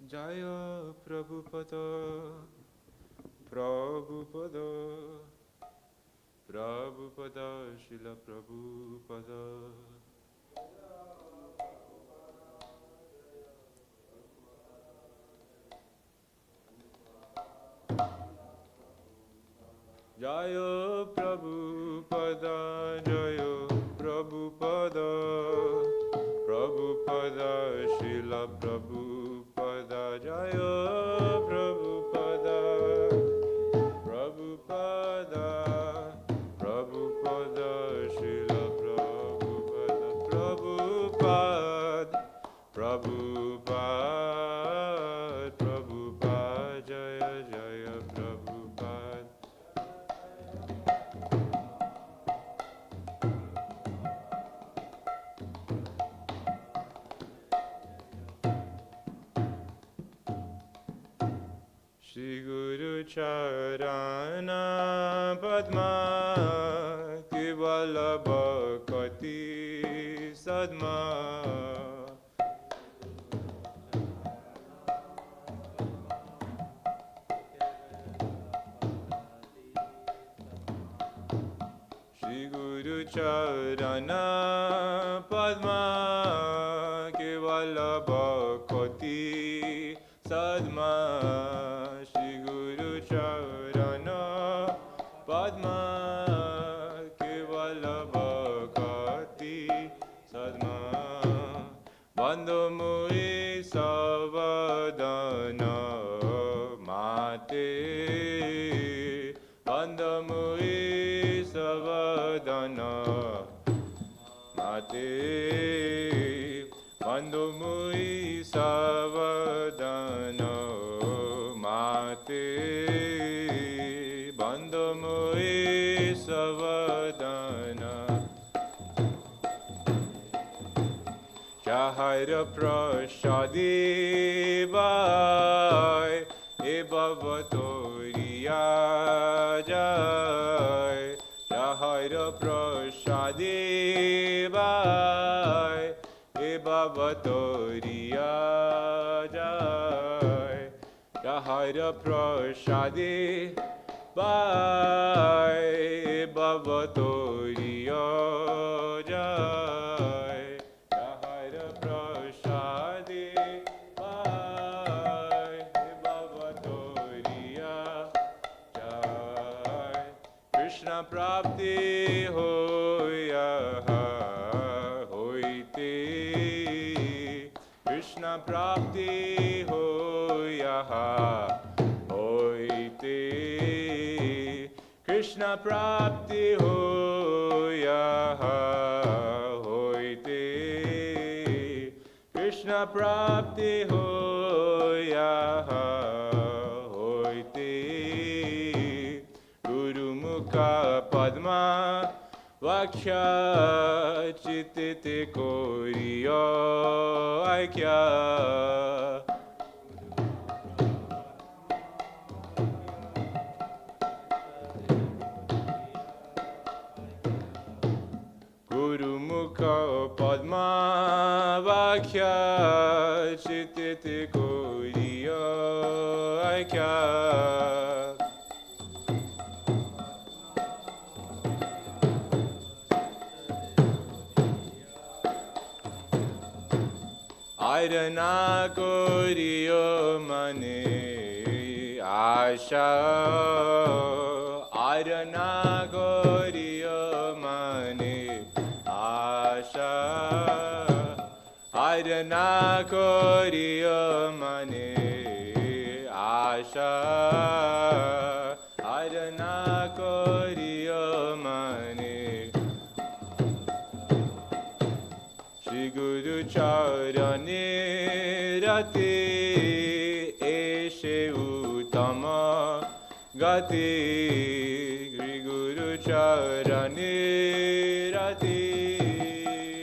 Jaya Prabhupada, Prabhupada, Prabhupada, Srila Prabhupada. Jaya Prabhupada, Jaya Prabhupada, Prabhupada, Srila Prabhupada, Jaya Prabhupada, Prabhupada, Prabhupada, Srila Prabhupada, Prabhupada, Prabhupada, Prabhupada, Jaya Jaya Prabhupada. Shri Guru Charana Padma Kivalabha Kati Sadma Shri Guru Charana Padma Kivalabha Kati Sadma Shri Guru Charana Padma Kevalabha Kati Sadma Bandho Mui Savadana Mate Bandho Mui Savadana Mate Bandho Mui Savadana Mate Bandho Mui Savadana Chahara Prashadi Vai E Bhavatoriya Jai Chahara Prashadi Vai E Bhavatoriya Jai Chahara Prashadi Vai E Bhavatoriya Jai Chahara Prashadi Vai E Bhavatoriya Jai Krishna Prapti Hoya Hoite Krishna Prapti Hoya Hoite Krishna Prapti Hoya Hoite Krishna Prapti Hoya Hoite Guru Mukha Padma Vaksha Chitite Koriya Aikya Guru Mukha Padma Vaksha Chitite Koriya Aikya Airana Koriyo Mane Asha Airana Koriyo Mane Asha Airana Koriyo Mane Asha Airana Koriyo Mane Shri Guru Charane Rati Eshe Uttama Gati Shri Guru Charane Rati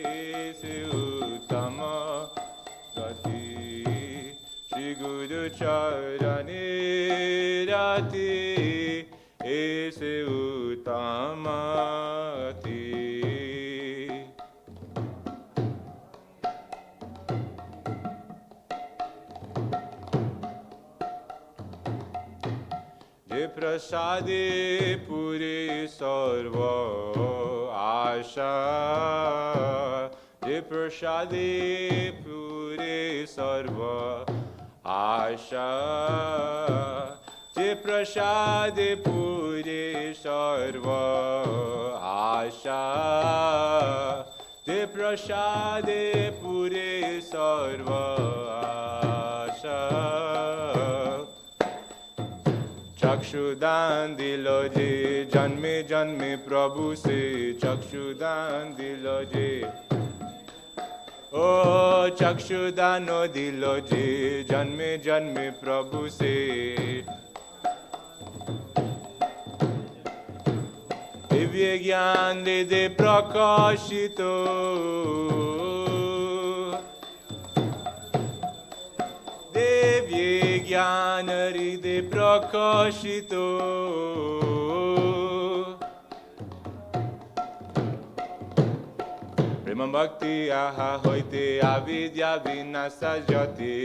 Eshe Uttama Gati Shri Guru Charane Rati Eshe Uttama Gati prasade pure sarva asha. Je prasade pure sarva asha. Je prasade pure sarva asha. Je prasade pure sarva asha. चक्षुदान दिलो जे जन्मे जन्मे प्रभु से चक्षुदान दिलो जे ओ चक्षुदान दिलो जे जन्मे जन्मे प्रभु से दिव्य ज्ञान दे दे प्रकाशितो दिव्य ज्ञान हृदय प्रकाशितो प्रेम भक्ति आहा होइते अविद्या विनाश जति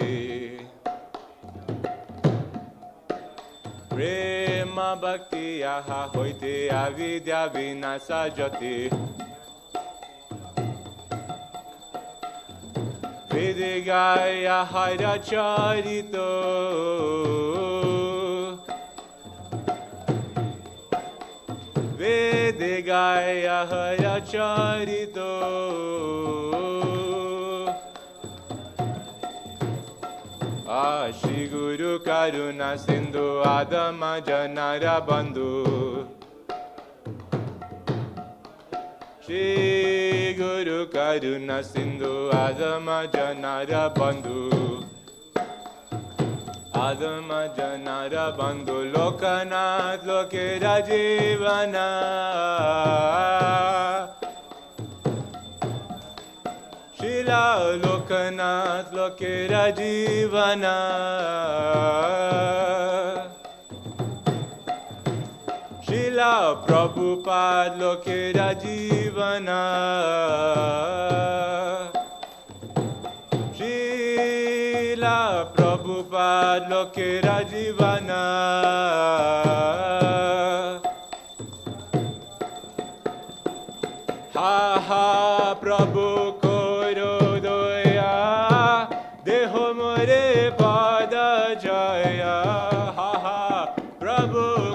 प्रेम भक्ति आहा होइते अविद्या विनाश जति Vedegaya Hare Charito Vedegaya Hare Charito Shri Guru Karuna Sindhu Adama Janara Bandhu Shri Guru Karuna Sindhu Adama Janara Bandhu Adama Janara Bandhu Lokanath Lokera Jivana Shila Lokanath Lokera Jivana Shila Prabhupada Lokera Jivana Shila Prabhupada Lokera Jivana Ha ha Prabhu Koro Doya Deho More Pada Jaya Ha ha Prabhu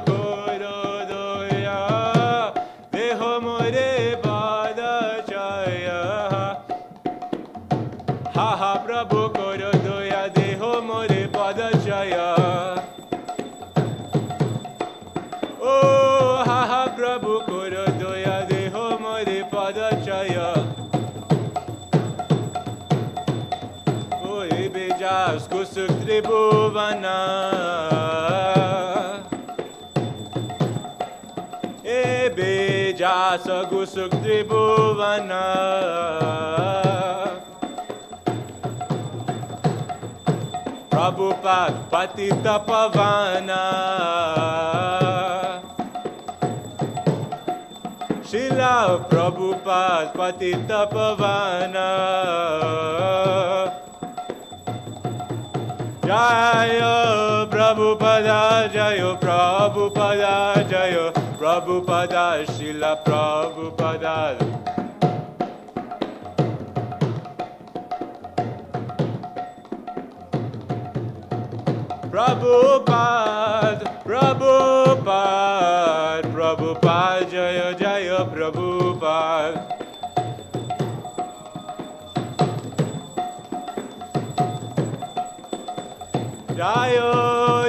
Prabhu Koro Doya Deho More Pada Jaya Oh ha ha Prabhu Koro Doya Deho More Pada Jaya Oh Ebejas Kusuk Tribhuvana Ebejas Kusuk Tribhuvana Prabhupada Patita Pavana Shila Prabhupada Patita Pavana Jaya Prabhupada Jaya Prabhupada Jaya Prabhupada Shila Prabhupada Prabhupada, Prabhupada, Prabhupada, Jaya Jaya Prabhupada. Jaya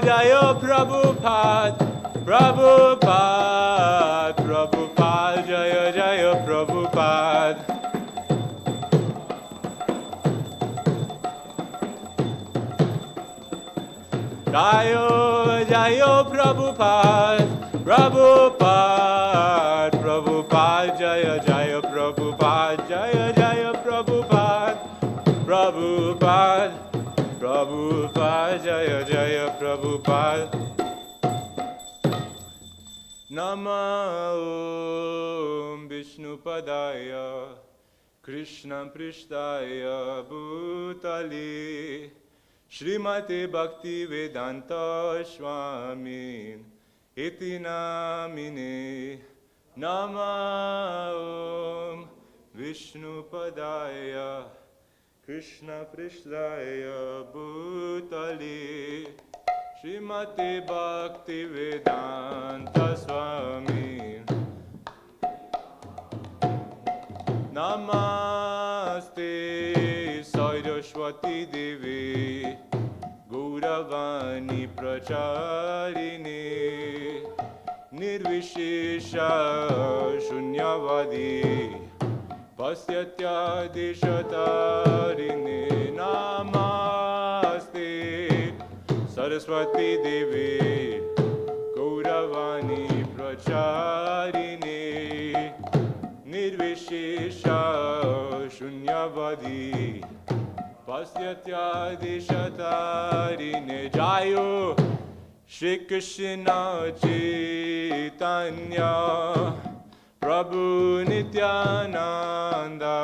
Jaya Prabhupada, Prabhupada, Prabhupada, Jaya Jaya Prabhupada. Jayo, Jayo Prabhupada, Prabhupada, Prabhupada, Jaya Jaya Prabhupada, Jaya Jaya Prabhupada, Prabhupada, Prabhupada, Jaya Jaya Prabhupada. Nama Om Vishnupadaya, Krishna Prishtaya Bhutale, Srimate Bhakti Vedanta Swami iti namine nama om Vishnu padaya Krishna Prishlaya Bhutale Srimati Bhakti Vedanta Swami Namaste Saraswati Devi Gauravani Pracharini Nirvishesha Shunyavadi Pasyatya Deshatarine Namaste Saraswati Devi Gauravani Pracharine Nirvishesha Shunyavadi Pasyatya Deshatarine Jayo Shri Krishna Chaitanya Prabhu Nityananda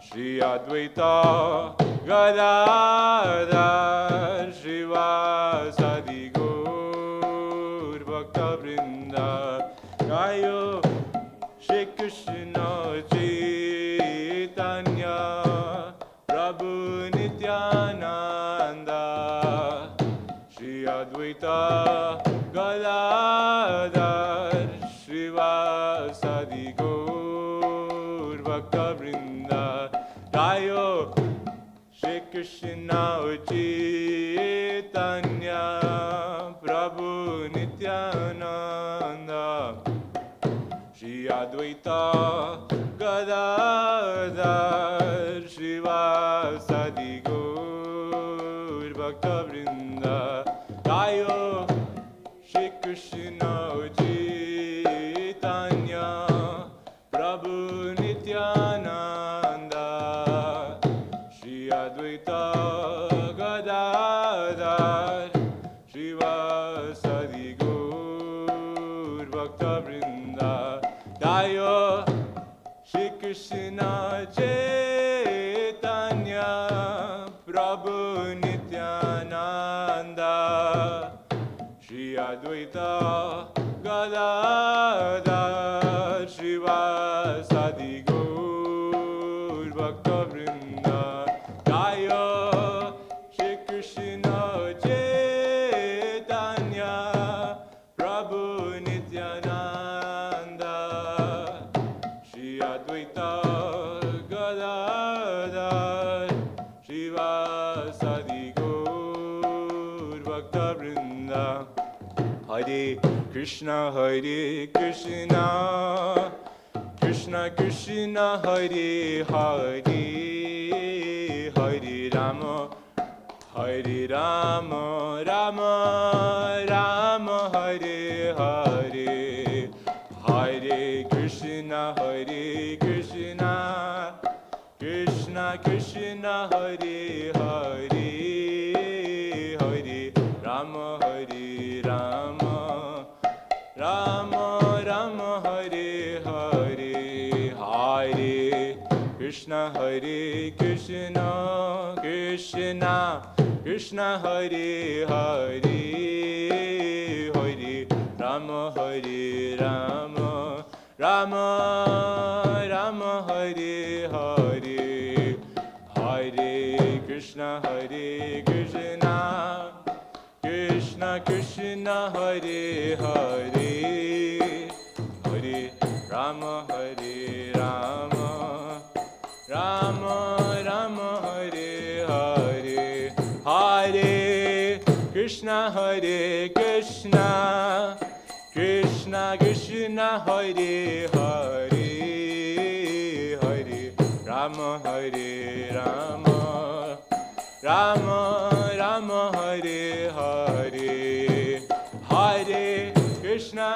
Shri Advaita Gadadhar Srivasadi Gaur Bhakta Vrinda Gayo Shri Krishna Chaitanya Prabhu Nityananda Shri Advaita Gadadhar Srivasadi Gaur Bhakta Vrinda Gayo Shri Krishna Chaitanya Prabhu Nityananda Shri Advaita Gadadhar Srivasadi Gaur Bhakta Vrinda Gayo Shri Krishna Chaitanya Prabhu Nityananda Shri Advaita Gadadhar Srivasadi Gaur Bhakta Vrinda Gayo Shri Krishna Chaitanya Prabhu Nityananda Shri Advaita Gadadhar Srivasadi Gaur Bhakta Vrinda Gayo Shri Krishna Chaitanya Prabhu Nityananda Shri Advaita Gadadhar Srivasadi Gaur Bhakta Vrinda Hare Krishna Krishna Krishna Hare Hare Hare Rama Rama Rama Hare Hare Hare Krishna Krishna Krishna Hare Hare Hare Rama Rama Rama Hare Hare Hare Krishna Krishna Krishna Hare Hare Hare Rama Rama Rama Hare Hare Hare Krishna Krishna Krishna Hare Hare Hare Rama Rama Rama Hare Hare Hare Krishna Krishna Krishna Hare Hare Hare Rama Rama Rama Hare Hare Hare Krishna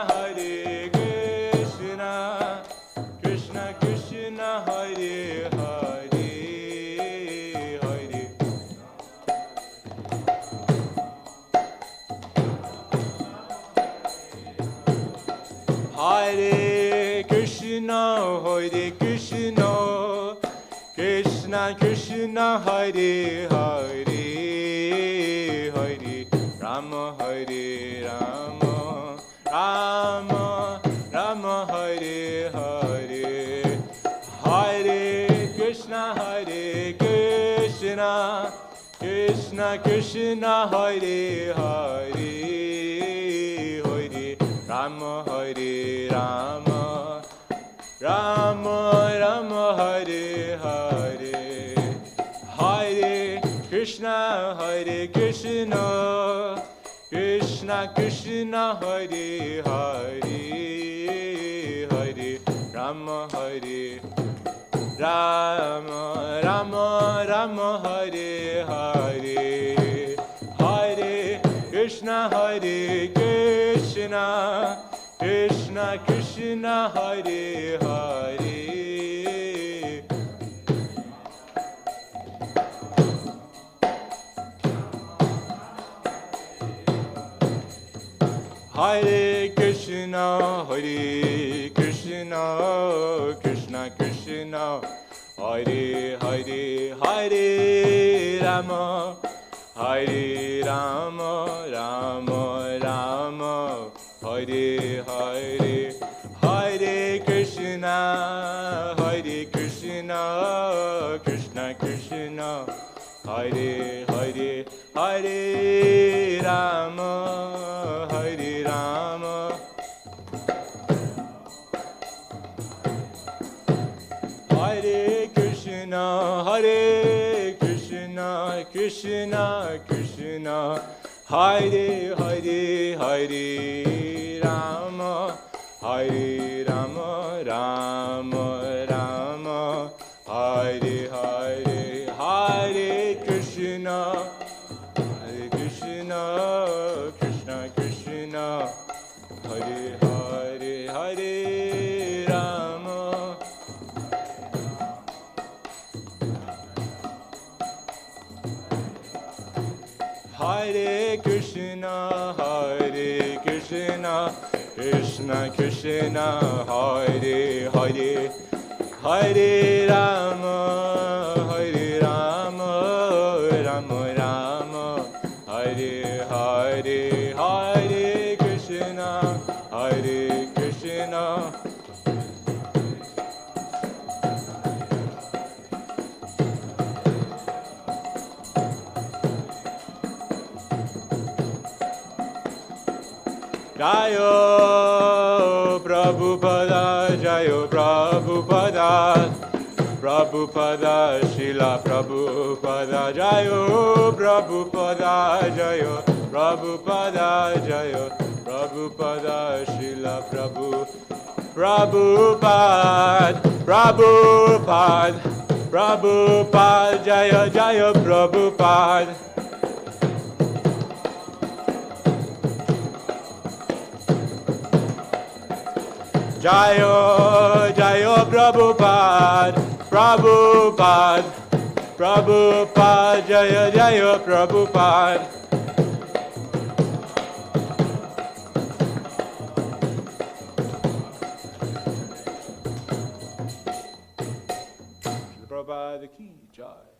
Krishna Krishna Hare Hare Hare Hare Krishna Krishna Krishna Hare Hare Hare Rama Krishna Krishna Hare Hare Hare Rama Hare Rama Rama Rama Hare Hare Hare Krishna Krishna Krishna Hare Hare Hare Rama Hare Rama Rama Rama Hare Hare Hare Krishna Krishna Krishna Hare Hare Hare Krishna Krishna Krishna Hare Hare Hare Rama Rama Rama Hare Hare Hare Krishna Krishna Krishna Hare Hare Hare Rama Hare Krishna Krishna Krishna Hare Hare Hare Rama Rama Rama Hare Hare Hare Krishna Krishna Krishna Hare Hare Hare Rama Hare Krishna Krishna Krishna Hare Hare Hare Rama Rama Rama Hare Hare Hare Krishna Jayo Prabhupada, Jayo Prabhupada, Prabhupada, Srila Prabhupada, Jayo Prabhupada, Jayo Prabhupada, Jayo Prabhupada, Srila Prabhupada, Prabhupada, Jaya Prabhupada. Jayo Prabhupada, Prabhupada, Jaya Prabhupada. Prabhupada ki jai.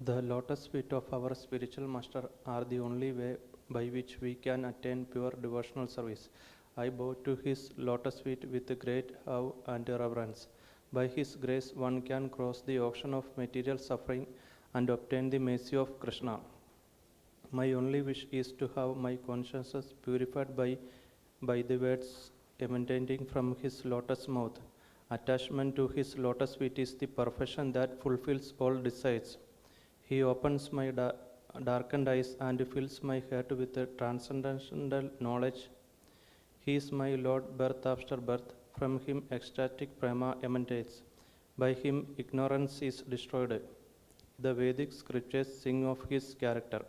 The lotus feet of our spiritual master are the only way by which we can attain pure devotional service. I bow to his lotus feet with great awe and reverence. By his grace, one can cross the ocean of material suffering and obtain the mercy of Krishna. My only wish is to have my consciousness purified by the words emanating from his lotus mouth. Attachment to his lotus feet is the perfection that fulfills all desires. He opens my darkened eyes and fills my heart with a transcendental knowledge. He is my Lord birth after birth. From him ecstatic prema emanates. By him ignorance is destroyed. The Vedic scriptures sing of his character.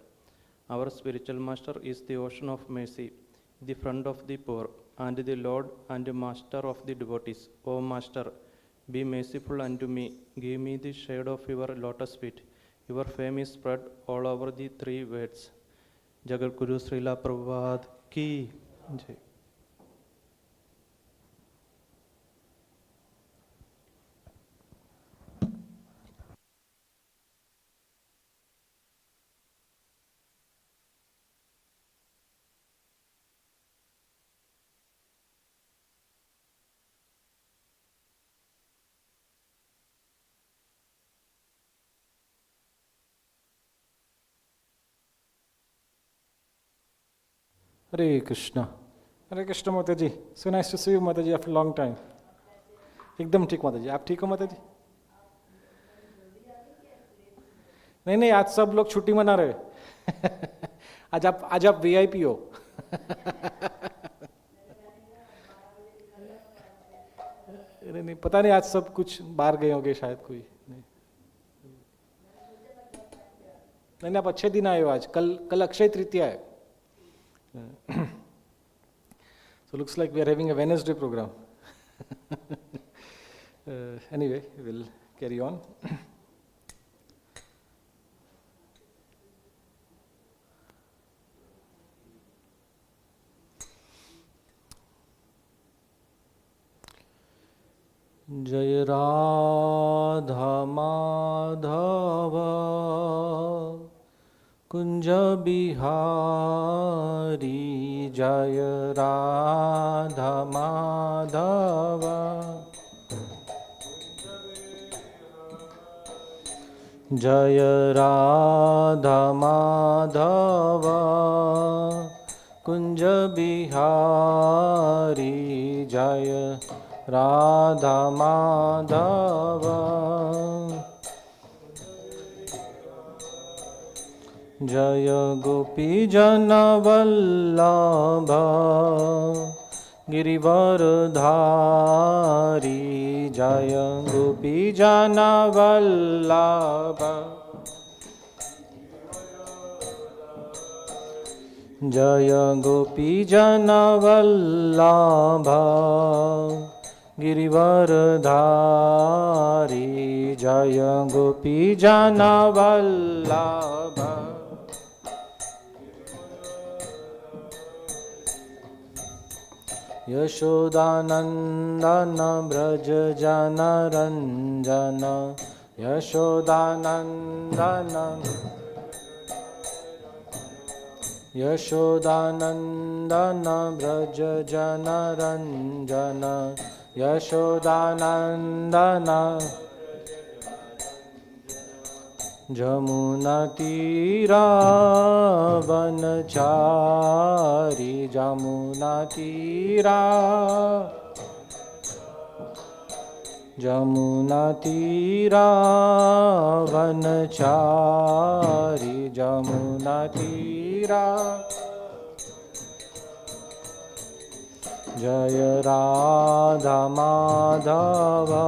Our spiritual master is the ocean of mercy, the friend of the poor, and the Lord and master of the devotees. O Master, be merciful unto me. Give me the shade of your lotus feet. Your fame is spread all over the three worlds. Jagat Guru Srila Prabhupada ki Jai. Hare Krishna. Hare Krishna Mataji. So nice to see you Mataji after a long time. एकदम ठीक माताजी. आप ठीक हो माताजी? नहीं नहीं, आज सब लोग छुट्टी मना रहे. आज आप वीआईपी हो. नहीं पता नहीं, आज सब कुछ बाहर गए होंगे शायद कोई. नहीं आप अच्छे दिन आए हो आज. कल अक्षय तृतीया है. So looks like we are having a Wednesday program. Anyway, we'll carry on. Jai Radha Madhava Kunja Bihari Jaya Radha Madhava Jaya Radha Madhava Kunja Bihari Jaya Radha Madhava Jaya Gopi Jana Vallabha Girivardhari Jaya Gopi Jana Vallabha Jaya Gopi Jana Vallabha Girivardhari Jaya Gopi Jana Vallabha Yashodanandana Braja Jana Ranjana Yashodanandana Yashodanandana Braja Jana Ranjana Yashodanandana Jamuna Tira Vanachari Jamuna Tira Jamuna Tira Vanachari Jamuna Tira Jaya Radha Madhava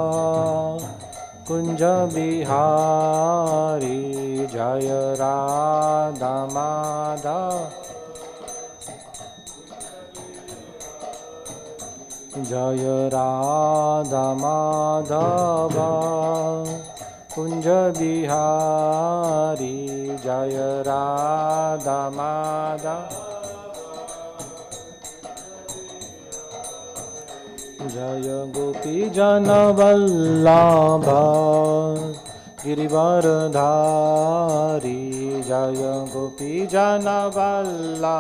Kunja Bihari Jaya Radha Madhava Jaya Radha Madhava Kunja Bihari Jaya Radha Madhava Jaya Gopi Jana Vallabha Girivardhari जय गोपी जनवल्ला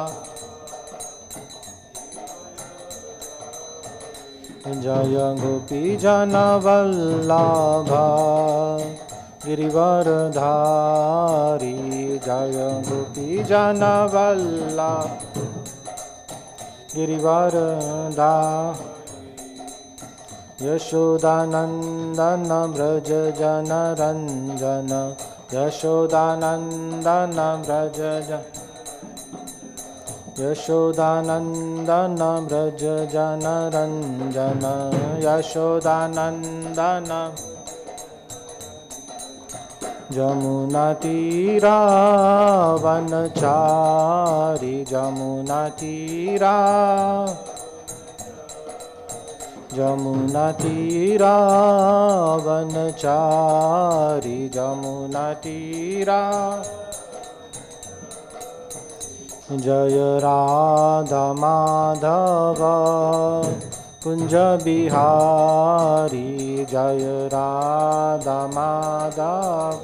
जय गोपी जनवल्लभा गिरिवरधारी जय गोपी जनवल्लभा गिरिवरधा यशोदानन्दन व्रज जनरञ्जन यशोदानन्दन व्रज यशोदानन्दन व्रज जनरञ्जन यशोदानन्दन जमुनातीरा वनचारी जमुनातीरा जमुनातीरा वनचारी जमुनातीरा जय राधा माधव कुंज बिहारी जय राधा माधव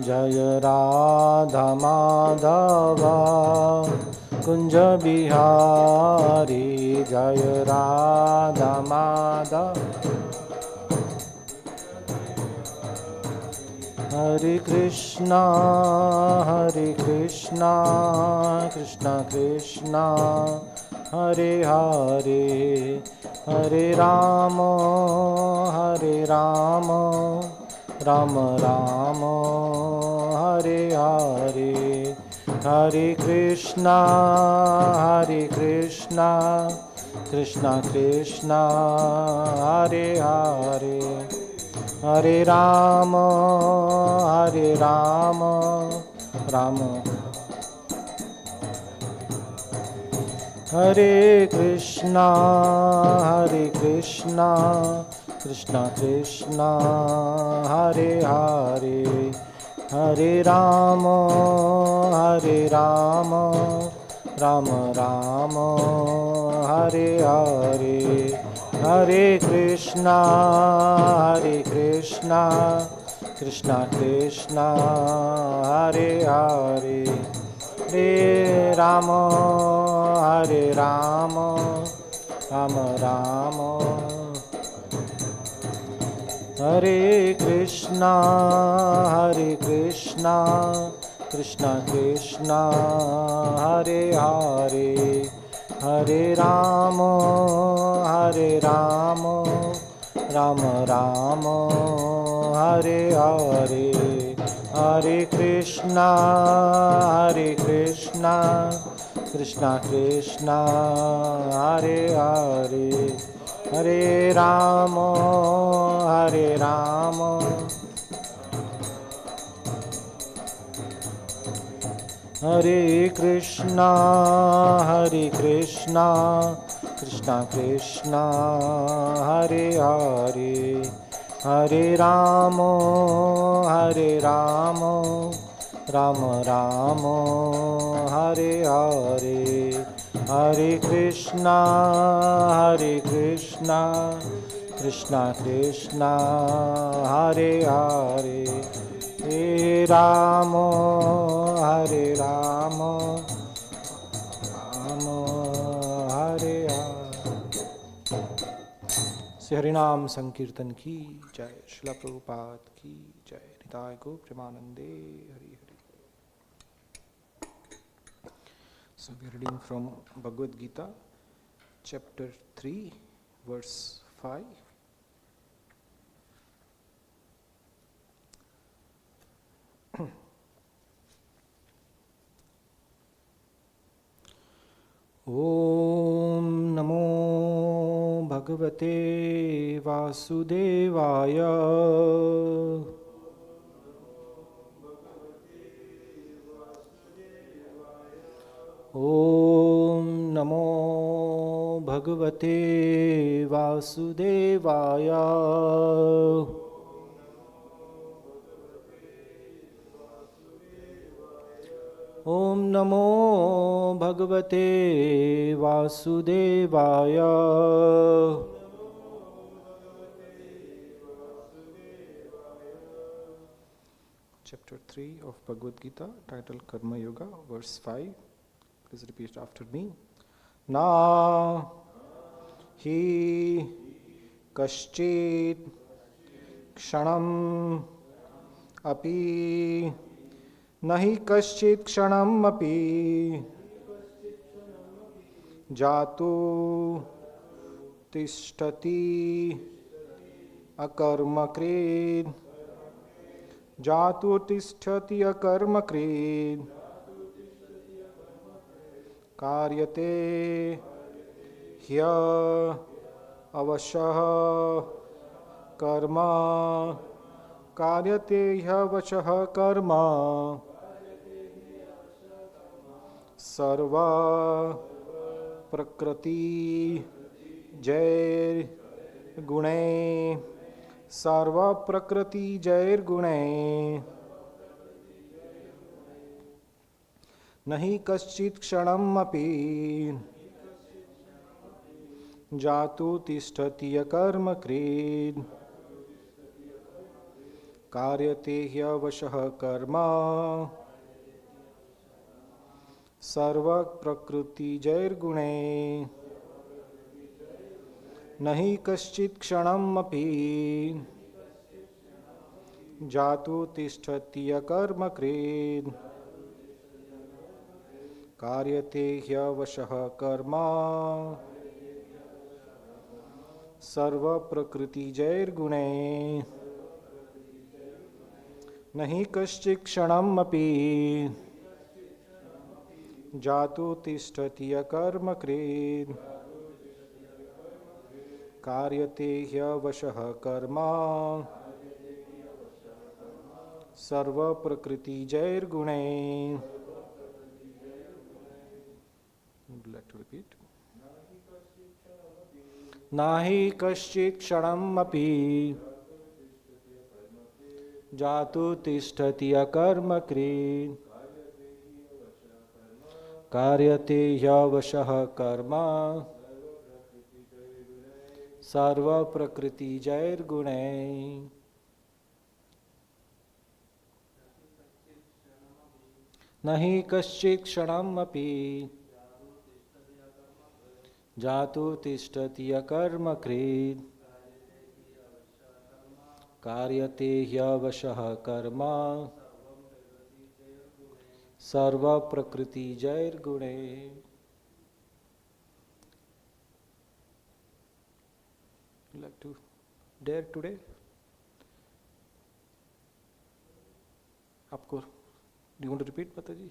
जय राधा माधव कुंज बिहारी जय राधा माधव हरे कृष्णा कृष्णा कृष्णा हरे हरे हरे राम राम राम हरे हरे हरे कृष्णा कृष्णा कृष्णा हरे हरे हरे राम राम हरे कृष्णा कृष्णा कृष्णा हरे हरे हरे राम राम राम हरे हरे हरे कृष्णा कृष्णा कृष्णा हरे हरे हरे राम राम राम हरे कृष्णा कृष्णा कृष्णा हरे हरे हरे राम राम राम हरे हरे हरे कृष्णा कृष्णा कृष्णा हरे हरे हरे राम हरे कृष्णा कृष्णा कृष्णा हरे हरे हरे राम राम राम हरे हरे हरे कृष्णा कृष्णा कृष्णा हरे हरे हे राम राम हरे हरे। श्री हरिनाम संकीर्तन की जय। श्रील प्रभुपाद की जय। निताय गो प्रेमानंदे Hari Hari. So we are reading from Bhagavad Gita, chapter 3, verse 5. Om Namo Bhagavate Vasudevaya. Om Namo Bhagavate Vasudevaya. Om Namo Bhagavate Vasudevaya. chapter 3 of Bhagavad Gita, titled Karma Yoga, verse 5. Please repeat after me. Na hi kaschit kshanam api nahi kaschit kshanam api jatu tishtati akarmakrid jatu tishtati akarmakrid karyate hya avashah karma karyate hya avashah karma sarva prakriti jair gune sarva prakriti jair gune nahi kaschit kshanam api jatu tishtati akarma krid karyate hyavashah karma sarva prakriti jair gune nahi kaschit kshanam api jatu tishtati akarma krid karyate hyavashah karma sarva prakriti jair gune nahi kaschit kshanam api jatu tishtati akarma krid karyate hyavashah karma sarva prakriti jair gune. Would you like to repeat? Nahi kaschit kshanam api jatu tishtati akarma krid karyate hyavashah karma sarva prakriti jair gune. Nahi kaschit kshanam api jatu tishtati akarma krid karyate hyavashah karma sarva prakriti jair gune. You like to dare today? Aapko, do you want to repeat, Mataji?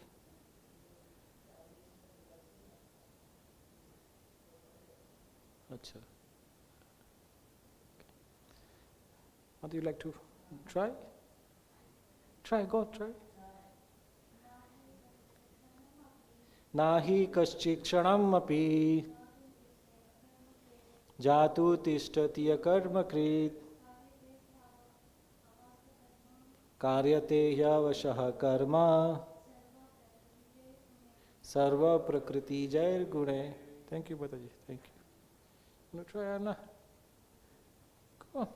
Acha. What do you like to try? Try, go, try. Nahi kaschit kshanam api jatu tishtati akarma krit karyate hyavashah karma sarva prakriti jair gune. Thank you, Mataji. Thank you. You try, Anna. Come on.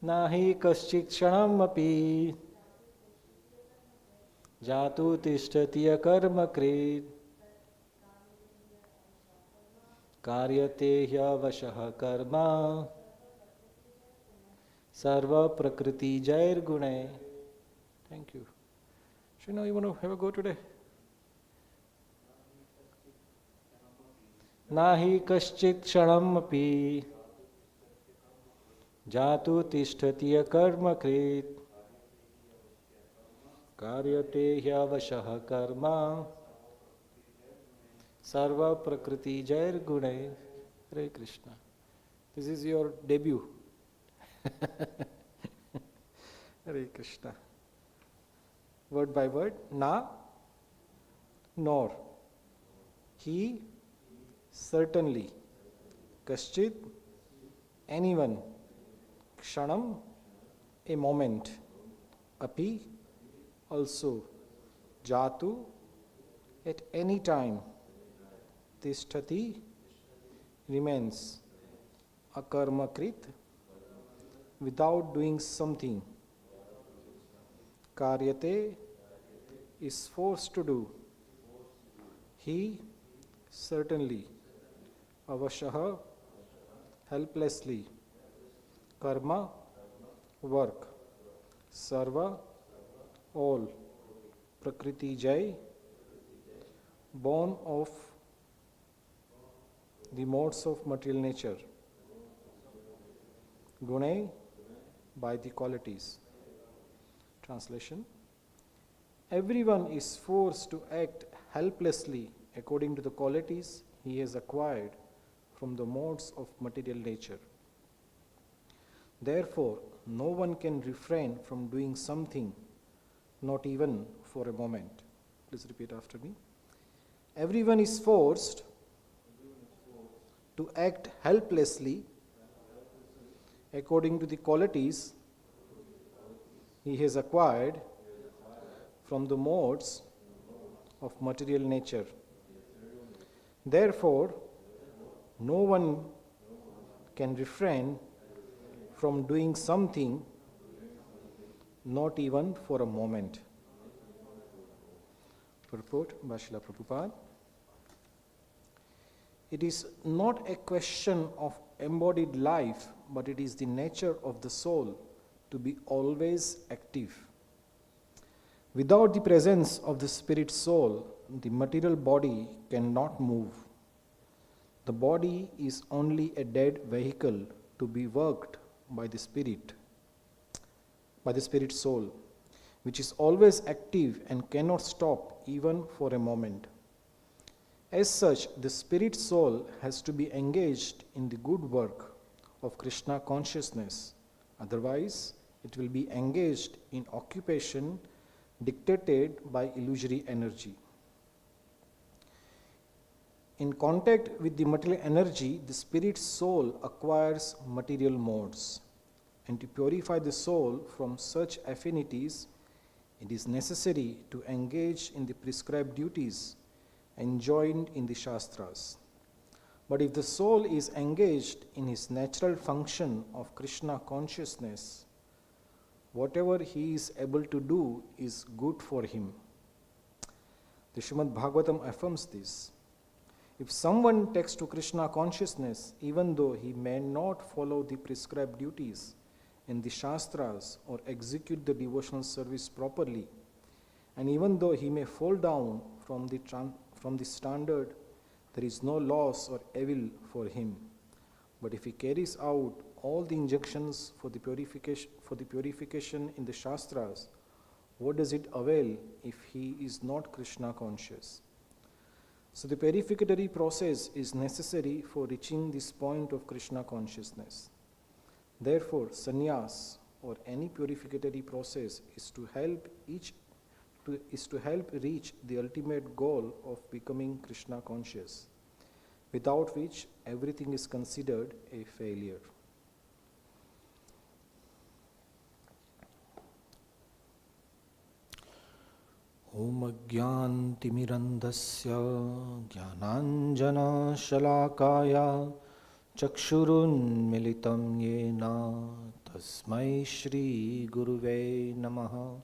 Nahi kaschit kshanam api jatu tishtati akarma krit karyate hyavashah karma sarva prakriti jair gune. Thank you. Shino, you want to have a go today? Nahi kaschit kshanam api jatu tishtati akarma krit karyate hyavashah karma sarva prakriti jair gune. Hare Krishna. This is your debut. Hare Krishna. Word by word. Na, nor. He, certainly. Kaschit, anyone. Kshanam, a moment. Api, also. Jatu, at any time. Tishtati, remains. Akarmakrit, without doing something. Karyate is forced to do. He certainly. Avashaha helplessly. Karma work. Sarva all. Prakriti Jai born of the modes of material nature. Gune by the qualities. Translation. Everyone is forced to act helplessly according to the qualities he has acquired from the modes of material nature. Therefore, no one can refrain from doing something, not even for a moment. Please repeat after me. Everyone is forced to act helplessly according to the qualities he has acquired from the modes of material nature. Therefore, no one can refrain from doing something, not even for a moment. Purport by Srila Prabhupada. It is not a question of embodied life, but it is the nature of the soul to be always active. Without the presence of the spirit soul, the material body cannot move. The body is only a dead vehicle to be worked by the spirit soul, which is always active and cannot stop even for a moment. As such, the spirit soul has to be engaged in the good work of Krishna consciousness. Otherwise, it will be engaged in occupation dictated by illusory energy. In contact with the material energy, the spirit soul acquires material modes. And to purify the soul from such affinities, it is necessary to engage in the prescribed duties enjoined in the Shastras. But if the soul is engaged in his natural function of Krishna consciousness, whatever he is able to do is good for him. The Srimad Bhagavatam affirms this. If someone takes to Krishna consciousness, even though he may not follow the prescribed duties in the Shastras or execute the devotional service properly, and even though he may fall down from the standard, there is no loss or evil for him. But if he carries out all the injunctions for the purification in the Shastras, what does it avail if he is not Krishna conscious? So the purificatory process is necessary for reaching this point of Krishna consciousness. Therefore, sannyas or any purificatory process is to help reach the ultimate goal of becoming Krishna conscious, without which everything is considered a failure. Om Ajnantimirandasya Jnananjana Shalakaya Chakshurunmilitam Yena Tasmai Shri Guruve Namaha.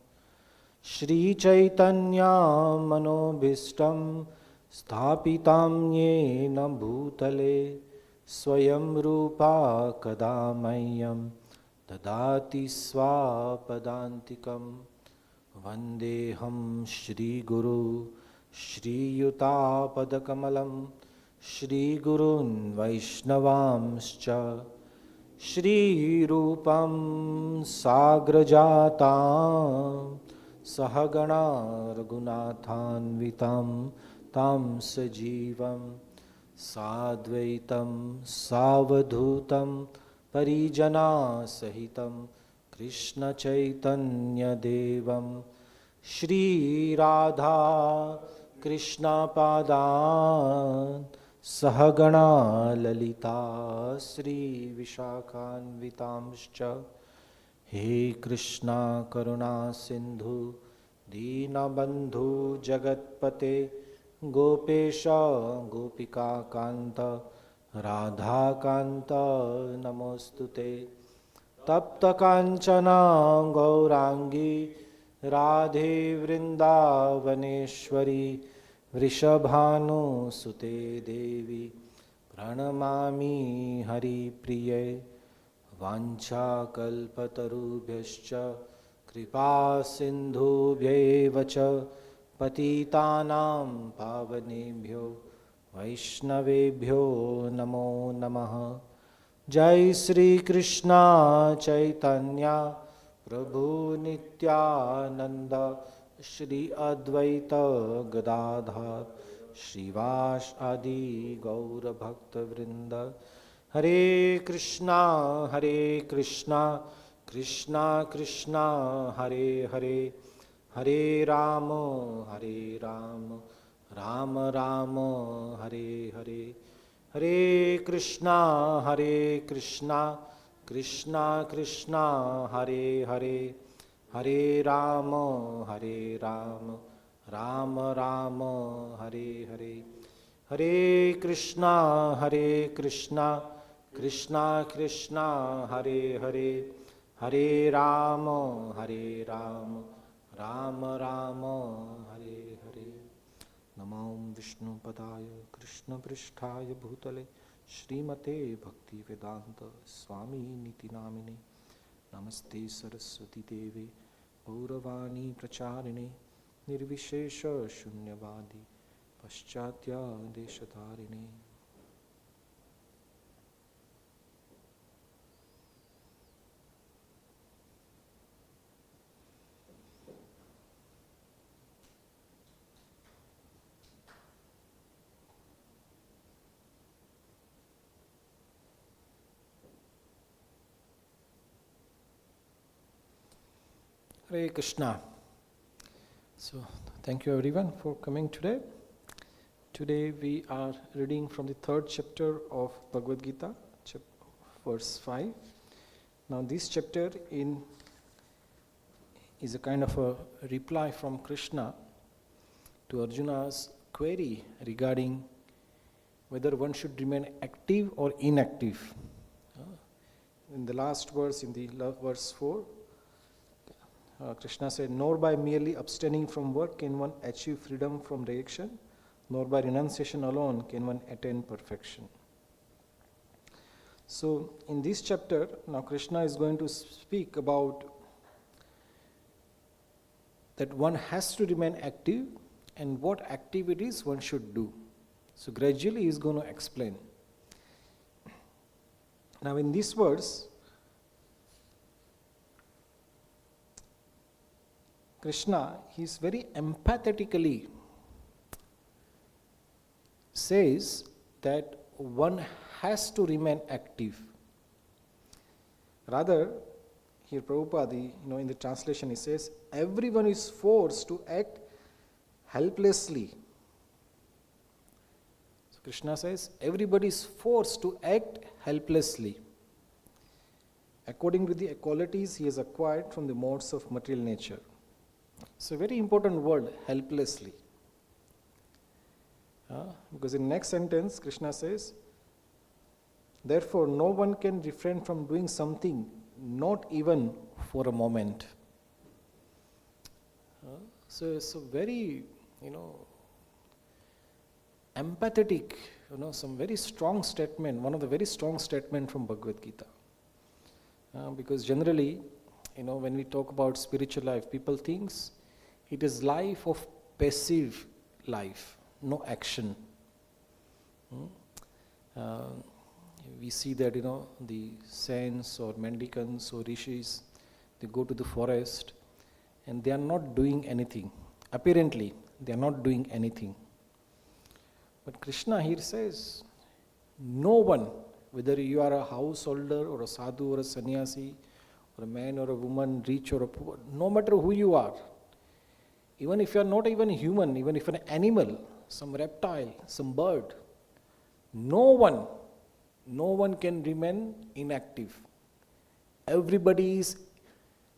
Shri Chaitanya Manobhishtam Sthapitam Yena Bhutale Swayam Rupa Kadamayam Dadati Swapadantikam Vandeham Shri Guru Shri Yuta Padakamalam Shri Gurun Vaishnavamscha Shri Rupam Sagrajatam Sahagana Raghunathanvitam Tam Sajivam Sadvaitam Savadhutam Parijana Sahitam Krishna Chaitanya Devam Shri Radha Krishna Padan Sahagana Lalita Sri Vishakhanvitamscha He Krishna Karuna Sindhu Deenabandhu Jagatpate Gopesha Gopika Kanta Radha Kanta Namostute तप्त कांचना गौरांगी राधे वृंदावनेश्वरी वृषभानुसुते देवी प्रणमामि हरिप्रिये वाञ्छाकल्पतरुभ्यश्च कृपा सिन्धुभ्यैव च पतितानां पावनेभ्यो वैष्णवेभ्यो नमो नमः। जय श्री कृष्णा चैतन्य प्रभु नित्यानंद श्री अद्वैत गदाधर श्रीवास आदि गौर भक्त वृंद। हरे कृष्णा कृष्णा कृष्णा हरे हरे, हरे राम राम राम हरे हरे। हरे कृष्णा कृष्णा कृष्णा हरे हरे, हरे राम राम राम हरे हरे। हरे कृष्णा कृष्णा कृष्णा हरे हरे, हरे राम राम राम हरे हरे। नमो विष्णुपदाय कृष्णपृष्ठाय भूतले श्रीमते भक्तिवेदांत स्वामी निति नामिने। नमस्ते सरस्वती देवे गौरवाणी प्रचारिणे निर्विशेष शून्यवादी पाश्चात्य देशधारिणे। Hare Krishna. So, thank you everyone for coming today. Today we are reading from the third chapter of Bhagavad Gita, verse 5. Now this chapter is a kind of a reply from Krishna to Arjuna's query regarding whether one should remain active or inactive. In the last verse, in the verse 4, Krishna said, nor by merely abstaining from work can one achieve freedom from reaction, nor by renunciation alone can one attain perfection. So, in this chapter, now Krishna is going to speak about that one has to remain active and what activities one should do. So, gradually he is going to explain. Now, in this verse, Krishna, he is very empathetically says that one has to remain active. Rather, here Prabhupada, in the translation he says, everyone is forced to act helplessly. So Krishna says, everybody is forced to act helplessly, according to the qualities he has acquired from the modes of material nature. It's a very important word, helplessly. Because in the next sentence, Krishna says, therefore no one can refrain from doing something, not even for a moment. So it's a very, empathetic, some very strong statement, one of the very strong statement from Bhagavad Gita. Because generally, when we talk about spiritual life, people think it is life of passive life, no action. We see that, the saints or mendicants or rishis, they go to the forest and they are not doing anything. Apparently, they are not doing anything. But Krishna here says, no one, whether you are a householder or a sadhu or a sannyasi, or a man or a woman, rich or a poor, no matter who you are, even if you are not even human, even if an animal, some reptile, some bird, no one can remain inactive. Everybody is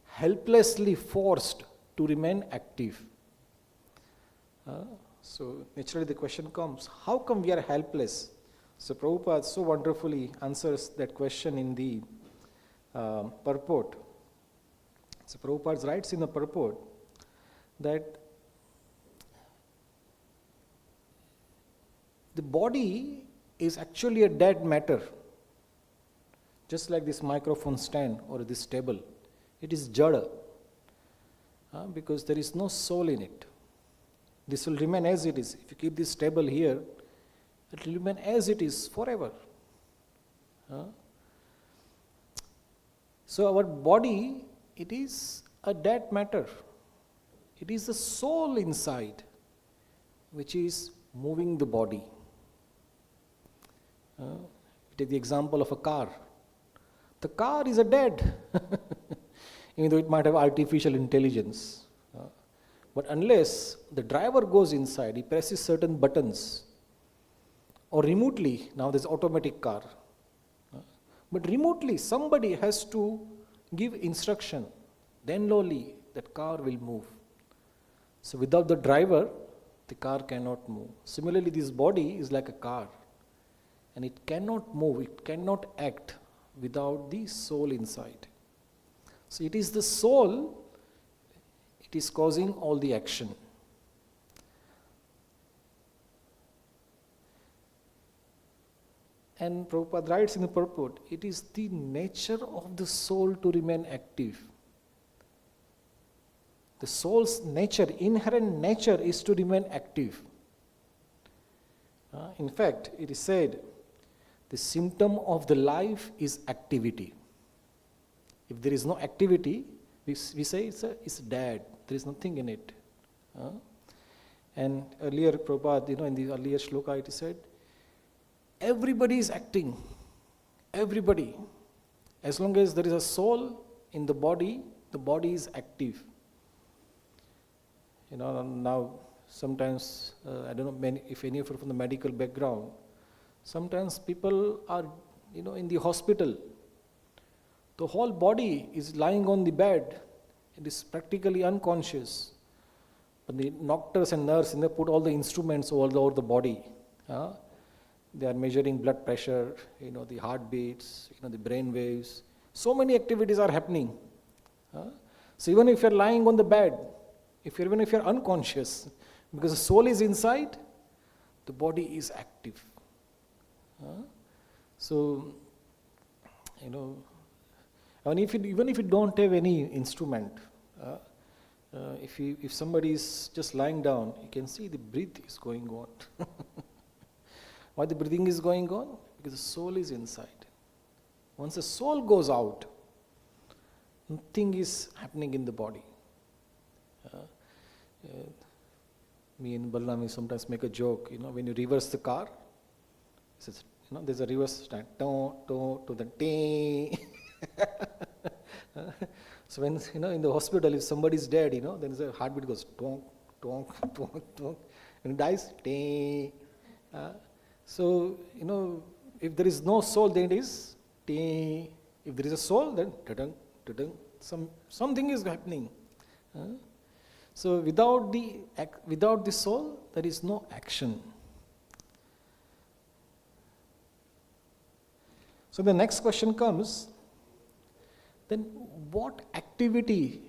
helplessly forced to remain active. So naturally the question comes, how come we are helpless? So Prabhupada so wonderfully answers that question in the purport. So Prabhupada writes in the purport that the body is actually a dead matter, just like this microphone stand or this table. It is jada, because there is no soul in it. This will remain as it is. If you keep this table here, it will remain as it is forever. So our body, it is a dead matter. It is the soul inside which is moving the body. Take the example of a car. The car is a dead, even though it might have artificial intelligence. But unless the driver goes inside, he presses certain buttons, or remotely, now there's automatic car, but remotely somebody has to give instruction, then only that car will move. So without the driver, the car cannot move. Similarly, this body is like a car, and it cannot move, it cannot act without the soul inside. So it is the soul, it is causing all the action. And Prabhupada writes in the purport, it is the nature of the soul to remain active. The soul's nature, inherent nature, is to remain active. In fact, it is said, the symptom of the life is activity. If there is no activity, we say it's dead. There is nothing in it. And earlier, Prabhupada, in the earlier shloka, it is said, everybody is acting. Everybody. As long as there is a soul in the body is active. Now sometimes, I don't know if any of you are from the medical background, sometimes people are, in the hospital. The whole body is lying on the bed. It is practically unconscious. But the doctors and nurses, they put all the instruments all over the body. They are measuring blood pressure, the heartbeats, the brain waves. So many activities are happening. So even if you're lying on the bed, even if you're unconscious, because the soul is inside, the body is active. So, even if you don't have any instrument, if somebody is just lying down, you can see the breath is going on. Why the breathing is going on? Because the soul is inside. Once the soul goes out, nothing is happening in the body. Me and Balram sometimes make a joke, when you reverse the car, there's a reverse stand, to the ting. So when, in the hospital, if somebody is dead, then the heartbeat goes, tonk, tonk, tonk, tonk, and dies, ting. So, if there is no soul, then it is ting. If there is a soul, then ta-dung, ta-dung. Something is happening. So without the soul, there is no action. So the next question comes, then what activity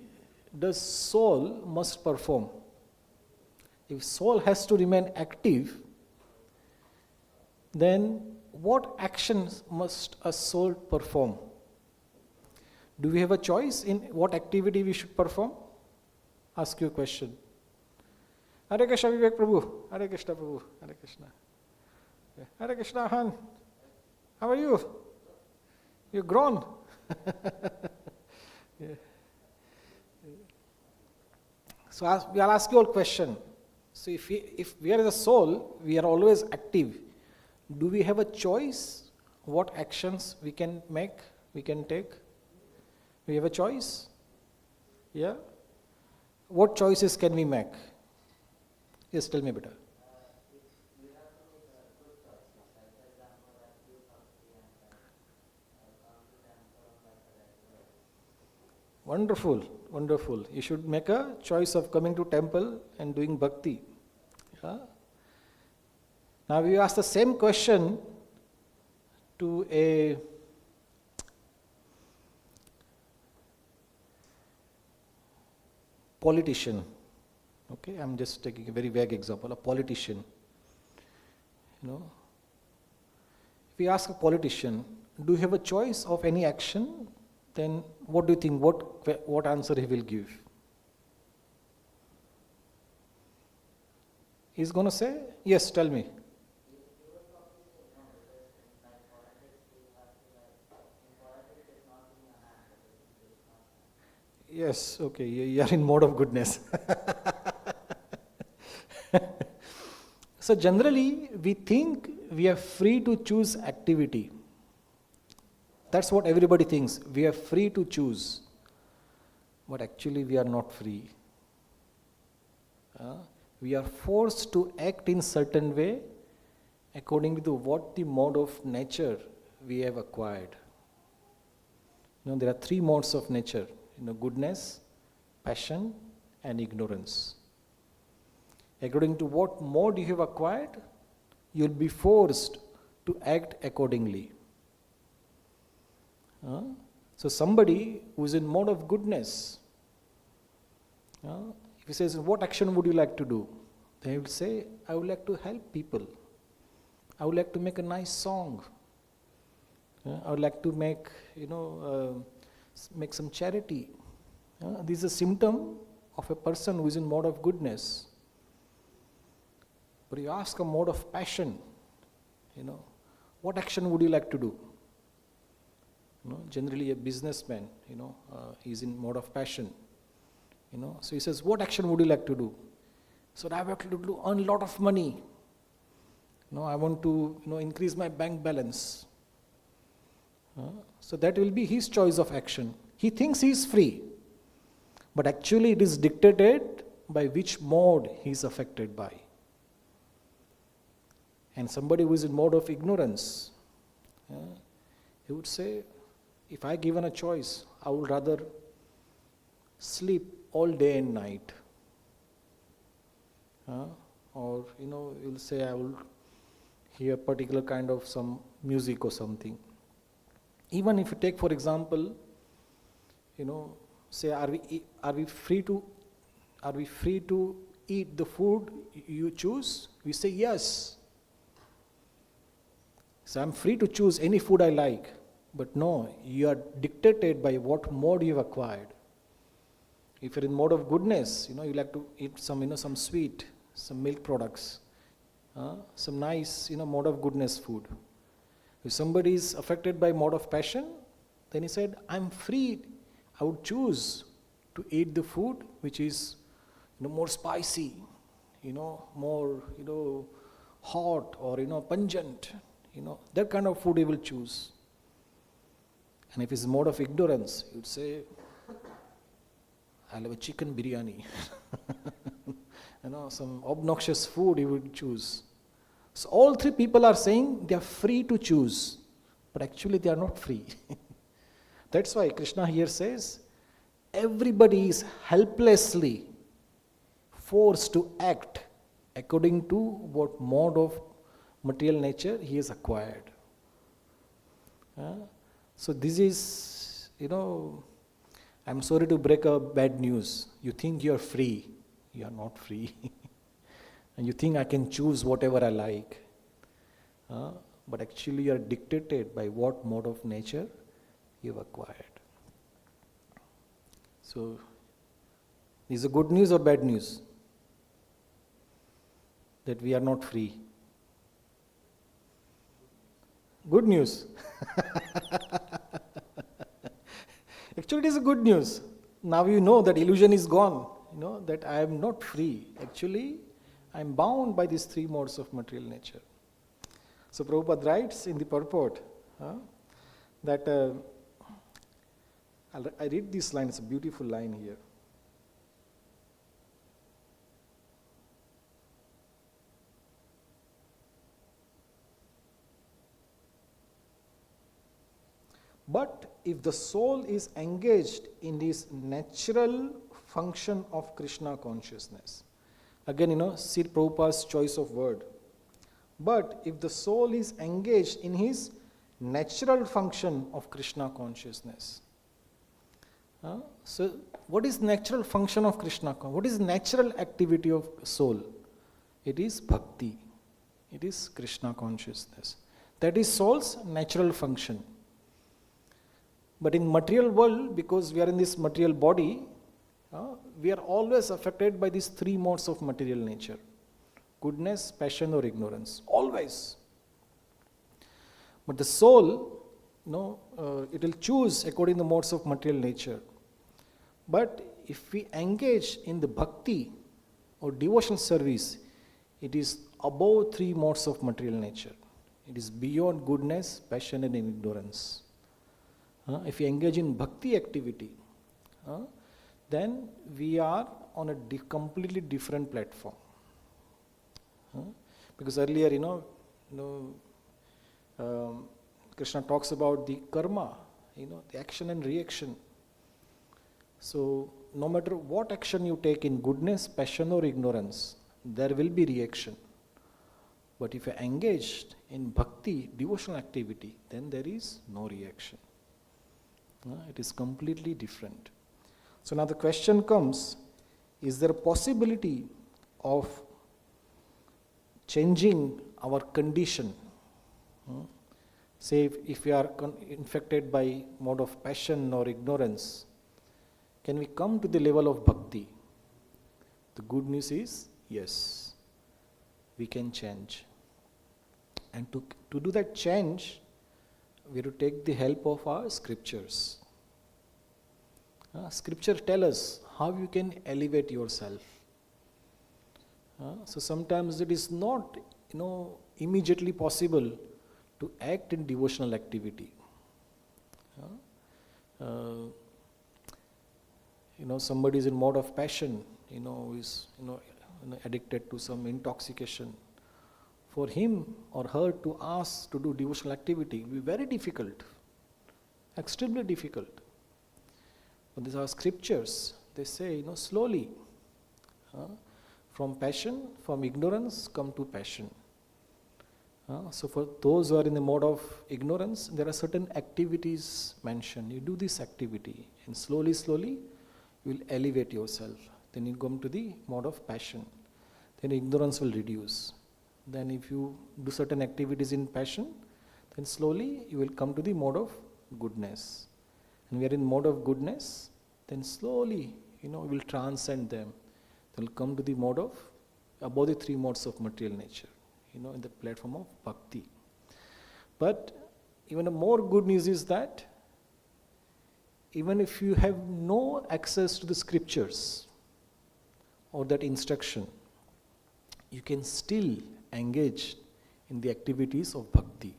does soul must perform? If soul has to remain active, then what actions must a soul perform? Do we have a choice in what activity we should perform? Ask you a question. Hare Krishna Vivek Prabhu. Hare Krishna Prabhu. Hare Krishna. Hare Krishna Han. How are you? You've grown. Yeah. So I'll ask you a question. So if we are the soul, we are always active. Do we have a choice what actions we can make, we can take? We have a choice? Yeah? What choices can we make? Yes, tell me better. Wonderful, wonderful. You should make a choice of coming to temple and doing bhakti. Yeah? Now we ask the same question to politician, okay, I'm just taking a very vague example, a politician, if we ask a politician, do you have a choice of any action, then what do you think, what answer he will give? He's going to say, yes, tell me. Yes, okay, you are in mode of goodness. So generally, we think we are free to choose activity. That's what everybody thinks. We are free to choose. But actually, we are not free. We are forced to act in certain way according to what the mode of nature we have acquired. There are three modes of nature. Goodness, passion, and ignorance. According to what mode you have acquired, you will be forced to act accordingly. So somebody who is in mode of goodness, if he says, what action would you like to do? Then he will say, I would like to help people. I would like to make a nice song. I would like to make, make some charity. This is a symptom of a person who is in mode of goodness. But you ask a mode of passion, what action would you like to do? Generally a businessman, is in mode of passion. So he says, what action would you like to do? So I have to earn a lot of money. I want to, increase my bank balance. So that will be his choice of action. He thinks he is free, but actually it is dictated by which mode he is affected by. And somebody who is in mode of ignorance, he would say, if I given a choice, I would rather sleep all day and night. Or, you'll say, I will hear particular kind of some music or something. Even if you take, for example, say, are we free to eat the food you choose? We say yes. So I'm free to choose any food I like, but no, you are dictated by what mode you have acquired. If you're in mode of goodness, you like to eat some, some sweet, some milk products, some nice, mode of goodness food. If somebody is affected by mode of passion, then he said, I'm free. I would choose to eat the food which is, more spicy, more, hot or, pungent. That kind of food he will choose. And if it's mode of ignorance, he would say, I'll have a chicken biryani. Some obnoxious food he would choose. So all three people are saying they are free to choose, but actually they are not free. That's why Krishna here says, everybody is helplessly forced to act according to what mode of material nature he has acquired. So this is, I'm sorry to break a bad news. You think you are free. You are not free. And you think I can choose whatever I like. But actually you are dictated by what mode of nature you have acquired. So, is it good news or bad news? That we are not free. Good news. Actually, it is a good news. Now you know that illusion is gone. That I am not free. Actually, I am bound by these three modes of material nature. So Prabhupada writes in the purport that I read this line. It's a beautiful line here. But if the soul is engaged in this natural function of Krishna consciousness, again, see Prabhupada's choice of word. But if the soul is engaged in his natural function of Krishna consciousness, So what is natural function of Krishna? What is natural activity of soul? It is bhakti. It is Krishna consciousness. That is soul's natural function. But in material world, because we are in this material body, we are always affected by these three modes of material nature. Goodness, passion or ignorance. Always. But the soul, it will choose according to the modes of material nature. But if we engage in the bhakti or devotional service, it is above three modes of material nature. It is beyond goodness, passion and ignorance. If we engage in bhakti activity, then we are on a completely different platform. Because earlier, Krishna talks about the karma, the action and reaction. So, no matter what action you take in goodness, passion or ignorance, there will be reaction. But if you are engaged in bhakti, devotional activity, then there is no reaction. It is completely different. So now the question comes, is there a possibility of changing our condition? Say if we are infected by mode of passion or ignorance, can we come to the level of bhakti? The good news is, yes, we can change. And to do that change, we have to take the help of our scriptures. Scripture tell us how you can elevate yourself. So sometimes it is not, immediately possible to act in devotional activity. Somebody is in mode of passion, who is, addicted to some intoxication. For him or her to ask to do devotional activity will be very difficult, extremely difficult. But these are scriptures. They say, slowly, from passion, from ignorance, come to passion. So for those who are in the mode of ignorance, there are certain activities mentioned. You do this activity, and slowly, slowly, you will elevate yourself. Then you come to the mode of passion. Then ignorance will reduce. Then if you do certain activities in passion, then slowly you will come to the mode of goodness. And we are in mode of goodness, then slowly, we will transcend them. Then we'll come to the mode of, above the three modes of material nature, in the platform of bhakti. But even a more good news is that even if you have no access to the scriptures or that instruction, you can still engage in the activities of bhakti.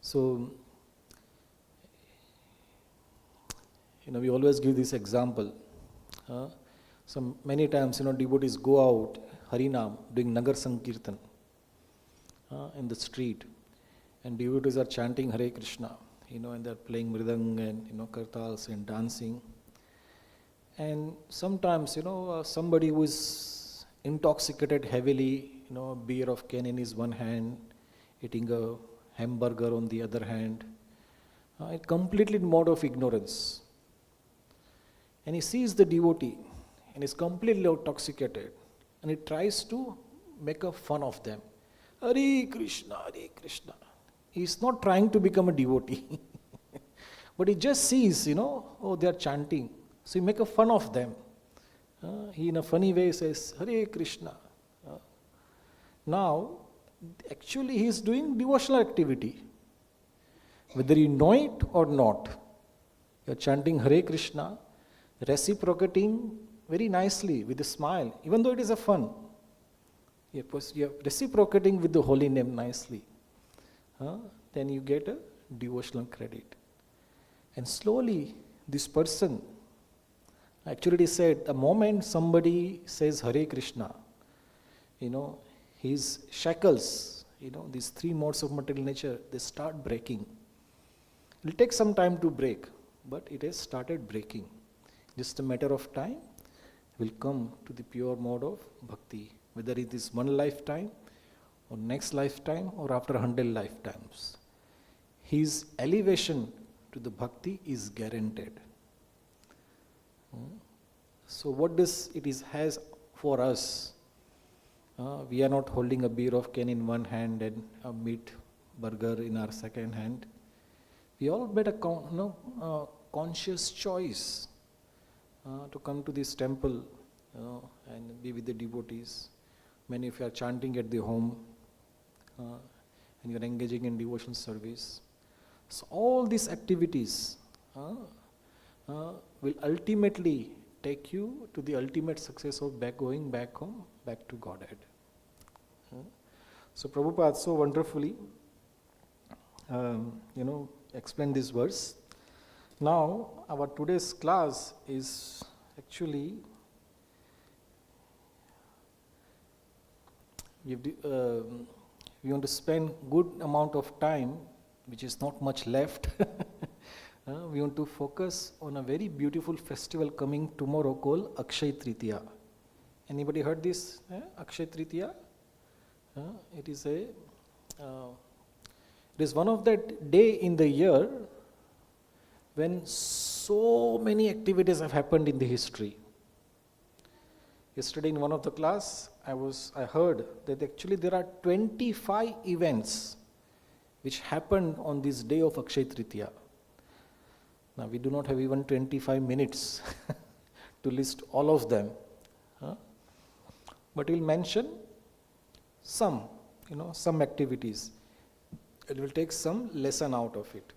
So, we always give this example. So many times, devotees go out, Harinam, doing Nagar Sankirtan in the street, and devotees are chanting Hare Krishna, and they're playing mridang and, kartals and dancing. And sometimes, somebody who is intoxicated heavily, a beer of cane in his one hand, eating a hamburger on the other hand, completely in mode of ignorance. And he sees the devotee and is completely intoxicated, and he tries to make a fun of them. Hare Krishna, Hare Krishna. He is not trying to become a devotee, but he just sees, they are chanting. So he make a fun of them. He in a funny way says, Hare Krishna. Now, actually he is doing devotional activity. Whether you know it or not, you are chanting Hare Krishna, reciprocating very nicely with a smile, even though it is a fun. You are reciprocating with the holy name nicely. Then you get a devotional credit. And slowly, this person, actually it is said, the moment somebody says Hare Krishna, his shackles, these three modes of material nature, they start breaking. It will take some time to break, but it has started breaking. Just a matter of time, will come to the pure mode of bhakti, whether it is one lifetime, or next lifetime, or after 100 lifetimes. His elevation to the bhakti is guaranteed. So what does it is has for us? We are not holding a beer of can in one hand and a meat burger in our second hand. We all made a conscious choice to come to this temple and be with the devotees. Many of you are chanting at the home and you are engaging in devotion service. So all these activities will ultimately take you to the ultimate success of going back home, back to Godhead. So Prabhupada so wonderfully, explained this verse. Now our today's class is actually we want to spend good amount of time, which is not much left. We want to focus on a very beautiful festival coming tomorrow called Akshaya Tritaya. Anybody heard this? Akshaya Tritaya? It is one of that day in the year when so many activities have happened in the history. Yesterday in one of the class, I heard that actually there are 25 events which happened on this day of Akshaya Tritaya. Now we do not have even 25 minutes to list all of them, but we'll mention some activities. It will take some lesson out of it.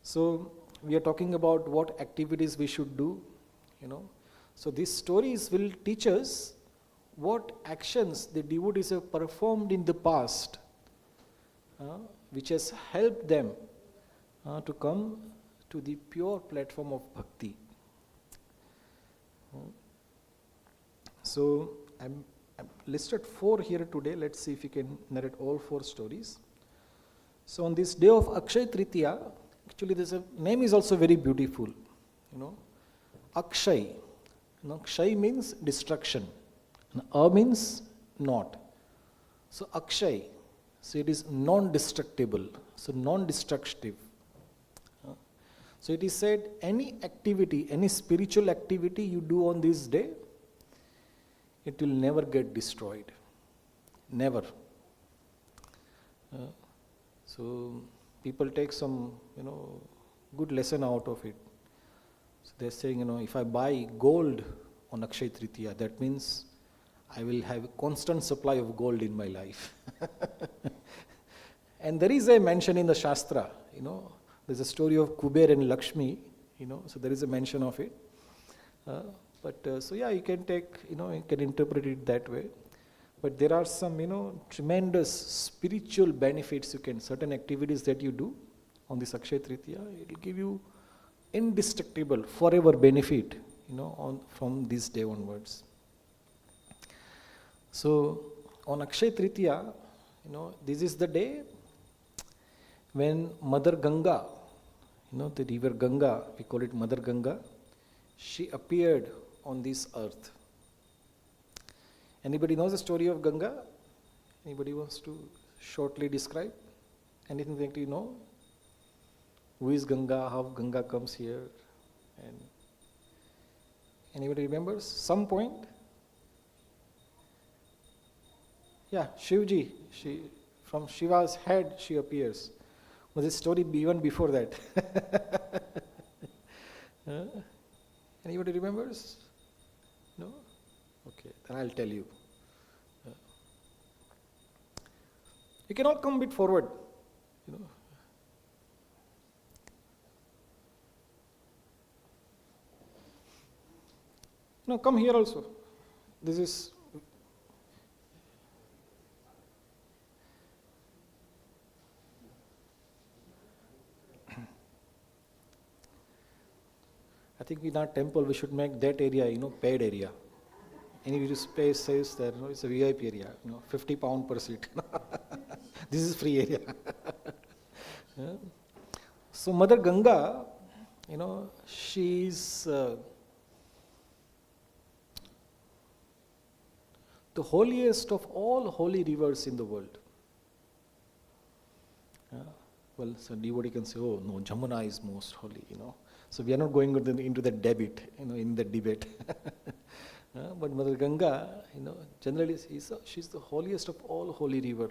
So we are talking about what activities we should do, So these stories will teach us what actions the devotees have performed in the past, which has helped them to come to the pure platform of bhakti. So I'm listed 4 here today. Let's see if we can narrate all 4 stories. So on this day of Akshaya Tritaya, actually this name is also very beautiful. Akshay. Kshay means destruction. And means not. So Akshay. So it is non-destructible. So non-destructive. So it is said any activity, any spiritual activity you do on this day, it will never get destroyed. Never. So people take some, good lesson out of it. So they're saying, if I buy gold on Akshaya Tritaya, that means I will have a constant supply of gold in my life. And there is a mention in the Shastra, there's a story of Kuber and Lakshmi, so there is a mention of it. You can take, you can interpret it that way. But there are some, tremendous spiritual benefits certain activities that you do on this Akshaya Tritaya, it will give you indestructible, forever benefit, from this day onwards. So, on Akshaya Tritaya, this is the day when Mother Ganga, the river Ganga, we call it Mother Ganga, she appeared on this earth. Anybody knows the story of Ganga? Anybody wants to shortly describe? Anything that you know? Who is Ganga? How Ganga comes here? And anybody remembers? Some point? Yeah, Shivji. From Shiva's head she appears. Was this story even before that? Anybody remembers? No? Okay, then I'll tell you. You can all come a bit forward. No, come here also. This is. I think in our temple we should make that area, paid area. Any space says that it's a VIP area, £50 per seat. This is free area. So Mother Ganga, she's the holiest of all holy rivers in the world. well, so devotee can say, oh no, Jamuna is most holy, So we are not going into the debate, in the debate. But Mother Ganga, generally she's the holiest of all holy river.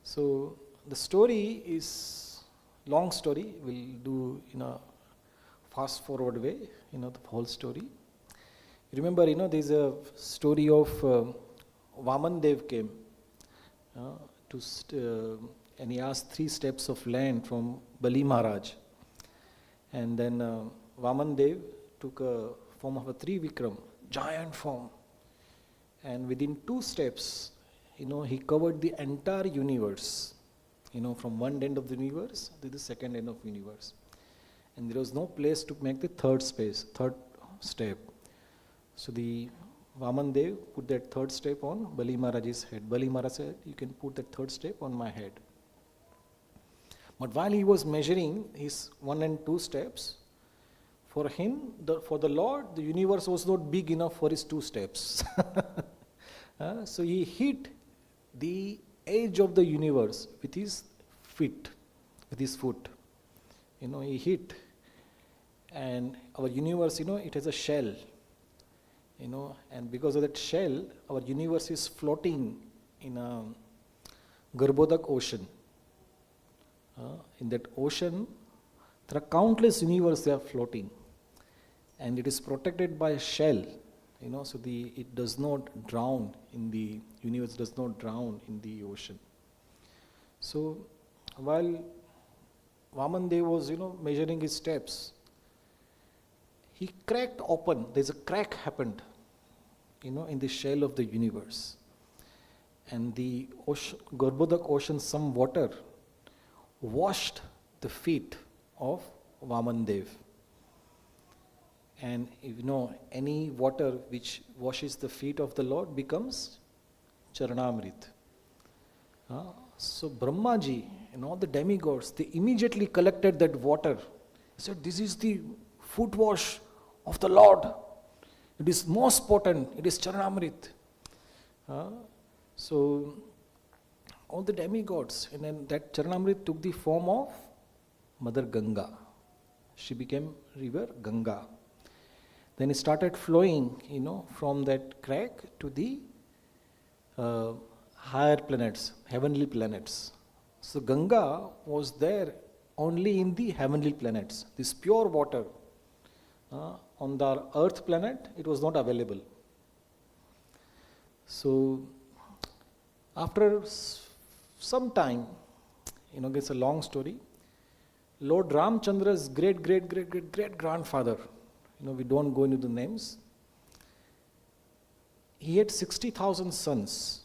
So the story is long story. We'll do in a fast forward way, the whole story. Remember, there's a story of Vaman Dev came and he asked 3 steps of land from Bali Maharaj. And then Vaman Dev took a form of a Trivikram, giant form. And within 2 steps, he covered the entire universe, from one end of the universe to the second end of the universe. And there was no place to make the third step. So the Vaman Dev put that 3rd step on Bali Maharaj's head. Bali Maharaj said, you can put that 3rd step on my head. But while he was measuring his 1 and 2 steps, for him, for the Lord, the universe was not big enough for his 2 steps. So he hit the edge of the universe with his foot. He hit. And our universe, it has a shell. And because of that shell, our universe is floating in a Garbhodak ocean. In that ocean, there are countless universes that are floating. And it is protected by a shell, so it does not drown in the universe, does not drown in the ocean. So while Vaman Dev was, measuring his steps, he cracked open. There's a crack happened, in the shell of the universe. And the ocean, Garbhodak ocean, some water washed the feet of Vaman Dev. And any water which washes the feet of the Lord becomes Charanamrit. So Brahmaji and all the demigods, they immediately collected that water. They said, this is the foot wash of the Lord. It is most potent. It is Charanamrit. So all the demigods, and then that Charanamrit took the form of Mother Ganga. She became river Ganga. Then it started flowing, from that crack to the higher planets, heavenly planets. So Ganga was there only in the heavenly planets. This pure water, on the earth planet, it was not available. So after some time, it's a long story, Lord Ramchandra's great grandfather, we don't go into the names, he had 60,000 sons,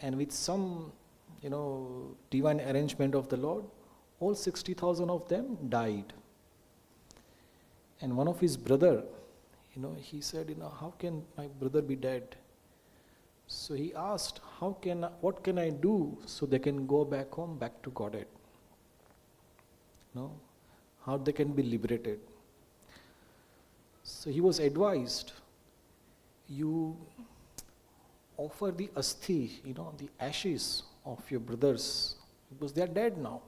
and with some, divine arrangement of the Lord, all 60,000 of them died. And one of his brother, he said, how can my brother be dead? So he asked, what can I do so they can go back home, back to Godhead? How they can be liberated. So he was advised, you offer the asthi, the ashes of your brothers, because they are dead now.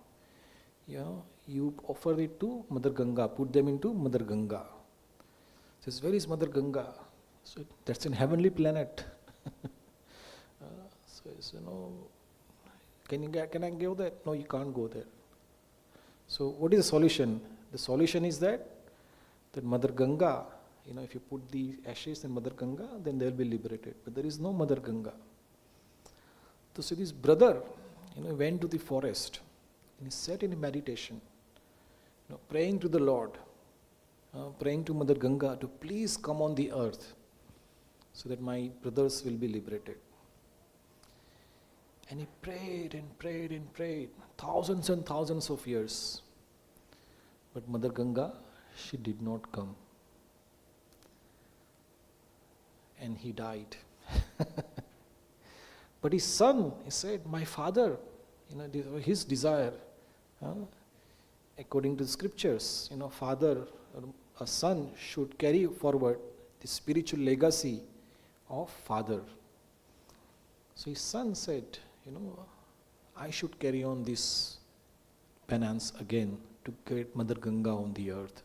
You offer it to Mother Ganga, put them into Mother Ganga. Says, where is Mother Ganga? So that's in heavenly planet. So can I go there? No, you can't go there. So what is the solution? The solution is that Mother Ganga, if you put the ashes in Mother Ganga, then they will be liberated. But there is no Mother Ganga. So this brother, went to the forest and he sat in a meditation, praying to the Lord, praying to Mother Ganga to please come on the earth so that my brothers will be liberated. And he prayed and prayed and prayed, thousands and thousands of years. But Mother Ganga, she did not come. And he died. But his son, he said, my father, his desire, according to the scriptures, father, a son should carry forward the spiritual legacy of father. So his son said, I should carry on this penance again to get Mother Ganga on the earth.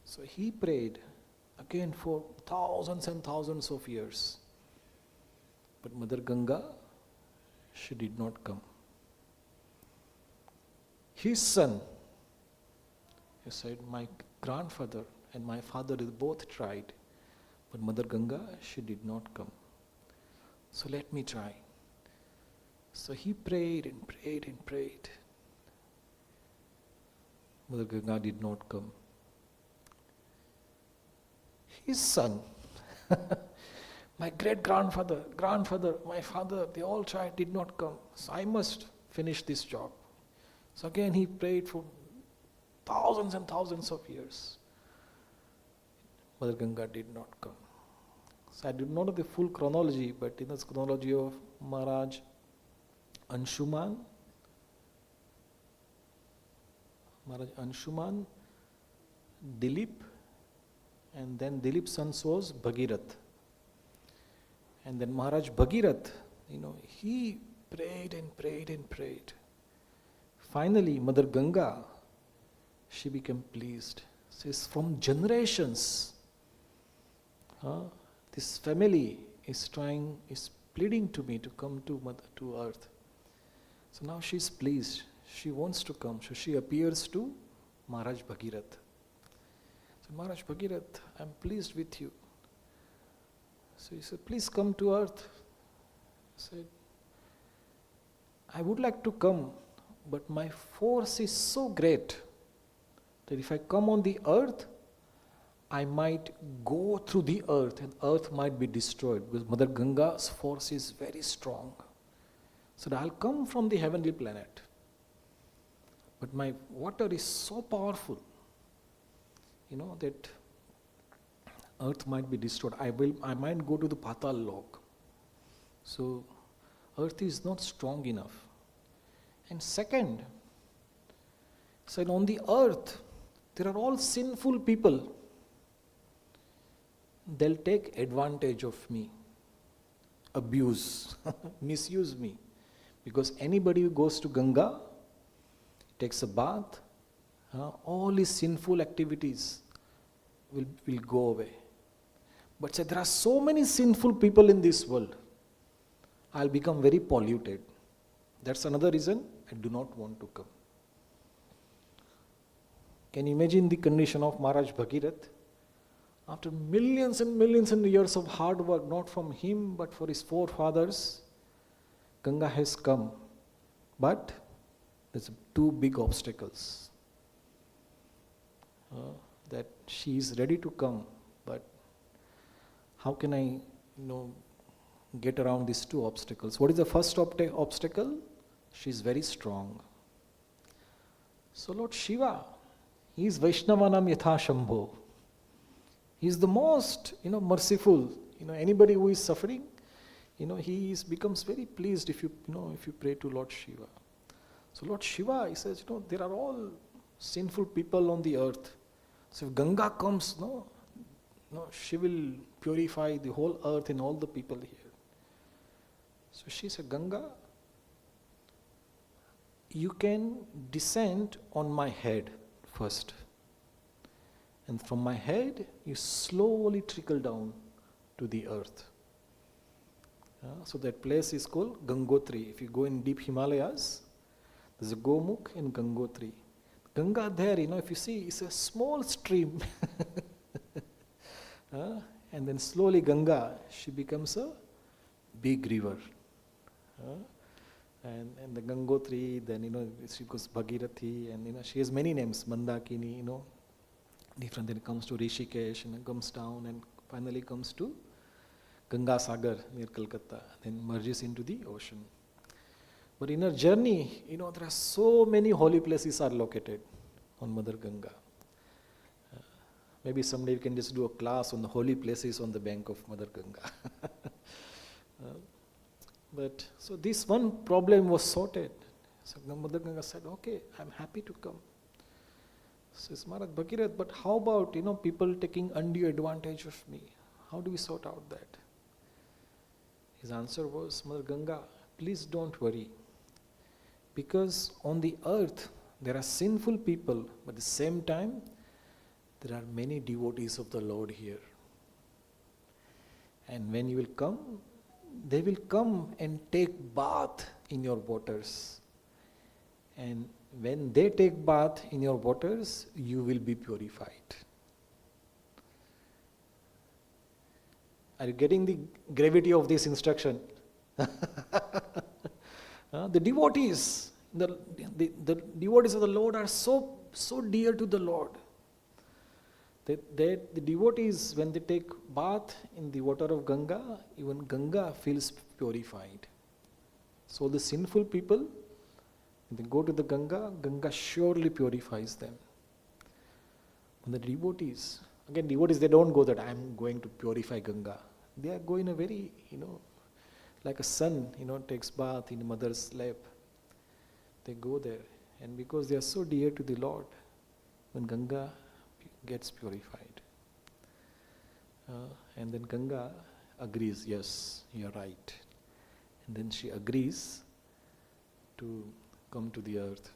So he prayed again for thousands and thousands of years. But Mother Ganga, she did not come. His son, he said, my grandfather and my father both tried, but Mother Ganga, she did not come. So let me try. So he prayed and prayed and prayed. Mother Ganga did not come. His son, my great-grandfather, grandfather, my father, they all tried, did not come. So I must finish this job. So again he prayed for thousands and thousands of years. Mother Ganga did not come. So I do not know the full chronology, but in this chronology of Maharaj Anshuman, Dilip, and then Dilip's son was Bhagirath. And then Maharaj Bhagirath, he prayed and prayed and prayed. Finally, Mother Ganga, she became pleased. Says, from generations, this family is pleading to me to come to earth. So now she is pleased. She wants to come. So she appears to Maharaj Bhagirath. So Maharaj Bhagirath, I am pleased with you. So he said, please come to earth. He said, I would like to come, but my force is so great that if I come on the earth, I might go through the earth and earth might be destroyed because Mother Ganga's force is very strong. So I'll come from the heavenly planet. But my water is so powerful, that earth might be destroyed. I might go to the Patal Lok. So earth is not strong enough. And second, said on the earth, there are all sinful people. They'll take advantage of me, abuse, misuse me. Because anybody who goes to Ganga, takes a bath, all his sinful activities will go away. But say, there are so many sinful people in this world, I'll become very polluted. That's another reason I do not want to come. Can you imagine the condition of Maharaj Bhagirath? After millions and millions and years of hard work, not from him but for his forefathers, Ganga has come. But there's two big obstacles. That she is ready to come, but how can I, get around these two obstacles? What is the first obstacle? She is very strong. So Lord Shiva, he is Vaishnavanam Yatha Shambho. He is the most, merciful. Anybody who is suffering, he becomes very pleased if you pray to Lord Shiva. So Lord Shiva, he says, there are all sinful people on the earth. So if Ganga comes, she will purify the whole earth and all the people here. So she said, Ganga, you can descend on my head first. And from my head, you slowly trickle down to the earth. So that place is called Gangotri. If you go in deep Himalayas, there's a Gomukh and Gangotri. Ganga there, if you see, it's a small stream. And then slowly Ganga, she becomes a big river. And the Gangotri, then, she goes Bhagirathi, and, she has many names, Mandakini, different. Then it comes to Rishikesh, and it comes down, and finally comes to Ganga Sagar near Calcutta, then merges into the ocean. But in her journey, there are so many holy places are located on Mother Ganga. Maybe someday we can just do a class on the holy places on the bank of Mother Ganga. But so this one problem was sorted. So Mother Ganga said, okay, I'm happy to come. Says Maharaj Bhagirath, but how about, people taking undue advantage of me? How do we sort out that? His answer was, Mother Ganga, please don't worry. Because on the earth there are sinful people, but at the same time there are many devotees of the Lord here. And when you will come, they will come and take bath in your waters. And when they take bath in your waters, you will be purified. Are you getting the gravity of this instruction? The devotees, the devotees of the Lord are so dear to the Lord. The devotees, when they take bath in the water of Ganga, even Ganga feels purified. So the sinful people, when they go to the Ganga, Ganga surely purifies them. When the devotees, again devotees, they don't go that I am going to purify Ganga. They are going a very, like a son, takes bath in a mother's lap. They go there, and because they are so dear to the Lord, when Ganga gets purified, and then Ganga agrees, yes, you are right, and then she agrees to come to the earth,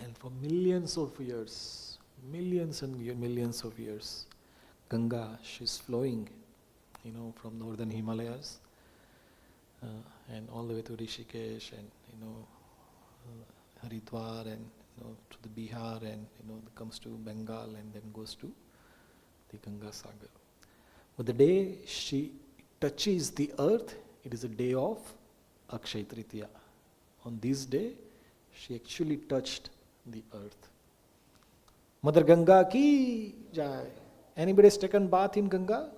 and for millions of years, millions and millions of years, Ganga, she's flowing, from northern Himalayas, and all the way to Rishikesh, and Haridwar, and to the Bihar, and comes to Bengal, and then goes to the Ganga Sagar. But the day she touches the earth, it is a day of Akshaya Tritaya. On this day, she actually touched the earth. Mother Ganga ki jai. Anybody has taken bath in Ganga?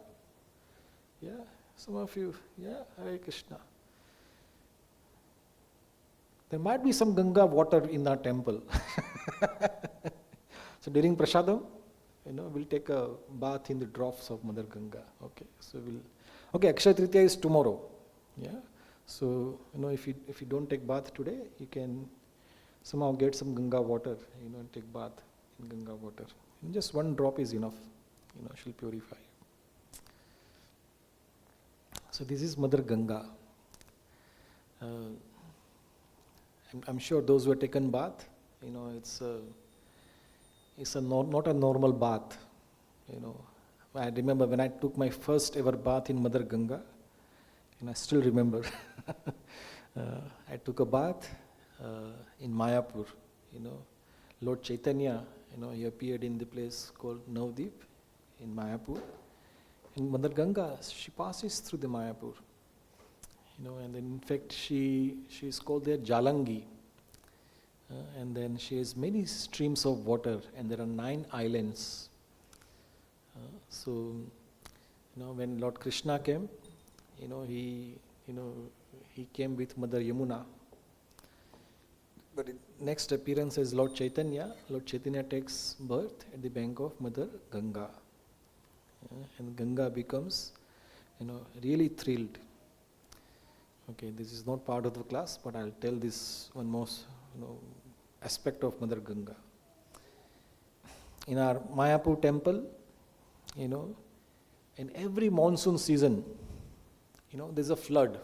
Yeah, some of you. Yeah, Hare Krishna. There might be some Ganga water in our temple. So during Prasadam, we'll take a bath in the troughs of Mother Ganga. Okay, Akshaya Tritaya is tomorrow. Yeah. So, if you don't take bath today, you can somehow get some Ganga water, and take bath in Ganga water. And just one drop is enough, she'll purify you. So this is Mother Ganga. I'm sure those who have taken bath, it's not a normal bath. I remember when I took my first ever bath in Mother Ganga, and I still remember. I took a bath in Mayapur. Lord Chaitanya, he appeared in the place called Navdeep in Mayapur. And Mother Ganga, she passes through the Mayapur. And then in fact she is called there Jalangi. And then she has many streams of water, and there are 9 islands. So, when Lord Krishna came, he came with Mother Yamuna. But in next appearance as Lord Chaitanya takes birth at the bank of Mother Ganga. And Ganga becomes, really thrilled. Okay, this is not part of the class, but I'll tell this one more, aspect of Mother Ganga. In our Mayapur temple, in every monsoon season, there's a flood.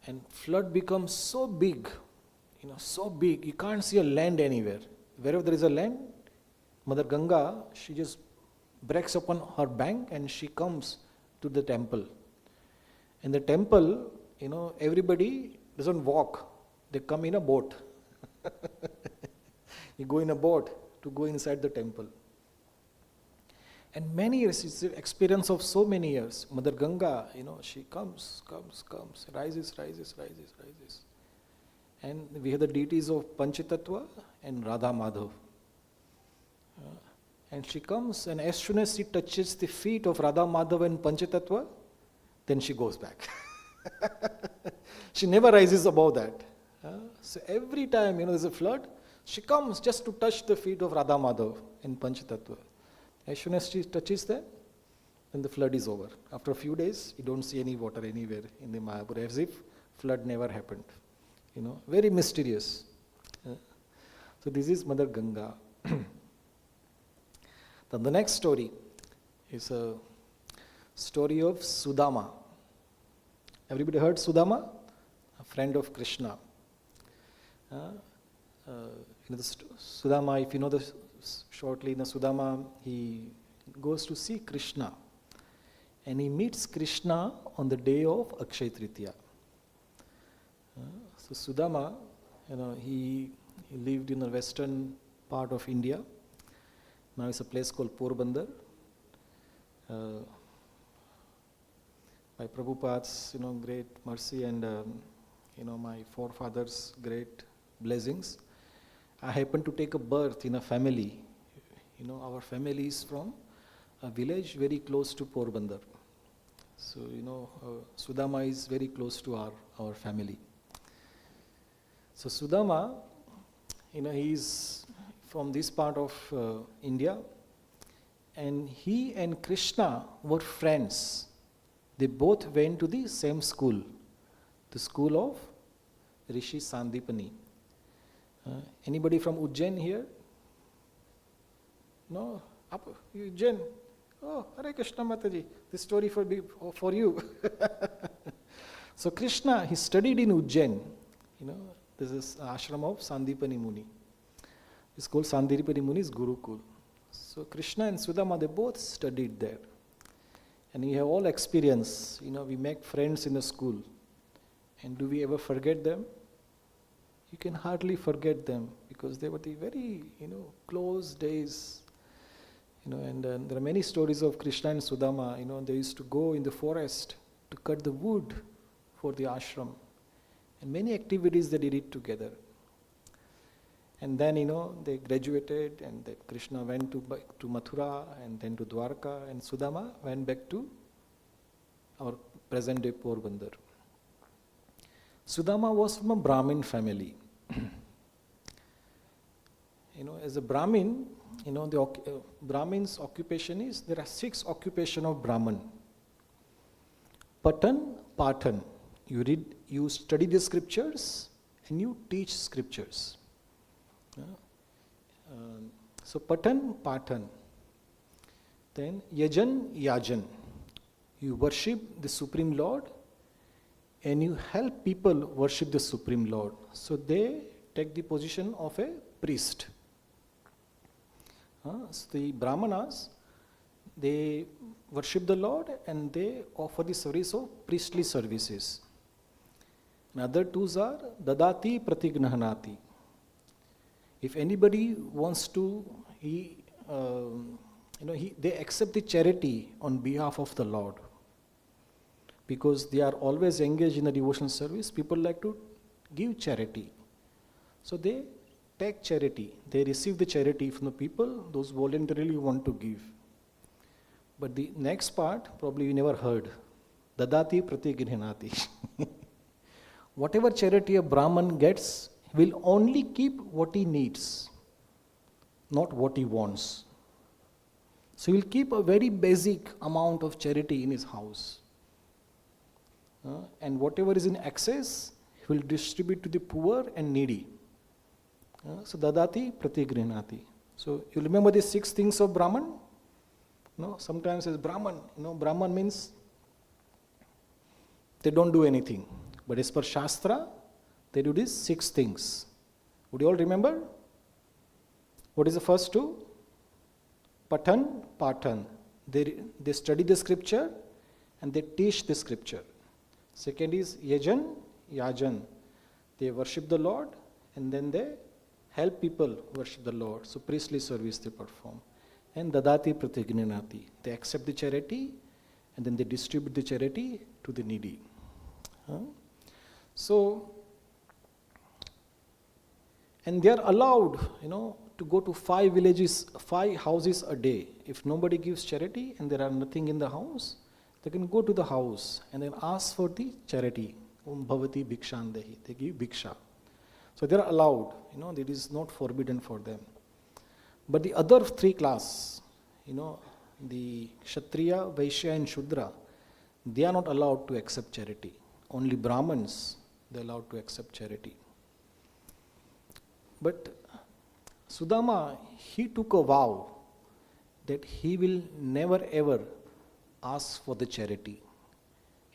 And flood becomes so big, you can't see a land anywhere. Wherever there is a land, Mother Ganga, she just breaks upon her bank and she comes to the temple. In the temple, everybody doesn't walk, they come in a boat. You go in a boat to go inside the temple. And many years, it's the experience of so many years. Mother Ganga, she comes, rises. And we have the deities of Panchatattva and Radha Madhav. And she comes, and as soon as she touches the feet of Radha Madhav and Panchatattva, then she goes back. She never rises above that. So every time, there's a flood, she comes just to touch the feet of Radha Madhav and Panchatattva. As soon as she touches them, then the flood is over. After a few days, you don't see any water anywhere in the Mayapur, as if flood never happened. Very mysterious. So this is Mother Ganga. Then the next story is a story of Sudama. Everybody heard Sudama? A friend of Krishna. Sudama, if you know shortly, Sudama, he goes to see Krishna. And he meets Krishna on the day of Akshaya Tritaya. So Sudama, he lived in the western part of India. Now it's a place called Porbandar. By Prabhupada's, great mercy and, my forefathers' great blessings, I happened to take a birth in a family. Our family is from a village very close to Porbandar. So, Sudama is very close to our family. So Sudama, he is from this part of India, and he and Krishna were friends. They both went to the same school, the school of Rishi Sandipani. Anybody from Ujjain here? No? Ujjain? Oh, Hare Krishna Mataji, this story for you. So Krishna, he studied in Ujjain. This is ashram of Sandipani Muni. It's called Sandipani Muni's Gurukul. So Krishna and Sudama, they both studied there. And we have all experience, we make friends in the school. And do we ever forget them? You can hardly forget them because they were the very, close days. And there are many stories of Krishna and Sudama. They used to go in the forest to cut the wood for the ashram. And many activities they did it together. And then, they graduated, and then Krishna went to Mathura and then to Dwarka, and Sudama went back to our present day Porbandar. Sudama was from a Brahmin family. As a Brahmin, the Brahmin's occupation is, there are 6 occupations of Brahman. Patan, Patan. You study the scriptures and you teach scriptures. So Patan, Patan. Then Yajan, Yajan. You worship the Supreme Lord and you help people worship the Supreme Lord. So they take the position of a priest. So the Brahmanas, they worship the Lord and they offer the service of priestly services. And other 2s are Dadati Pratignahanati. If anybody wants to, they accept the charity on behalf of the Lord. Because they are always engaged in the devotional service, people like to give charity. So they take charity. They receive the charity from the people, those voluntarily want to give. But the next part, probably you never heard. Dadati Pratignahanati. Whatever charity a Brahman gets, he will only keep what he needs, not what he wants. So he will keep a very basic amount of charity in his house. And whatever is in excess, he will distribute to the poor and needy. So Dadati Pratigrinati. So you remember the 6 things of Brahman? Sometimes as Brahman, Brahman means they don't do anything. But as per Shastra, they do these 6 things. Would you all remember? What is the first 2? Patan, Patan. They study the scripture and they teach the scripture. Second is Yajan, Yajan. They worship the Lord and then they help people worship the Lord. So priestly service they perform. And Dadati Pratigninati. They accept the charity and then they distribute the charity to the needy. So, and they are allowed, to go to 5 villages, 5 houses a day. If nobody gives charity and there are nothing in the house, they can go to the house and then ask for the charity. Bhavati Bhikshandehi. They give Bhiksha. So they are allowed, it is not forbidden for them. But the other 3 class, the Kshatriya, Vaishya and Shudra, they are not allowed to accept charity. Only Brahmins, they are allowed to accept charity. But Sudama, he took a vow that he will never ever ask for the charity.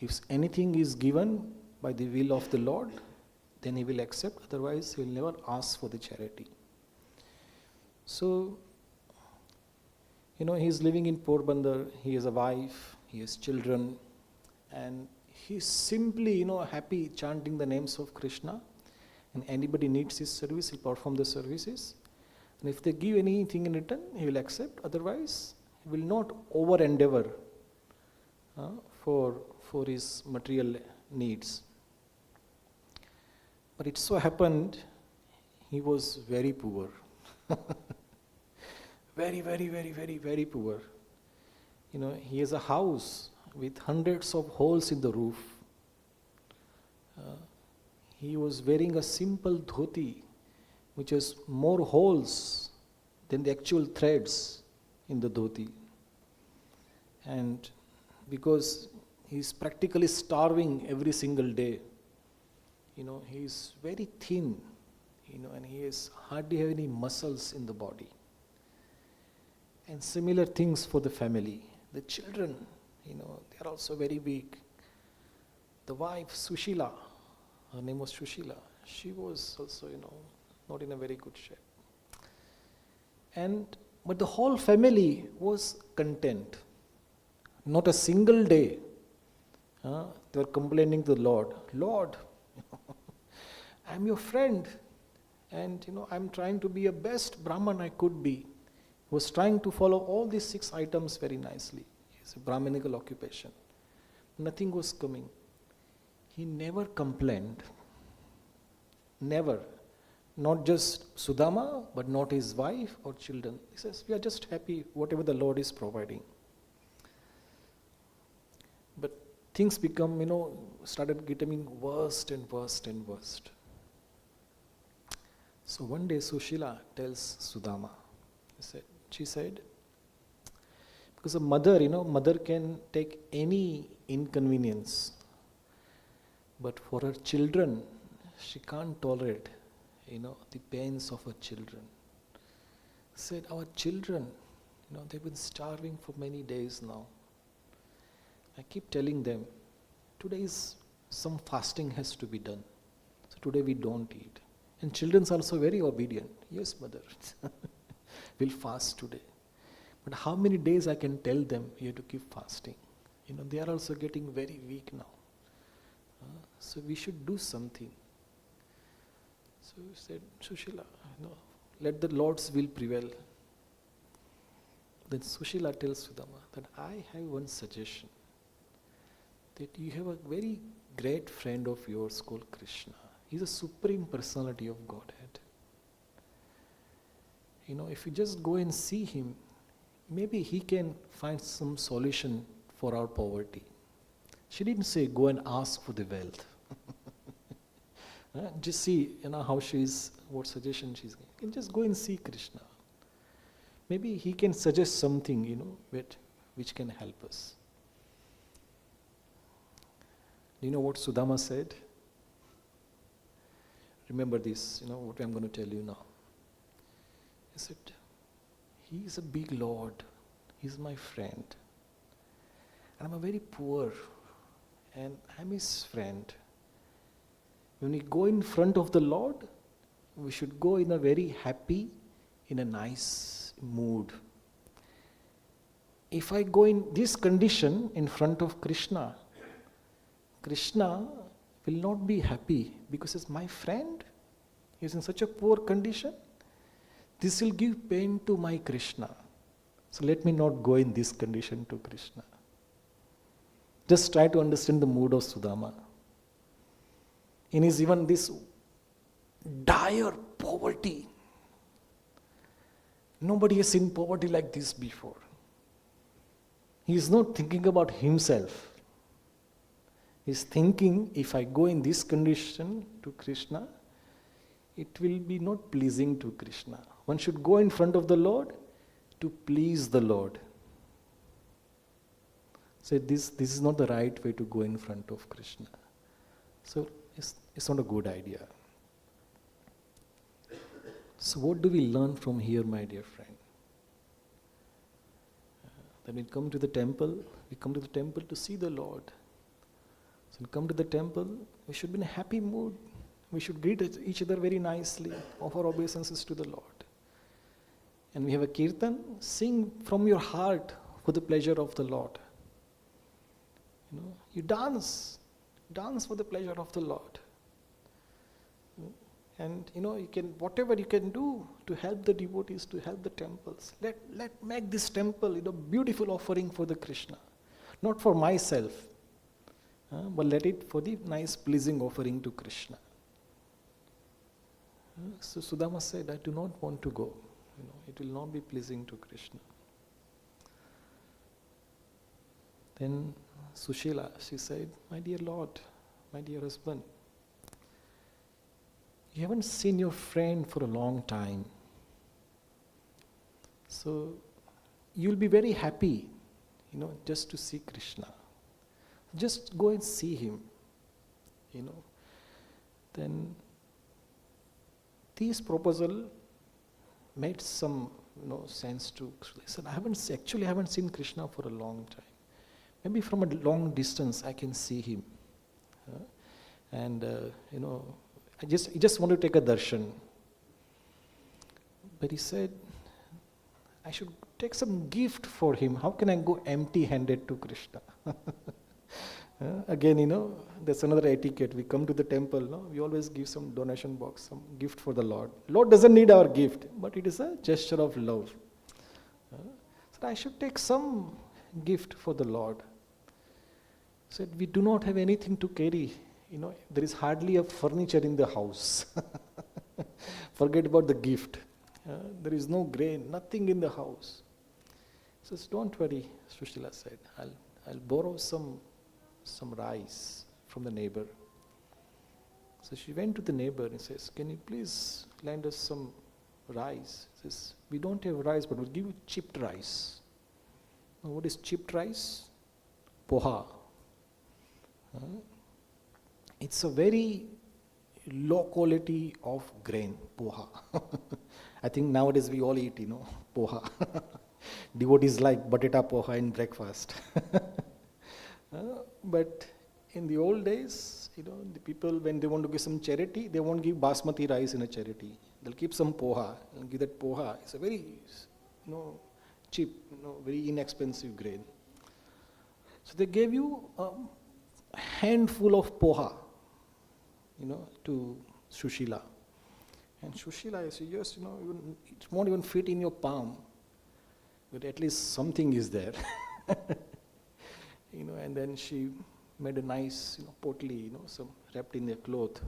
If anything is given by the will of the Lord, then he will accept, otherwise he will never ask for the charity. So, he is living in Porbandar, he has a wife, he has children, and he is simply, happy chanting the names of Krishna, and anybody needs his service, he'll perform the services. And if they give anything in return, he will accept, otherwise he will not over endeavor for his material needs. But it so happened, he was very poor. Very, very, very, very, very poor. He has a house with hundreds of holes in the roof. He was wearing a simple dhoti, which has more holes than the actual threads in the dhoti. And because he is practically starving every single day, he is very thin, and he has hardly have any muscles in the body. And similar things for the family. The children, they are also very weak. The wife, Sushila, her name was Sushila, she was also, not in a very good shape. But the whole family was content. Not a single day they were complaining to the Lord, Lord, I'm your friend, and I'm trying to be a best Brahman I could be. He was trying to follow all these 6 items very nicely. It's a Brahminical occupation. Nothing was coming. He never complained. Never. Not just Sudama, but not his wife or children. He says, we are just happy whatever the Lord is providing. But things become, started getting worse and worse and worse. So one day Sushila tells Sudama, she said, because a mother, mother can take any inconvenience, but for her children, she can't tolerate, the pains of her children. Said, our children, they've been starving for many days now. I keep telling them, today some fasting has to be done. So today we don't eat. And children are also very obedient. Yes, mother, we'll fast today. But how many days I can tell them you have to keep fasting? They are also getting very weak now. So we should do something. So he said, Sushila, let the Lord's will prevail. Then Sushila tells Sudama that I have one suggestion. That you have a very great friend of yours called Krishna. He's a supreme personality of Godhead. If you just go and see him, maybe he can find some solution for our poverty. She didn't say go and ask for the wealth. Just see, how what suggestion she's giving. You can just go and see Krishna. Maybe he can suggest something, which can help us. Do you know what Sudama said? Remember this, what I'm going to tell you now. He said, he is a big Lord. He's my friend. And I'm a very poor. And I'm his friend. When we go in front of the Lord, we should go in a very happy, in a nice mood. If I go in this condition in front of Krishna, Krishna will not be happy because he's my friend. He's in such a poor condition. This will give pain to my Krishna. So let me not go in this condition to Krishna. Just try to understand the mood of Sudama. In his even this dire poverty, nobody has seen poverty like this before. He is not thinking about himself. He is thinking, if I go in this condition to Krishna, it will be not pleasing to Krishna. One should go in front of the Lord to please the Lord. So this is not the right way to go in front of Krishna. So it's not a good idea. So what do we learn from here, my dear friend? When we come to the temple, to see the Lord. So when we come to the temple, we should be in a happy mood. We should greet each other very nicely, offer obeisances to the Lord. And we have a kirtan, sing from your heart for the pleasure of the Lord. You dance for the pleasure of the Lord. And you can, whatever you can do to help the devotees, to help the temples, let make this temple beautiful offering for the Krishna. Not for myself, but let it for the nice pleasing offering to Krishna. So Sudama said, I do not want to go. It will not be pleasing to Krishna. Then Sushila, she said, my dear Lord, my dear husband, you haven't seen your friend for a long time. So you'll be very happy, just to see Krishna. Just go and see him, Then this proposal made some sense to. He said, I haven't seen Krishna for a long time. Maybe from a long distance I can see him. I just want to take a darshan. But he said, I should take some gift for him. How can I go empty-handed to Krishna? Again, that's another etiquette. We come to the temple, we always give some donation box, some gift for the Lord. Lord doesn't need our gift, but it is a gesture of love. So I should take some gift for the Lord. Said, we do not have anything to carry. There is hardly a furniture in the house. Forget about the gift. There is no grain, nothing in the house. He says, don't worry, Sushila said, I'll borrow some rice from the neighbor. So she went to the neighbor and says, can you please lend us some rice? He says, we don't have rice, but we'll give you chipped rice. Now, what is chipped rice? Poha. It's a very low quality of grain, poha. I think nowadays we all eat, poha. Devotees like batata poha in breakfast. But in the old days, the people, when they want to give some charity, they won't give basmati rice in a charity. They'll keep some poha and give that poha. It's a very, cheap, very inexpensive grain. So they gave you a handful of poha, to Sushila. And Sushila said, yes, it won't even fit in your palm, but at least something is there. And then she made a nice, potli, some wrapped in their cloth.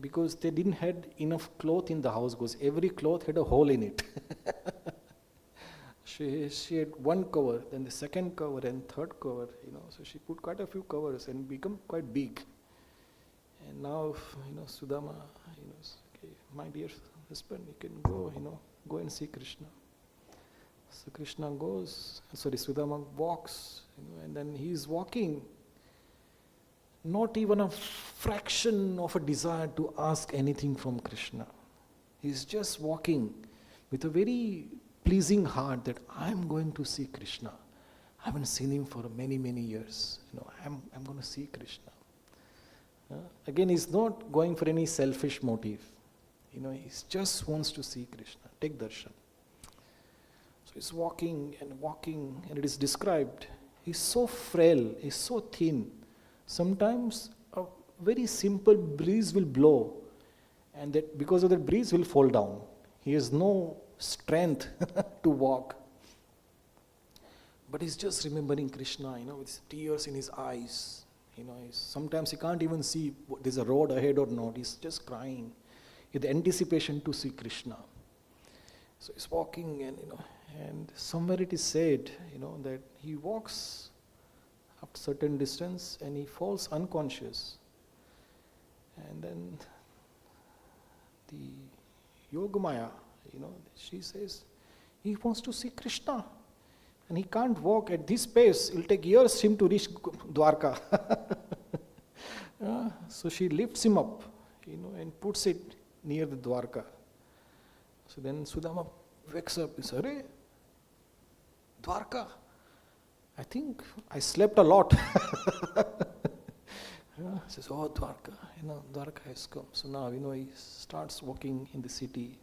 Because they didn't have enough cloth in the house, because every cloth had a hole in it. She had one cover, then the second cover and third cover, so she put quite a few covers and become quite big. And now, Sudama, okay, my dear husband, you can go, go and see Krishna. So Krishna goes, Sudama walks, and then he is walking, not even a fraction of a desire to ask anything from Krishna. He is just walking with a very pleasing heart that I'm going to see Krishna. I haven't seen him for many, many years. I'm going to see Krishna. Again, he's not going for any selfish motive. He just wants to see Krishna, take darshan. So he's walking, and it is described. He's so frail, he's so thin. Sometimes a very simple breeze will blow, and that because of that breeze will fall down. He has no strength to walk. But he's just remembering Krishna, with tears in his eyes. Sometimes he can't even see there's a road ahead or not. He's just crying with anticipation to see Krishna. So he's walking, and somewhere it is said, that he walks up a certain distance and he falls unconscious. And then the Yogamaya, she says, he wants to see Krishna. And he can't walk at this pace. It will take years for him to reach Dwarka. So she lifts him up, and puts it near the Dwarka. So then Sudama wakes up and says, Hare, Dwarka, I think I slept a lot. He says, oh, Dwarka. Dwarka has come. So now, he starts walking in the city.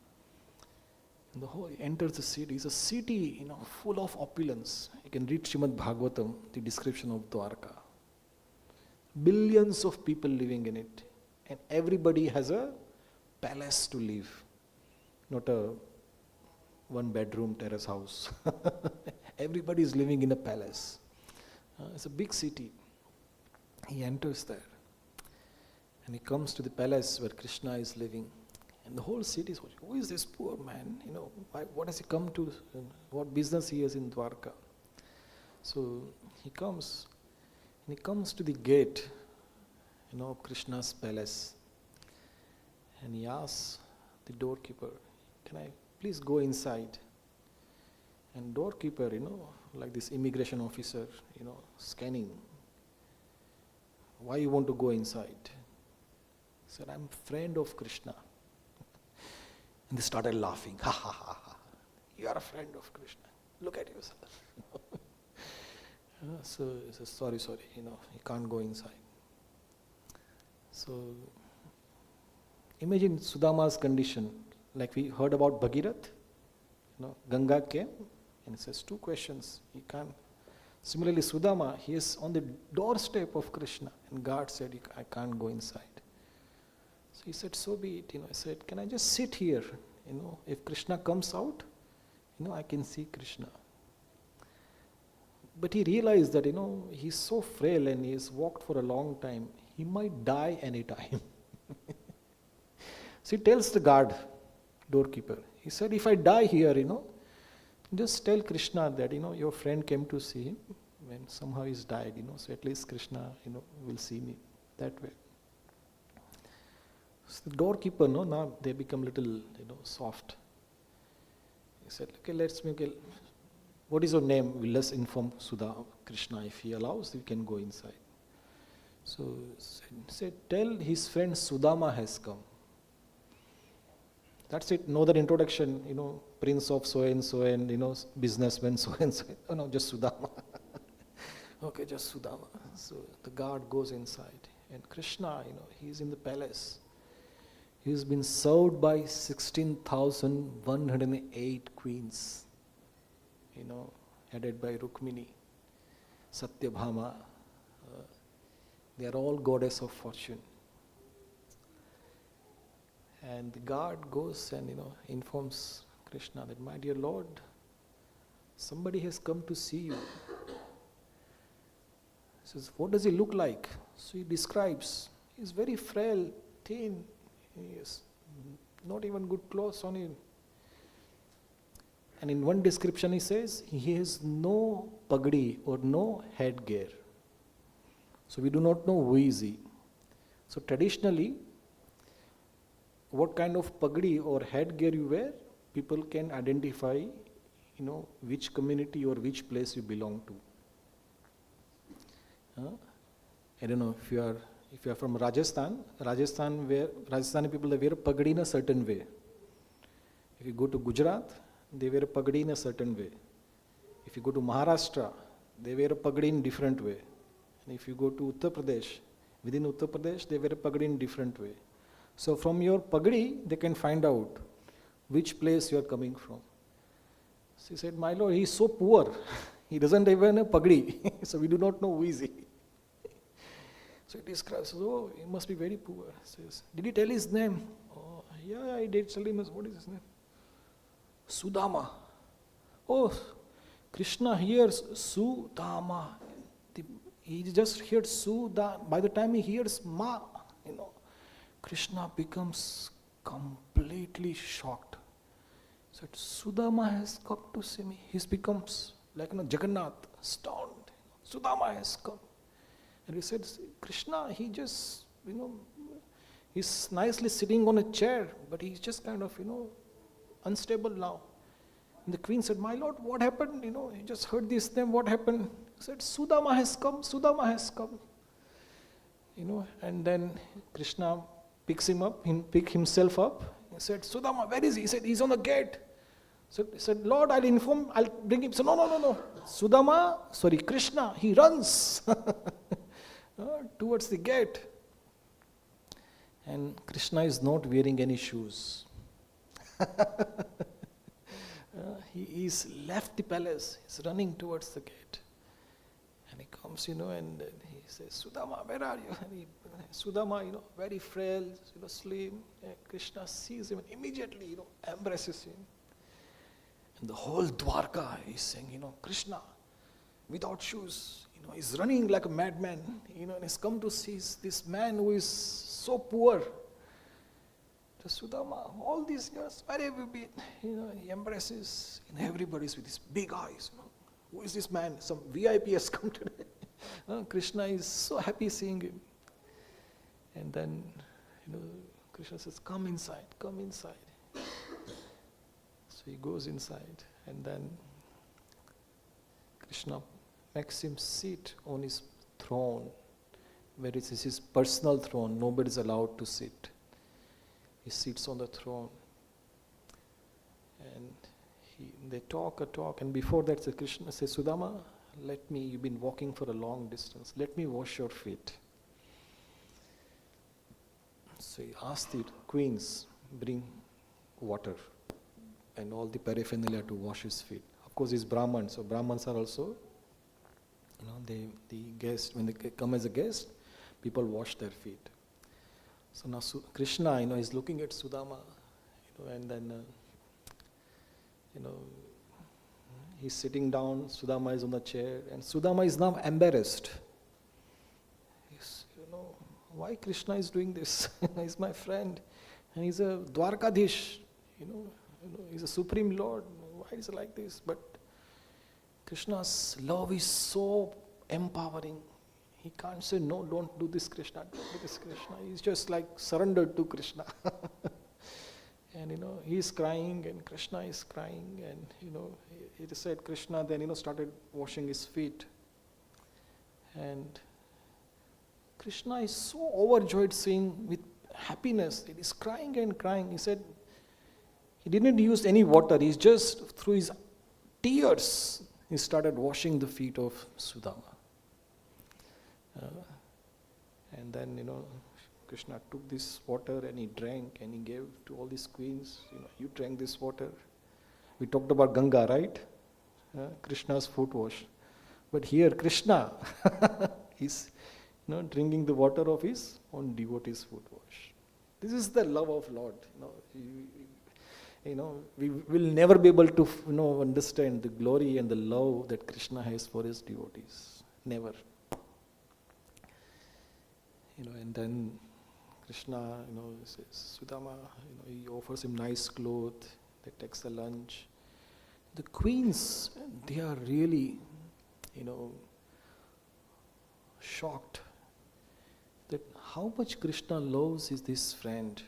And he enters the city. It's a city, full of opulence. You can read Srimad Bhagavatam, the description of Dwarka. Billions of people living in it. And everybody has a palace to live. Not a one-bedroom terrace house. Everybody is living in a palace. It's a big city. He enters there. And he comes to the palace where Krishna is living. And the whole city is watching. Who is this poor man? What has he come to? What business he has in Dwarka? So he comes. And he comes to the gate, of Krishna's palace. And he asks the doorkeeper, can I please go inside? And doorkeeper, like this immigration officer, scanning. Why you want to go inside? He said, I'm a friend of Krishna. And they started laughing. Ha ha ha ha. You are a friend of Krishna. Look at yourself. So he says, sorry, you can't go inside. So imagine Sudama's condition. Like we heard about Bhagirath. Ganga came and it says 2 questions. He can't. Similarly, Sudama, he is on the doorstep of Krishna. And God said, I can't go inside. So he said, so be it. He said, can I just sit here? If Krishna comes out, I can see Krishna. But he realized that, he's so frail and he has walked for a long time. He might die any time. So he tells the guard, doorkeeper, he said, if I die here, just tell Krishna that, your friend came to see him when somehow he's died, so at least Krishna, will see me that way. So the doorkeeper, now they become little, soft. He said, okay, what is your name? Let's inform Krishna. If he allows, we can go inside. So said, tell his friend Sudama has come. That's it. No other introduction, prince of so and businessman so and so. Oh no, just Sudama. Okay, just Sudama. So the guard goes inside. And Krishna, he's in the palace. He's been served by 16,108 queens, headed by Rukmini, Satyabhama. They are all goddess of fortune. And the guard goes and, informs Krishna that, my dear Lord, somebody has come to see you. He says, what does he look like? So he describes, he's very frail, thin, he has not even good clothes on him. And in one description he says, he has no pagdi or no headgear. So we do not know who is he. So traditionally, what kind of pagdi or headgear you wear, people can identify, which community or which place you belong to. I don't know if you are from Rajasthan. Rajasthani people, they wear a pagdi in a certain way. If you go to Gujarat, they wear a pagdi in a certain way. If you go to Maharashtra, they wear a pagdi in a different way. And if you go to Uttar Pradesh, within Uttar Pradesh, they wear a pagdi in a different way. So from your pagdi, they can find out which place you are coming from. So he said, my Lord, he is so poor. He doesn't even have a pagdi. So we do not know who is he. So he describes, oh, he must be very poor. He says, did he tell his name? Oh, yeah, I did tell him. What is his name? Sudama. Oh, Krishna hears Sudama. He just hears Sudama. By the time he hears Ma, Krishna becomes completely shocked. He said, Sudama has come to see me. He becomes like Jagannath, stunned. Sudama has come. And he said, Krishna, he just, he's nicely sitting on a chair, but he's just kind of, unstable now. And the queen said, my lord, what happened? He just heard this name, what happened? He said, Sudama has come, Sudama has come. And then Krishna picks himself up. He said, Sudama, where is he? He said, he's on the gate. So he said, Lord, I'll bring him. So no. Krishna, he runs towards the gate. And Krishna is not wearing any shoes. He is left the palace, he's running towards the gate. And he comes, and he says, Sudama, where are you? And Sudama, very frail, slim. And Krishna sees him and immediately, embraces him. And the whole Dwarka is saying, Krishna, without shoes, he's running like a madman, and he's come to see this man who is so poor. To Sudama, all these years, where have you been? He embraces, and everybody's with his big eyes. Who is this man? Some VIP has come today. Krishna is so happy seeing him. And then, Krishna says, come inside, come inside. So he goes inside, and then Krishna makes him sit on his throne, where it is his personal throne. Nobody is allowed to sit. He sits on the throne, and they talk a talk, and before that, Krishna says, Sudama, you've been walking for a long distance, let me wash your feet. So he asked the queens, bring water and all the paraphernalia to wash his feet. Of course, he's Brahman, so Brahmans are also, the guest, when they come as a guest, people wash their feet. So now Krishna, is looking at Sudama, and then, he's sitting down, Sudama is on the chair, and Sudama is now embarrassed. He's, why Krishna is doing this? He's my friend, and he's a Dwarkadish, he's a supreme lord. Why is it like this? But Krishna's love is so empowering. He can't say, no, don't do this, Krishna, don't do this, Krishna. He's just like surrendered to Krishna. And, he's crying, and Krishna is crying, and, it said Krishna then, started washing his feet. And Krishna is so overjoyed, seeing with happiness. He is crying and crying. He said, he didn't use any water. He's just, through his tears, he started washing the feet of Sudama. And then, Krishna took this water and he drank, and he gave to all these queens, you drank this water. We talked about Ganga, right? Krishna's foot wash. But here Krishna is drinking the water of his own devotee's foot wash. This is the love of Lord. We will never be able to understand the glory and the love that Krishna has for his devotees. Never. And then Krishna, says, Sudama, he offers him nice clothes, they takes the lunch. The queens, they are really, shocked that how much Krishna loves this friend.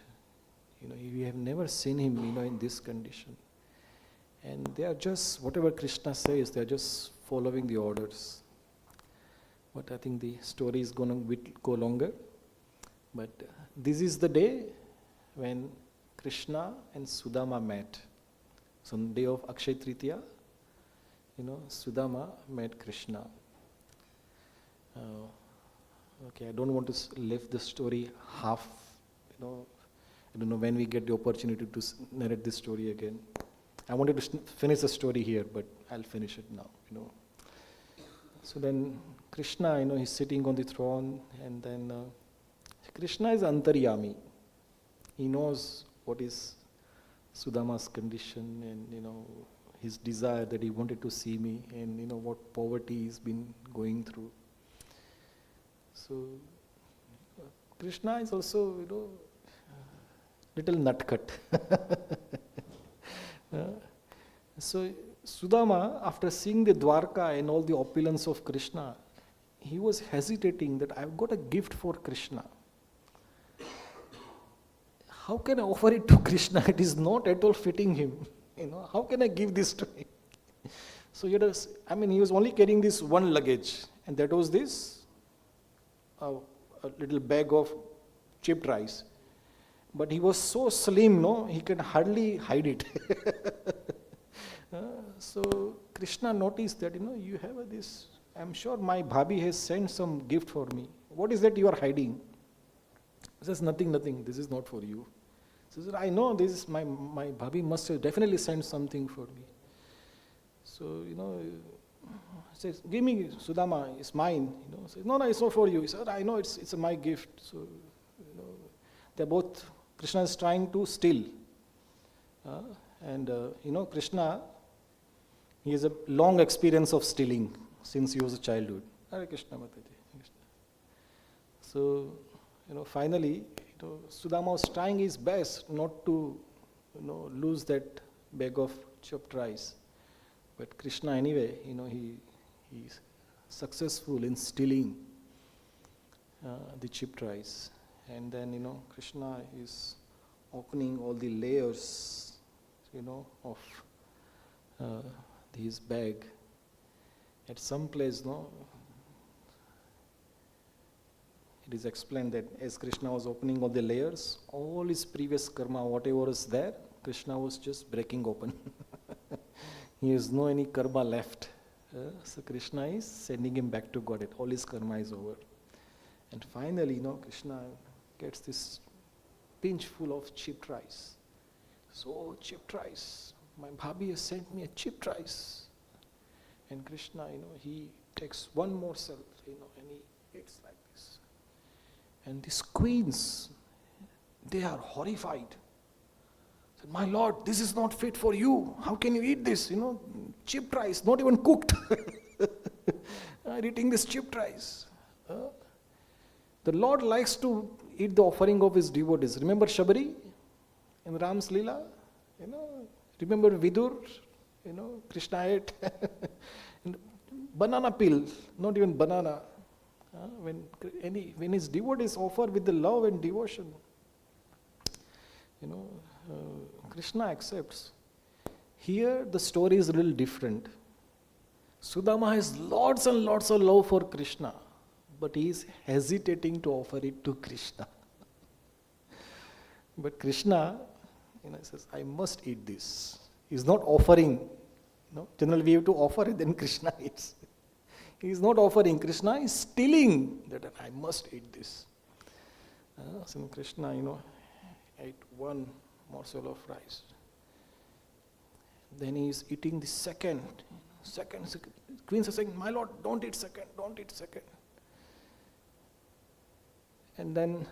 We have never seen him, in this condition. And they are just, whatever Krishna says, they are just following the orders. But I think the story is going to go longer. But this is the day when Krishna and Sudama met. So on the day of Akshaya Tritaya, Sudama met Krishna. Okay, I don't want to leave the story half, I don't know when we get the opportunity to narrate this story again. I wanted to finish the story here, but I'll finish it now, So then Krishna, he's sitting on the throne, and then Krishna is Antaryami. He knows what is Sudama's condition, and his desire that he wanted to see me, and what poverty he's been going through. So Krishna is also, little nutcut. So Sudama, after seeing the Dwarka and all the opulence of Krishna, he was hesitating that I've got a gift for Krishna. How can I offer it to Krishna? It is not at all fitting him. How can I give this to him? So he was only carrying this one luggage, and that was this, a little bag of chipped rice. But he was so slim, he can hardly hide it. So Krishna noticed that, you have this, I'm sure my bhabi has sent some gift for me. What is that you are hiding? He says, nothing, this is not for you. He says, I know this is my bhabhi must have definitely sent something for me. So, he says, give me, Sudama, it's mine. Says, no, it's not for you. He said, I know it's my gift. So, they're both, Krishna is trying to steal. Krishna, he has a long experience of stealing since he was a childhood. Hare Krishna, Mataji. So, finally, Sudama was trying his best not to, lose that bag of chopped rice. But Krishna, anyway, he's successful in stealing the chipped rice. And then, Krishna is opening all the layers, of his bag. At some place, it is explained that as Krishna was opening all the layers, all his previous karma, whatever was there, Krishna was just breaking open. He has no any karma left. So Krishna is sending him back to Godhead. All his karma is over. And finally, Krishna gets this pinch full of chipped rice. So chipped rice. My bhabhi has sent me a chipped rice. And Krishna, he takes one morsel, and he eats like this. And these queens, they are horrified. Said, my Lord, this is not fit for you. How can you eat this? Chipped rice, not even cooked. I'm eating this chipped rice. The Lord likes to eat the offering of his devotees. Remember Shabari in Ram's Leela? Remember Vidur? Krishna ate banana peel, not even banana. When his devotees offer with the love and devotion, Krishna accepts. Here the story is a little different. Sudama has lots and lots of love for Krishna, but he is hesitating to offer it to Krishna. But Krishna, says, I must eat this. He's not offering. Generally we have to offer it, then Krishna eats. He is not offering. Krishna is stealing that I must eat this. So Krishna, ate one morsel of rice. Then he is eating the second. Queens are saying, my Lord, don't eat second. And then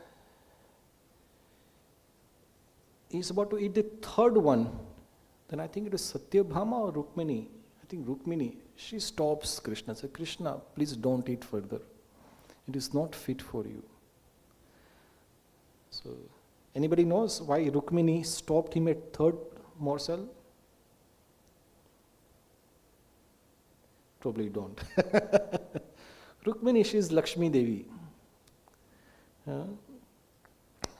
he is about to eat the third one. Then I think it is Satyabhama or Rukmini. I think Rukmini. She stops Krishna. Says, Krishna, please don't eat further. It is not fit for you. So, anybody knows why Rukmini stopped him at third morsel? Probably don't. Rukmini, she is Lakshmi Devi.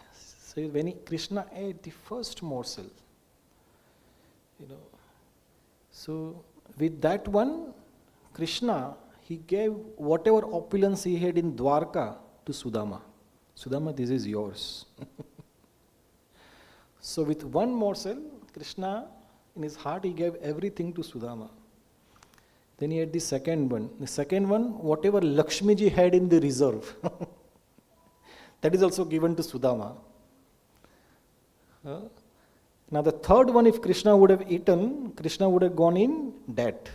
So when Krishna ate the first morsel, so with that one, Krishna, he gave whatever opulence he had in Dwarka to Sudama. Sudama, this is yours. So with one morsel, Krishna, in his heart, he gave everything to Sudama. Then he had the second one. The second one, whatever Lakshmi ji had in the reserve, that is also given to Sudama. Now the third one, if Krishna would have eaten, Krishna would have gone in debt.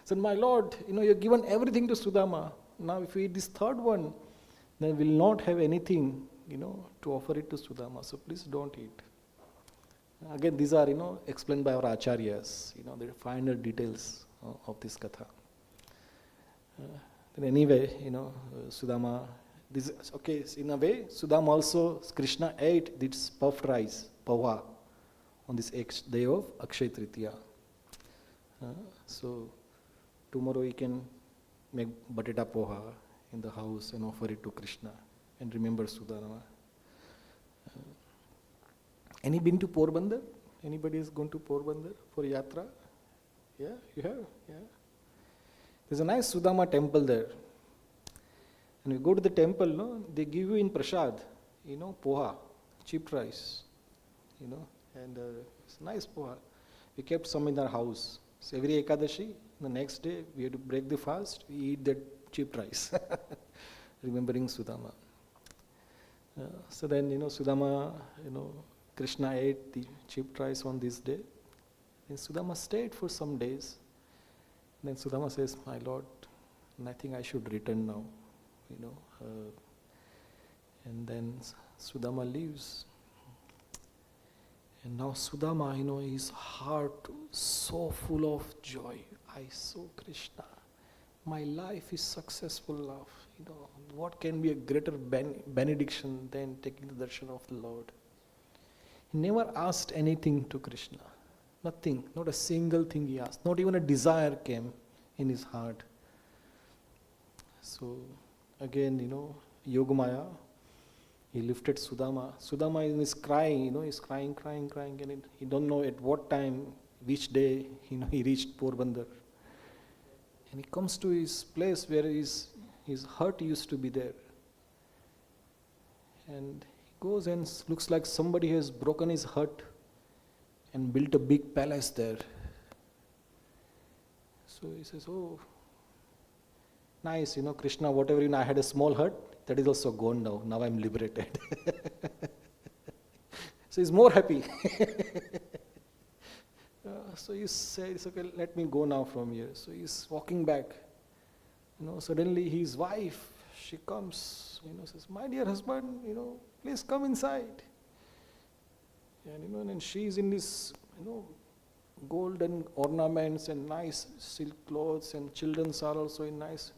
So my Lord, you have given everything to Sudama. Now if we eat this third one, then we will not have anything, to offer it to Sudama. So please don't eat. Again, these are, explained by our acharyas, the finer details of this katha. Then anyway, Sudama, this is, okay, in a way, Sudama also, Krishna ate this puffed rice, pawa, on this day of Akshaya Tritaya. So, tomorrow we can make batata poha in the house and offer it to Krishna and remember Sudama. Any been to Porbandar? Anybody has gone to Porbandar for yatra? Yeah, you have? Yeah. There's a nice Sudama temple there. And we go to the temple, they give you in prasad, poha, cheap rice, and it's nice poha. We kept some in our house. So every Ekadashi, the next day, we had to break the fast, we eat that cheap rice. remembering Sudama. So then, Sudama, Krishna ate the cheap rice on this day. Then Sudama stayed for some days. Then Sudama says, my Lord, I think I should return now, and then Sudama leaves. And now Sudama, his heart so full of joy. I saw Krishna. My life is successful love. What can be a greater benediction than taking the darshan of the Lord? He never asked anything to Krishna. Nothing, not a single thing he asked. Not even a desire came in his heart. So again, Yogamaya, he lifted Sudama. Sudama is crying, he's crying, and he don't know at what time, which day, he reached Porbandar. And he comes to his place where his hut used to be there. And he goes and looks like somebody has broken his hut and built a big palace there. So he says, oh, nice, Krishna, whatever, I had a small hut, that is also gone now. Now I'm liberated. So he's more happy. So he says, okay, let me go now from here. So he's walking back. Suddenly his wife, she comes, says, my dear husband, please come inside. And she's in this, golden ornaments and nice silk clothes, and children are also in nice.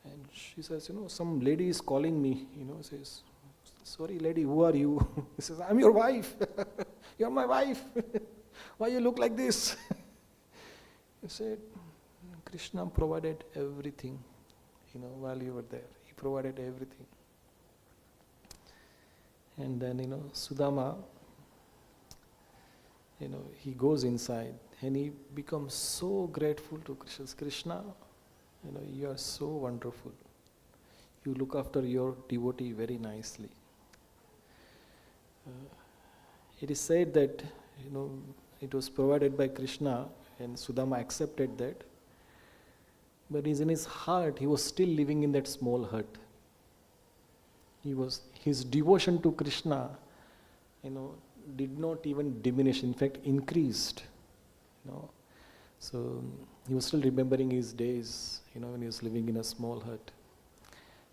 And she says, some lady is calling me, says, sorry lady, who are you? He says, I'm your wife. You're my wife. Why you look like this? He said, Krishna provided everything, while you were there. He provided everything. And then, Sudama, he goes inside and he becomes so grateful to Krishna. Krishna, you are so wonderful. You look after your devotee very nicely. It is said that, it was provided by Krishna and Sudama accepted that. But in his heart, he was still living in that small hut. His devotion to Krishna, did not even diminish, in fact increased. So he was still remembering his days, when he was living in a small hut.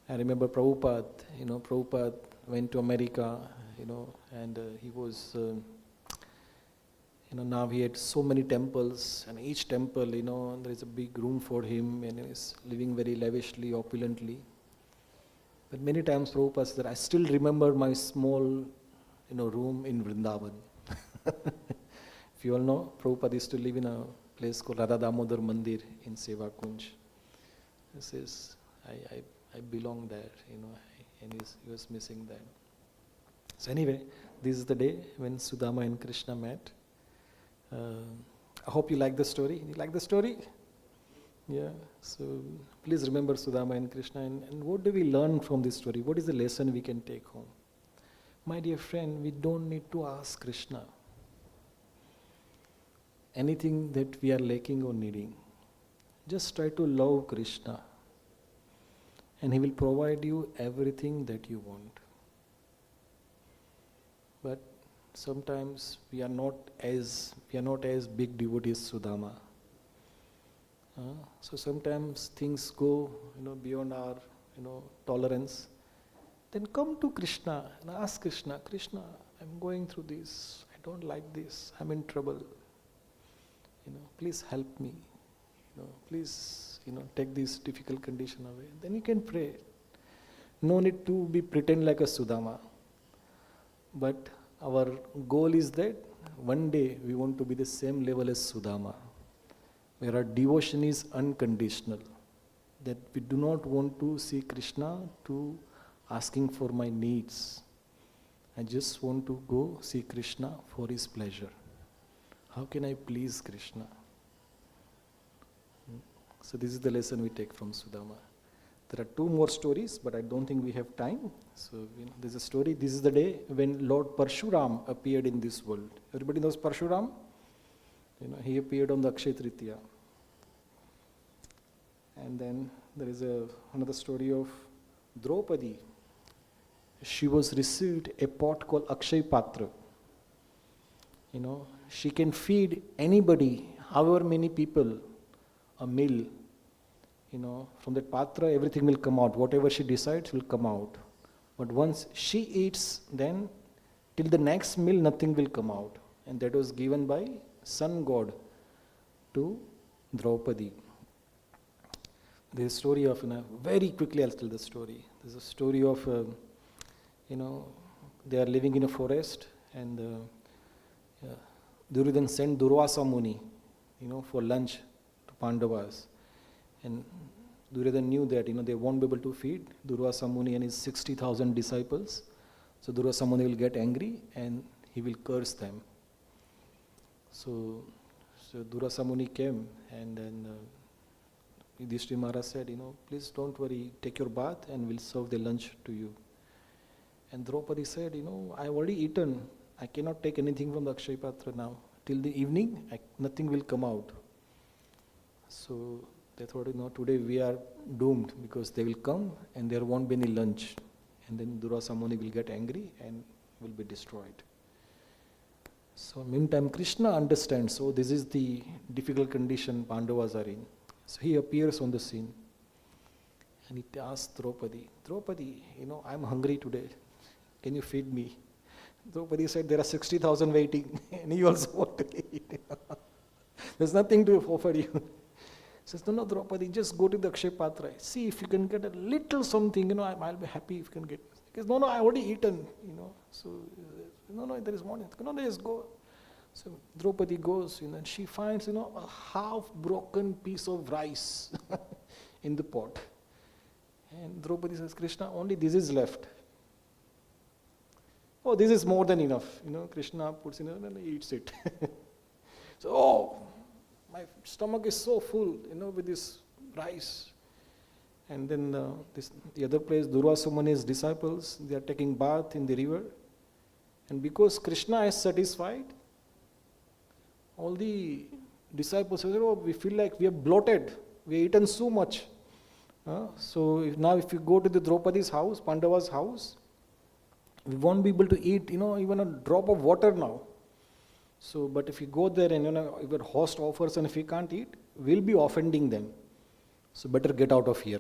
I remember Prabhupada, Prabhupada went to America, and he was, now he had so many temples, and each temple, there is a big room for him, and he is living very lavishly, opulently. But many times Prabhupada said, I still remember my small, room in Vrindavan. If you all know, Prabhupada used to live in a place called Radha Damodar Mandir in Seva Kunj. He says, I belong there, and he was missing that. So anyway, this is the day when Sudama and Krishna met. I hope you like the story. You like the story? Yeah. So please remember Sudama and Krishna. And what do we learn from this story? What is the lesson we can take home? My dear friend, we don't need to ask Krishna anything that we are lacking or needing. Just try to love Krishna, and he will provide you everything that you want. But sometimes we are not as big devotees Sudama. So sometimes things go beyond our tolerance. Then come to Krishna and ask Krishna, Krishna, I'm going through this. I don't like this. I'm in trouble. Please help me. Please take this difficult condition away. Then you can pray. No need to be pretend like a Sudama. But our goal is that one day we want to be the same level as Sudama, where our devotion is unconditional. That we do not want to see Krishna to asking for my needs. I just want to go see Krishna for his pleasure. How can I please Krishna? So this is the lesson we take from Sudama. There are two more stories, but I don't think we have time. So there's a story. This is the day when Lord Parshuram appeared in this world. Everybody knows Parshuram? He appeared on the Akshaya Tritaya. And then there is another story of Draupadi, she was received a pot called Akshaya Patra. She can feed anybody, however many people, a meal. From that patra, everything will come out. Whatever she decides will come out. But once she eats, then till the next meal, nothing will come out. And that was given by sun god to Draupadi. There's a story of, very quickly I'll tell the story. There's a story of, they are living in a forest, and Duryodhana sent Durvasa Muni, for lunch to Pandavas. And Duryodhana knew that, they won't be able to feed Durvasa Muni and his 60,000 disciples. So Durvasa Muni will get angry and he will curse them. So Durvasa Muni came, and then Yudhishthira Maharaj said, please don't worry, take your bath and we'll serve the lunch to you. And Draupadi said, I've already eaten. I cannot take anything from the Akshaya Patra now. Till the evening, nothing will come out. So they thought, today we are doomed, because they will come and there won't be any lunch. And then Durvasa Muni will get angry and will be destroyed. So meantime, Krishna understands, so this is the difficult condition Pandavas are in. So he appears on the scene and he asks Draupadi, I'm hungry today. Can you feed me? Draupadi said, there are 60,000 waiting and you also want to eat. There's nothing to offer you. He says, no, Draupadi, just go to the Akshaya Patra. See if you can get a little something, I'll be happy if you can get. Because, no, I already eaten, So, no, there is morning. No, just go. So Draupadi goes, and she finds, a half-broken piece of rice in the pot. And Draupadi says, Krishna, only this is left. Oh, this is more than enough. Krishna puts in and eats it. So, my stomach is so full, with this rice. And then the other place, Durvasa Muni's disciples, they are taking bath in the river. And because Krishna is satisfied, all the disciples say, we feel like we are bloated. We have eaten so much. So now if you go to the Draupadi's house, Pandava's house, we won't be able to eat, even a drop of water now. So, but if you go there and, if your host offers and if you can't eat, we'll be offending them. So better get out of here.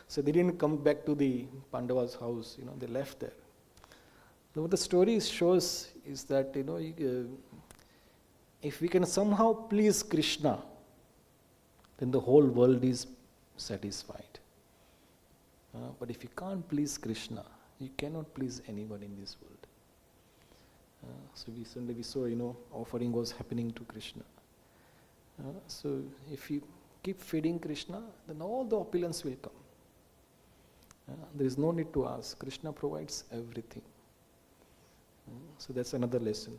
So they didn't come back to the Pandava's house, they left there. So what the story shows is that, if we can somehow please Krishna, then the whole world is satisfied. But if you can't please Krishna, you cannot please anyone in this world. So recently we saw, offering was happening to Krishna. So if you keep feeding Krishna, then all the opulence will come. There is no need to ask. Krishna provides everything. So that's another lesson.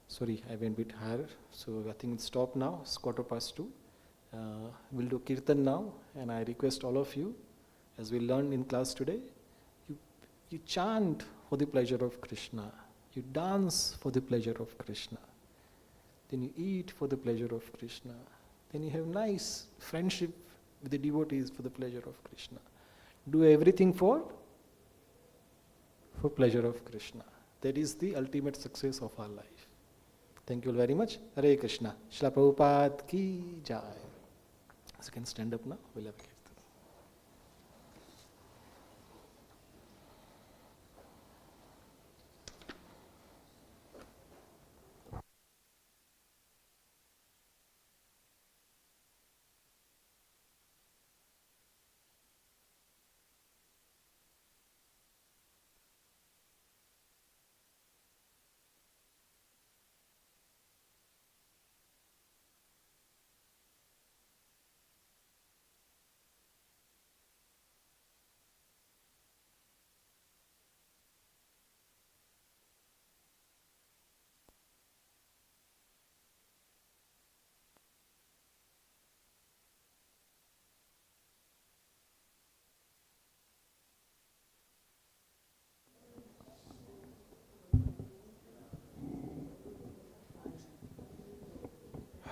Sorry, I went a bit higher. So I think it's stop now. It's 2:15. We'll do Kirtan now. And I request all of you, as we learned in class today, you chant for the pleasure of Krishna. You dance for the pleasure of Krishna. Then you eat for the pleasure of Krishna. Then you have nice friendship with the devotees for the pleasure of Krishna. Do everything for pleasure of Krishna. That is the ultimate success of our life. Thank you all very much. Hare Krishna. Srila Prabhupada ki jai. So you can stand up now. We'll have a kirtan.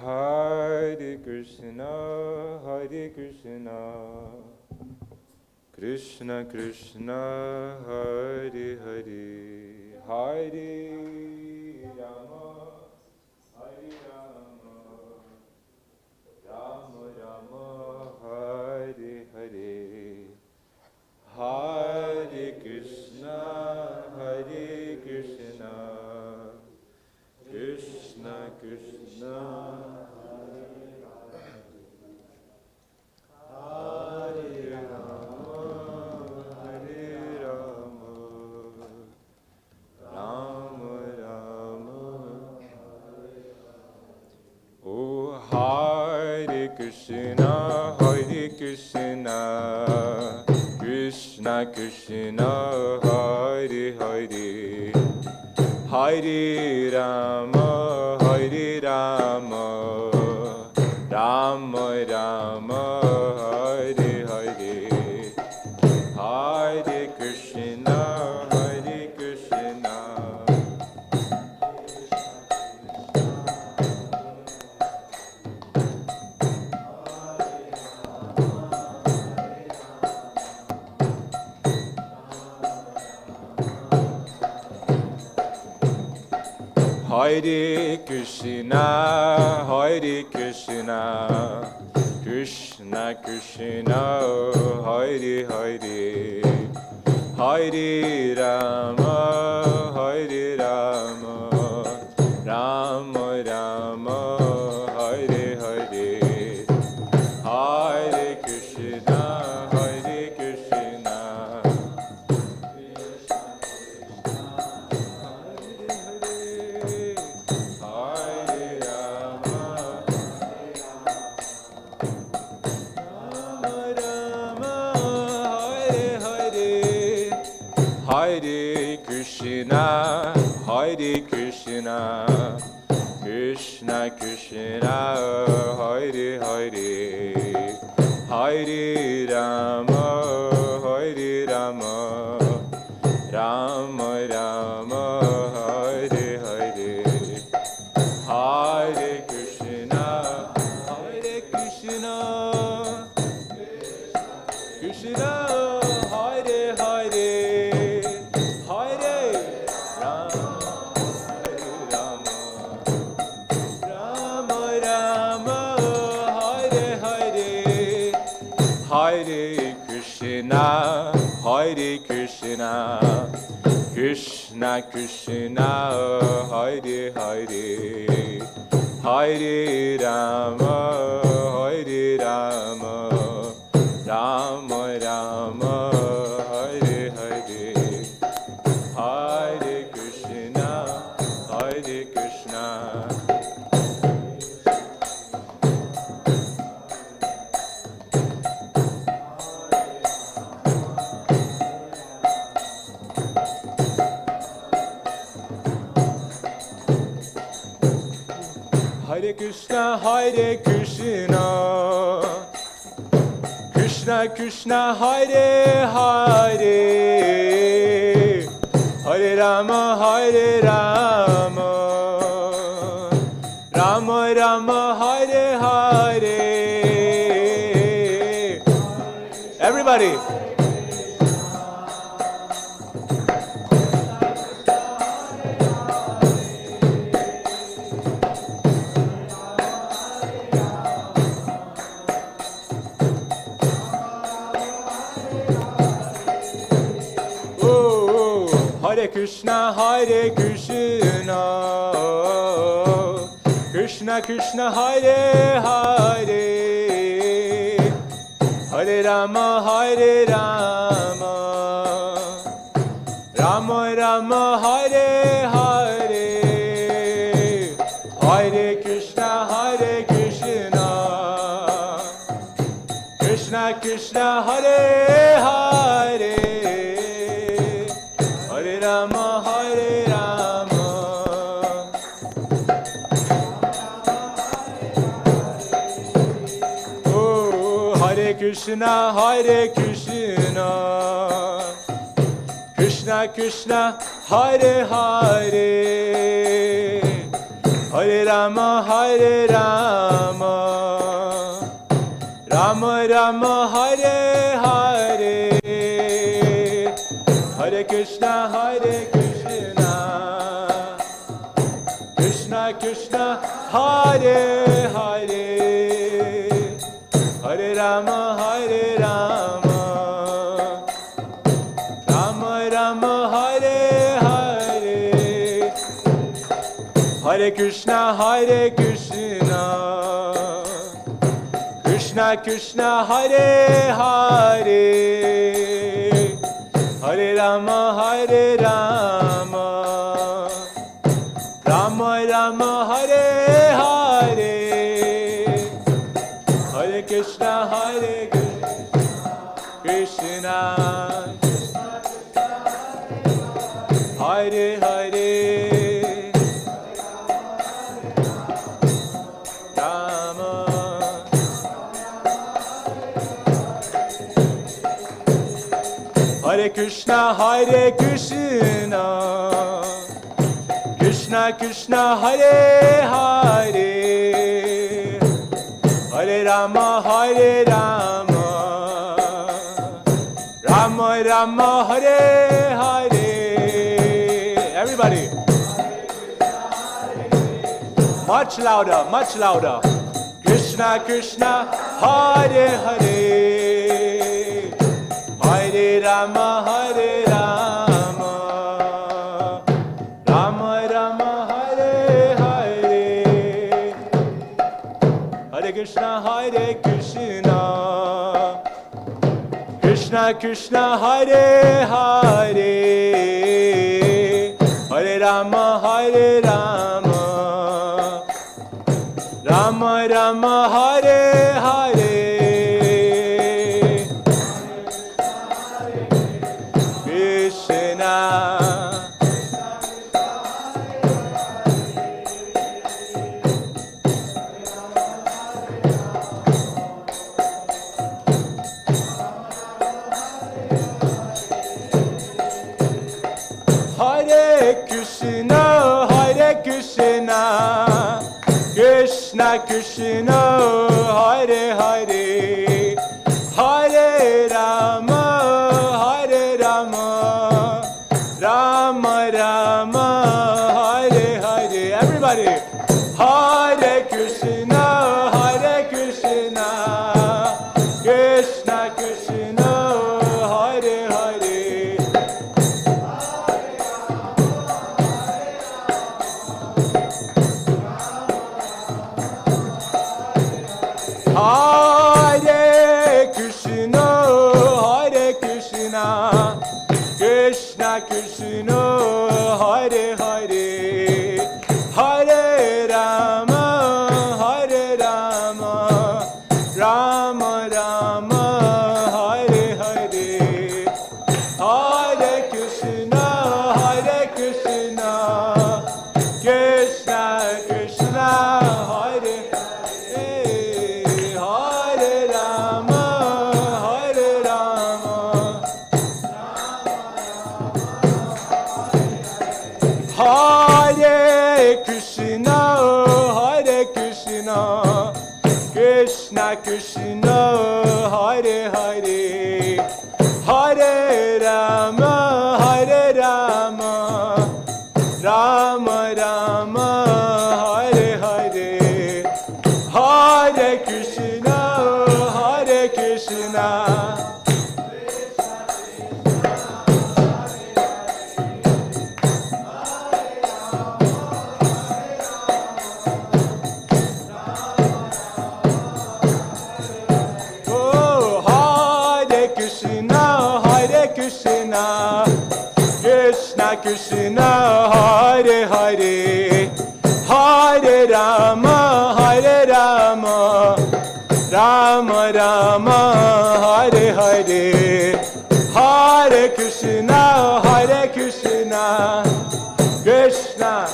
Hare Krishna, Krishna Krishna Hare Hare Hare Rama Hare Rama Rama Rama Hare Hare Hare Krishna Krishna Krishna Hare Rama Hare Rama Rama Rama Oh Hare Krishna Krishna Krishna Hare Hare Hare Rama Rama Rama Hare Hare Hare Krishna Hare Krishna, Krishna Krishna, Hare Hare, Hare Rama, Rama Rama, Hare Hare, Hare Krishna, Hare Krishna, Krishna Krishna, Hare Hare, Hare Rama, Rama Rama, Hare Hare, Hare Krishna, Krishna Hare Hare, Hare Rama, Rama Rama, Hare Hare, Hare Krishna, Krishna Krishna, Hare Hare, Hare Rama, Rama Rama, Hare Hare, Hare Krishna, Hare Krishna, Krishna Krishna, Hare Hare, Hare Rama, Rama Rama, Hare Hare. Everybody. Hare Krishna, Krishna Krishna, Hare Hare, Hare Rama, Rama Rama, Hare Hare, Hare Krishna, Krishna Krishna, Hare Hare, Hare Rama, Oh, Hare Krishna, Krishna Krishna, Hare Hare, Hare Rama, Rama Rama, Hare Hare, Hare Krishna, Krishna Krishna, Hare Hare, Hare Rama, Rama Rama, Hare Hare, Hare Krishna, Krishna Krishna, Hare Hare, Hare Rama, Rama Rama, Hare Hare, Hare Krishna, Krishna Hare Hare, Rama Hare Krishna, Krishna Krishna, Hare Hare, Hare Rama, Rama Rama, Hare Hare. Everybody, much louder. Krishna Krishna, Hare Hare, Hare Rama, Rama Rama, Hare Hare, Hare Krishna, Krishna Krishna, Hare Hare, Hare Rama, Rama Rama, Hare Hare, Krishna Krishna Krishna, Hare Hare, Hare Rama, Rama Rama, Hare Hare. Everybody, Hare Krishna, Krishna Krishna, Hare Hare, Hare Krishna, Krishna Krishna, Hare Hare, Hare Rama, Rama Rama, Hare Hare, Hare Krishna, Krishna Krishna, Hare Krishna Krishna, Hare Hare, Hare Rama, Rama Rama, Hare Hare, Hare Krishna, Krishna Krishna, Hare Hare, Hare Rama, Rama Rama, Hare Hare, Hare Krishna, Krishna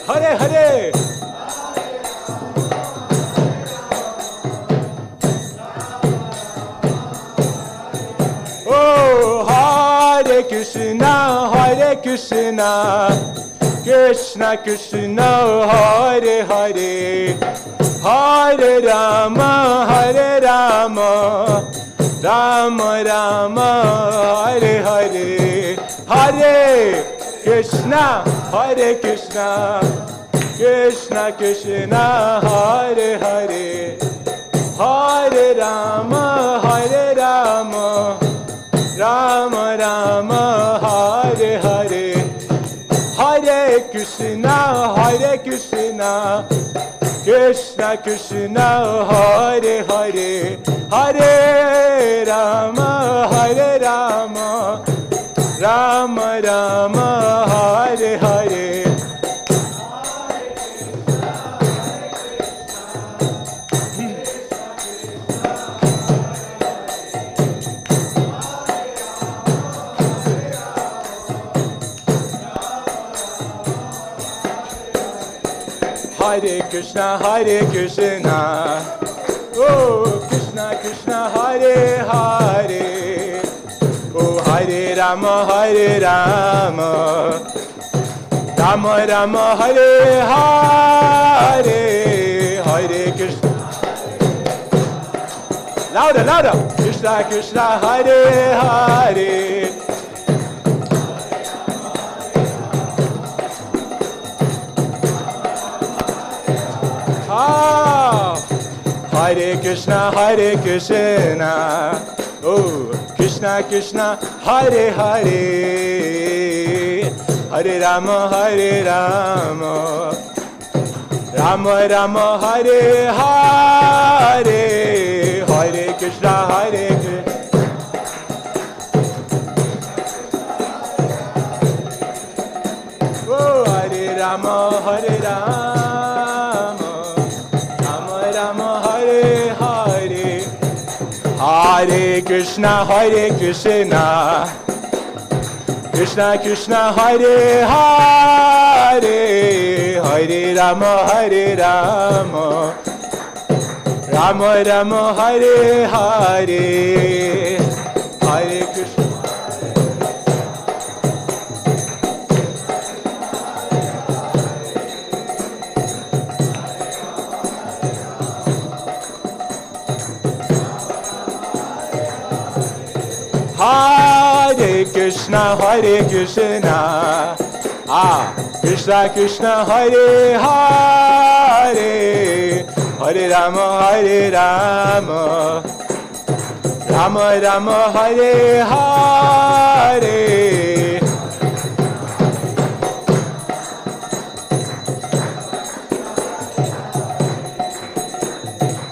Hare Hare, oh Hare Krishna, Krishna Krishna, Hare Hare, Hare Rama, Rama Rama, Hare Hare, Hare Krishna, Hare Krishna, Krishna Krishna, Hare Hare, Hare Rama, Hare Rama, Rama Rama, Hare Hare, Hare Krishna, Hare Krishna, Krishna Krishna, Hare Hare, Hare Rama, Hare Rama, Rama Rama, Hare Hare. Hare Krishna, Hare Krishna, oh Krishna Krishna, Hare Hare, oh Hare Rama, Hare Rama, Rama Rama, Hare Hare, Hare Krishna. Louder, louder. Krishna Krishna, Hare Hare. Hare Krishna, Hare Krishna, oh Krishna Krishna, Hare Hare, Hare Rama, Hare Rama, Rama Rama, Hare Hare, Hare Krishna, Hare Krishna. Oh Hare Rama, Hare Rama. Hare Krishna, Hare Krishna, Krishna Krishna, Hare Hare, Hare Rama, Hare Rama, Rama Rama, Hare Hare, Hare Krishna. Hare Krishna, Hare Krishna, Krishna Krishna, Hare Hare, Hare Rama, Hare Rama, Rama Rama, Hare Hare.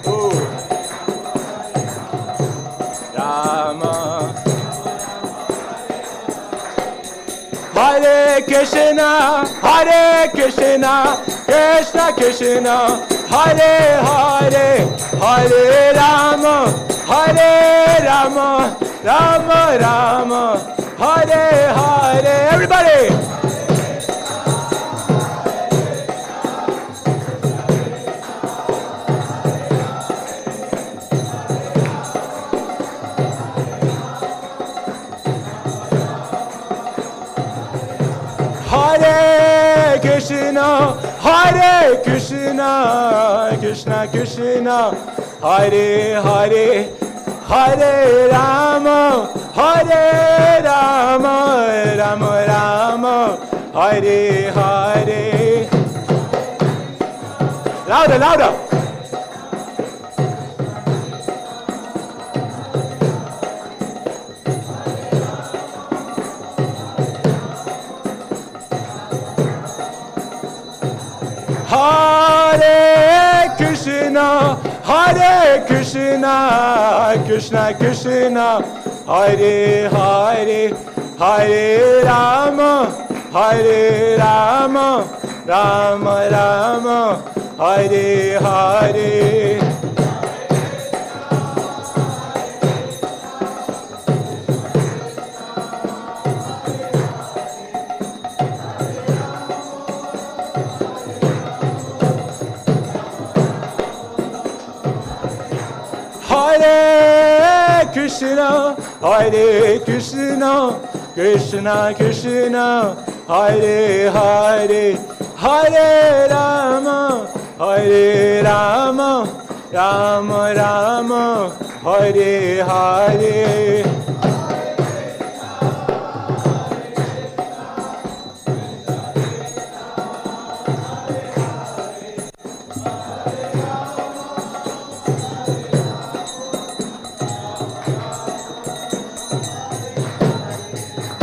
Oh, Rama. Hare Krishna, Hare Krishna, Krishna Krishna, Hare Hare, Hare Rama, Hare Rama, Rama Rama, Hare Hare. Everybody! Hare Krishna, Hare Krishna, Krishna Krishna, Hare Hare, Hare Rama, Hare Rama, Rama Rama, Hare Hare. Louder, louder. Hare Krishna, Hare Krishna, Krishna Krishna, Hare Hare, Hare Rama, Hare Rama, Rama Rama, Hare Hare. Hare Krishna, Hare Krishna, Krishna Krishna, Hare Hare, Hare Rama, Hare Rama, Rama Rama, Hare Hare.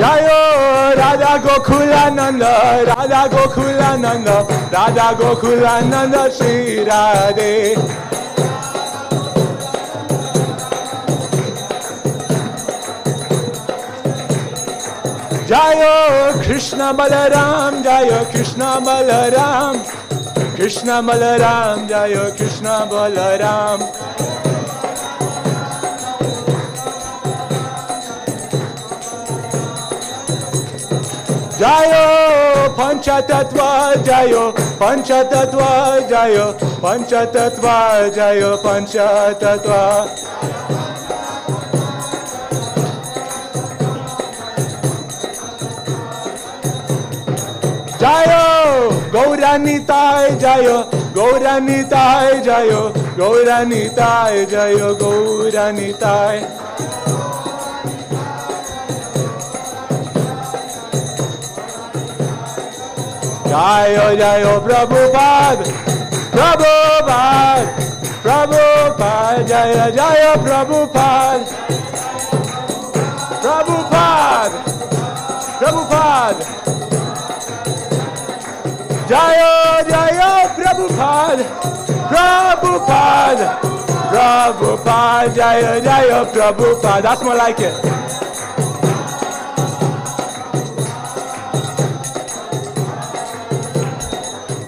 Jayo Radha Gokulananda, Radha Gokulananda, Radha Gokulananda, Shri Radhe. Jayo Krishna Balaram, Jayo Krishna Balaram, Krishna Balaram, Jayo Krishna Balaram. Jayo Panchatattva, Jayo Panchatattva, Jayo Panchatattva, Jayo Panchatattva. Jayo Gauranitai, Jayo Gauranitai, Jayo Gauranitai, Jayo Gauranitai. Jayo Jayo Prabhupada, Prabhupada, Prabhupada, Jaya Jaya Prabhupada, Prabhupada, Prabhupada, Jaya Jaya Prabhupada, Prabhupada, Prabhupada, Jaya Jaya Prabhupada. That's more like it.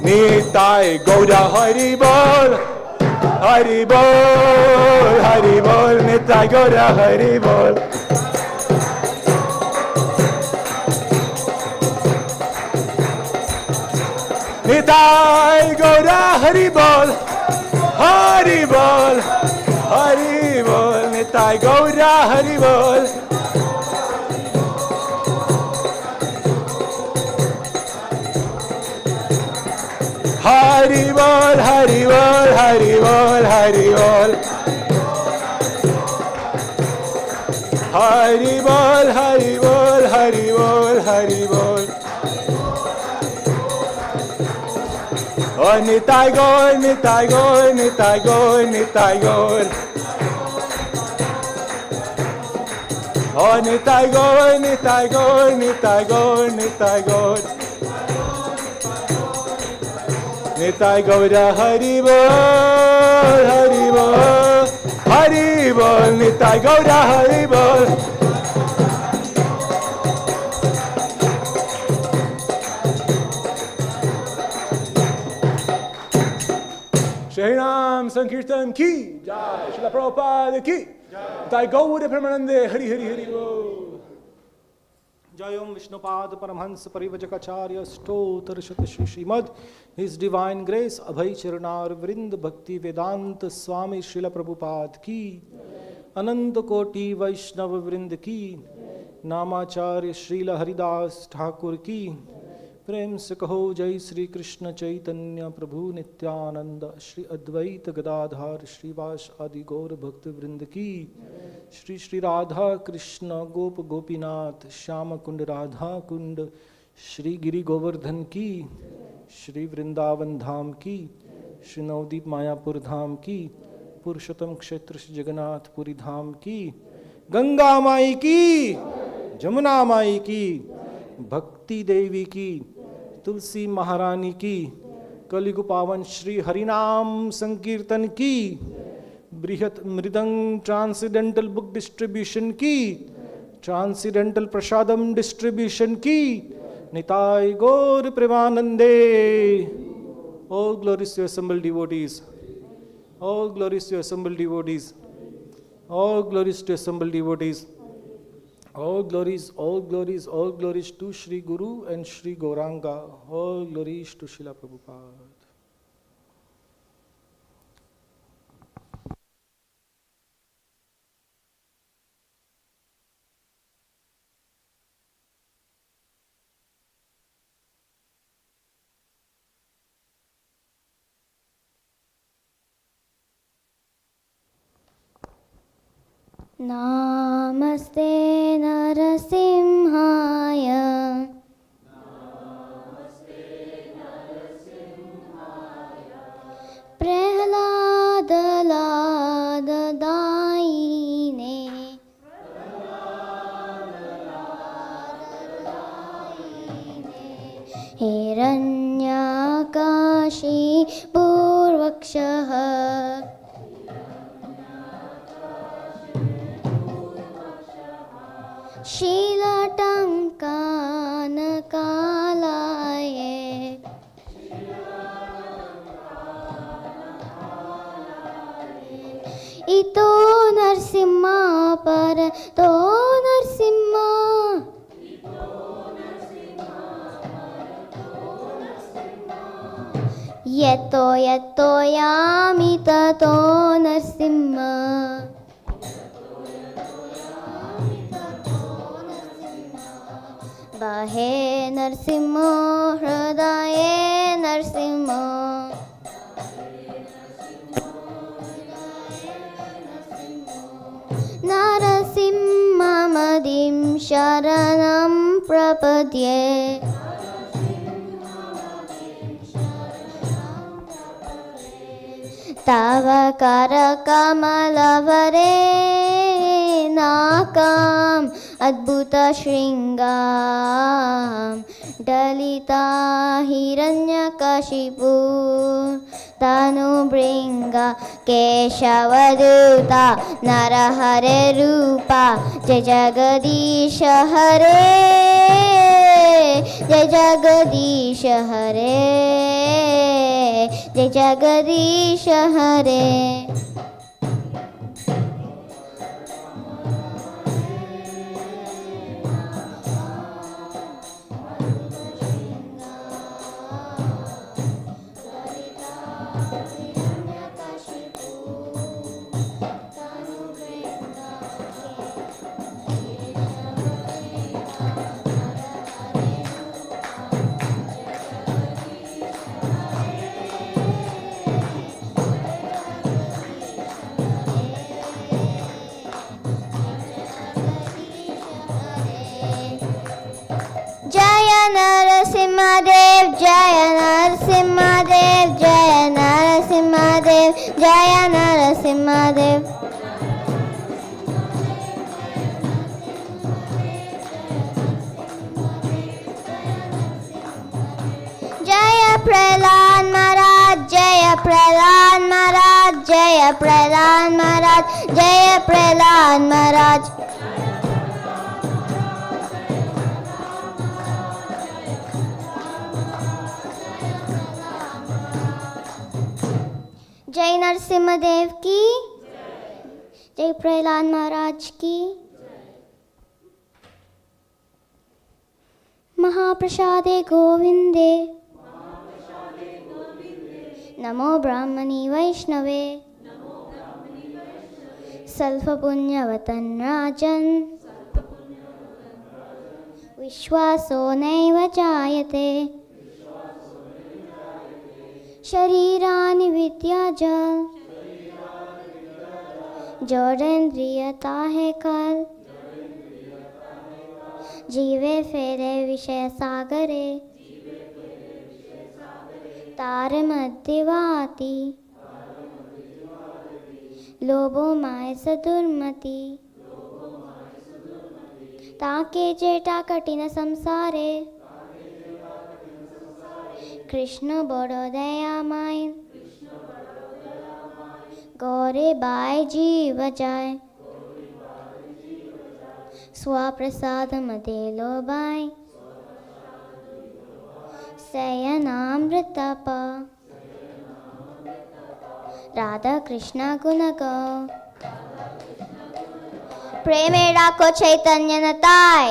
Nitai Gauda Hari Bol, Hari Bol, Hari Bol, Nitai Gauda Hari Bol. Nitai Gauda Hari Bol, Hari Bol, Hari Bol, Nitai Gauda Hari Bol. Hari Bol, Hari Bol, Hari Bol, Hari Bol. Hari Bol, Hari Bol, Hari Bol, Hari Bol. Oh, Nitai Gaur, Nitai Gaur, Nitai Gaur, Nitai Gaur. Oh, Nitai Gaur, Nitai Gaur, Nitai Gaur, Nitai Gaur. Nitai Gaura Hari Bol, Hari Bol, Hari Bol, Nitai Gaura Hari Bol. Shri Ram Sankirtan ki Jai, Srila Prabhupada ki Nitai Gaura Premanande, Hari Hari Hari Bol. Jayam Vishnupad Paramhans Parivajacharya Stotar Shatashi Srimad His Divine Grace Abhay Charanar Vrind Bhakti Vedanta Swami Srila Prabhupada ki Ananta Koti Vaishnava Vrind ki Namacharya Srila Haridas Thakur ki Prem se kaho Jai Sri Krishna Chaitanya Prabhu Nityananda Shri Advaita Gadadhar Shrivas Adi Gaur Bhakti Vrind ki Shri Shri Radha Krishna Gop Gopinath Shyama Kund Radha Kund Shri Giri Govardhan ki Shri Vrindavan Dham ki Shri Navdeep Mayapur Dham ki Purushottam Kshetra Shri Jagannath Puri Dham ki Ganga Mai ki Jamuna Mai ki Bhakti Devi ki Tulsi Maharani ki Kaligu Pavan Shri Harinam Sankirtan ki Brihat Mridang Transcendental Book Distribution ki Transcendental Prasadam Distribution ki Nitai Gaur Premanande. All glories to assembled devotees. All glories to assembled devotees. All glories to assembled devotees. All glories, all glories, all glories to Shri Guru and Shri Gauranga. All glories to Srila Prabhupada. Namaste Narasimhaya. Prahlada-lada-daine. Hiranyakashi purvakshaha. Shilatankanakalaye. Ito Narasimha parato Narasimha. Yato yato yami tato Narasimha. Bahe Narasimha Hridaye Narasimha. Narasimhamadim sharanam prapadye. Tava karakamalabhare nakam adbhuta shringam dalita hiranyakashipu tanu bringa keshavaduta narahare rupa jai jagadisha hare jai jagadisha hare jai jagadisha hare. Jaya Narasimha Dev, Jaya Narasimha Dev, Jaya Narasimha Dev, Jaya Narasimha Dev. Jaya Prahlad Maharaj, Jaya Prahlad Maharaj, Jaya Prahlad Maharaj, Jaya Prahlad Maharaj. जय नरसिम्हा देव की जय प्रहलाद महाराज की। महाप्रसादे गोविंदे नमो ब्राह्मणी वैष्णवे सल्पपुण्यवतन् राजन् विश्वासो नैव जायते शरीरानि विद्याज जोड़ेन्द्रियता है कल जीवे फेरे विषय सागरे तार मध्यवाति लोभो माय सदुर्मति ताके जेटा कठिन संसारे कृष्ण बड़ो दयामय गौरे बाय जीव जाय स्वप्रसाद मदे लोबाय शयनामृतप राधा कृष्ण गुण गो प्रेमे डाको चैतन्य नताय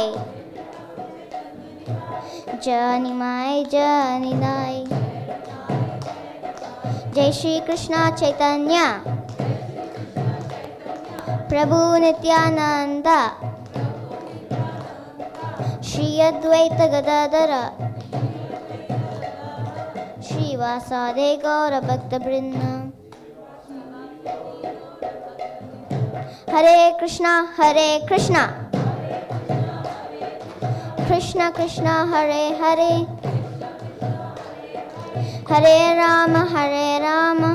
जनिमाय जनिदाय जय श्री कृष्ण चैतन्य प्रभु नित्यानंद श्री अद्वैत गदाधर श्रीवासादि गौर भक्त वृंद। Hare Krishna, Hare Krishna, Krishna Krishna, Hare Hare, Hare Rama, Hare Rama,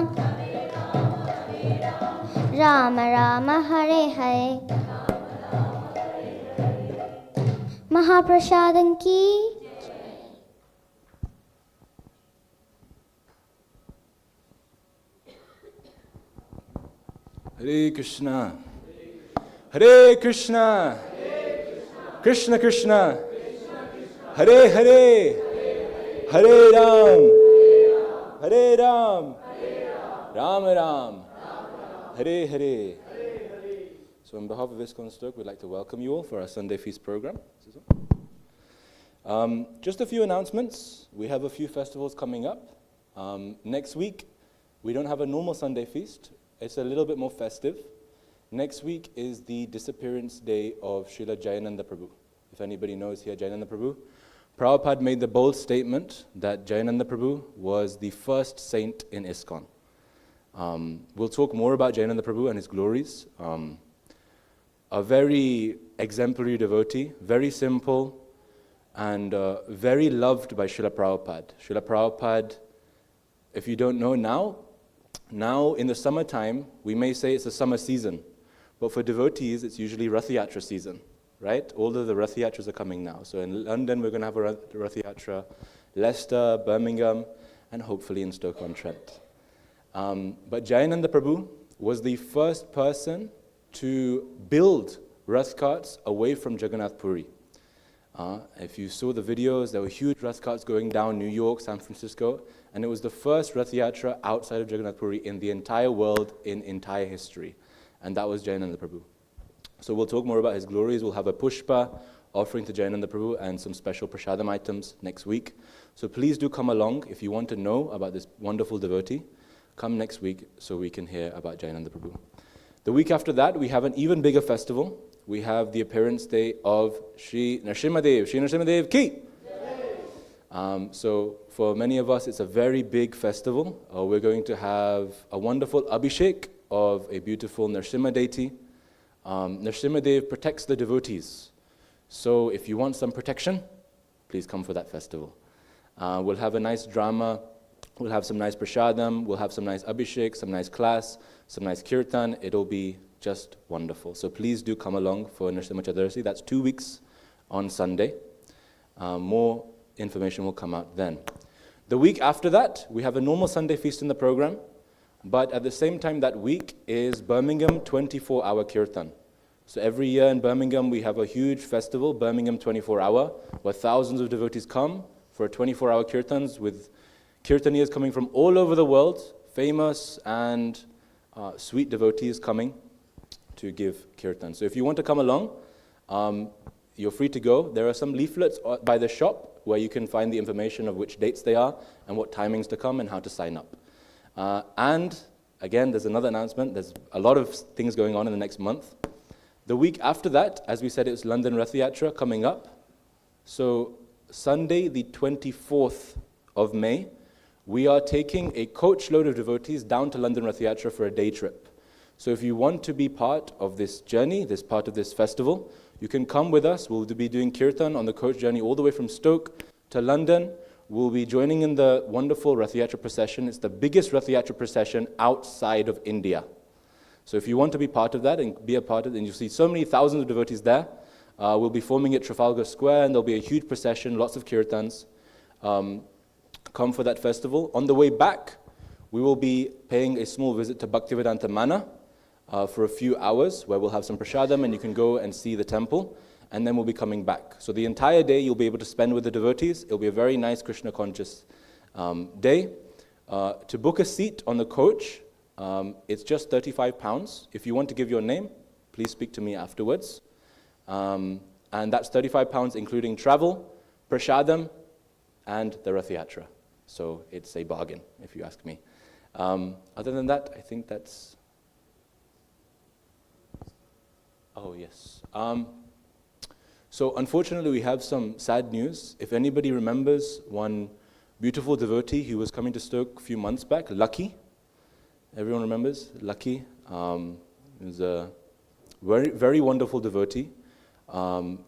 Rama Rama, Hare Hare. Mahaprasadam ki. Hare Krishna. Hare Krishna. Krishna Krishna. Hare Hare. Hare Ram. Hare Ram. Ram Ram. Hare Hare. So on behalf of ISKCON Stoke, we'd like to welcome you all for our Sunday Feast program. Just a few announcements. We have a few festivals coming up. Next week, we don't have a normal Sunday Feast. It's a little bit more festive. Next week is the Disappearance Day of Srila Jayananda Prabhu. If anybody knows here Jayananda Prabhu, Prabhupada made the bold statement that Jayananda Prabhu was the first saint in ISKCON. We'll talk more about Jayananda Prabhu and his glories. A very exemplary devotee, very simple, and very loved by Srila Prabhupada. Srila Prabhupada, if you don't know now in the summertime, we may say it's a summer season, but for devotees, it's usually Ratha Yatra season, right? All of the Ratha Yatras are coming now. So in London, we're going to have a Ratha Yatra, Leicester, Birmingham, and hopefully in Stoke-on-Trent. But Jayananda Prabhu was the first person to build Rath carts away from Jagannath Puri. If you saw the videos, there were huge Rath carts going down New York, San Francisco, and it was the first Rath Yatra outside of Jagannath Puri in the entire world, in entire history. And that was Jayananda Prabhu. So we'll talk more about his glories. We'll have a pushpa offering to Jayananda Prabhu and some special prasadam items next week. So please do come along if you want to know about this wonderful devotee. Come next week so we can hear about Jayananda Prabhu. The week after that, we have an even bigger festival. We have the appearance day of Sri Narasimha Dev ki! So for many of us, it's a very big festival. We're going to have a wonderful abhishek of a beautiful Narasimha deity. Narasimha Dev protects the devotees. So if you want some protection, please come for that festival. We'll have a nice drama. We'll have some nice prasadam. We'll have some nice abhishek, some nice class, some nice kirtan. It'll be just wonderful. So please do come along for Narasimha Chaturdashi. That's 2 weeks on Sunday. More information will come out then. The week after that, we have a normal Sunday feast in the program, but at the same time that week is Birmingham 24-hour kirtan. So every year in Birmingham, we have a huge festival, Birmingham 24-hour, where thousands of devotees come for 24-hour kirtans with kirtanias coming from all over the world, famous and sweet devotees coming to give kirtan. So if you want to come along, you're free to go. There are some leaflets by the shop where you can find the information of which dates they are and what timings to come and how to sign up. And again, there's another announcement. There's a lot of things going on in the next month. The week after that, as we said, it's London Ratha Yatra coming up. So Sunday, the 24th of May, we are taking a coachload of devotees down to London Ratha Yatra for a day trip. So if you want to be part of this journey, this part of this festival, you can come with us. We'll be doing kirtan on the coach journey all the way from Stoke to London. We'll be joining in the wonderful Ratha Yatra procession. It's the biggest Ratha Yatra procession outside of India. So if you want to be part of that and be a part of it, and you'll see so many thousands of devotees there, we'll be forming at Trafalgar Square, and there'll be a huge procession, lots of kirtans. Come for that festival. On the way back, we will be paying a small visit to Bhaktivedanta Mana for a few hours, where we'll have some prasadam and you can go and see the temple, and then we'll be coming back. So the entire day you'll be able to spend with the devotees. It'll be a very nice Krishna conscious day. To book a seat on the coach, it's just £35. If you want to give your name, please speak to me afterwards. And that's £35 including travel, prasadam, and the Ratha Yatra. So it's a bargain, if you ask me. Other than that, I think that's... Oh, yes. So unfortunately, we have some sad news. If anybody remembers one beautiful devotee who was coming to Stoke a few months back, Lucky. Everyone remembers? Lucky. He was a very, very wonderful devotee.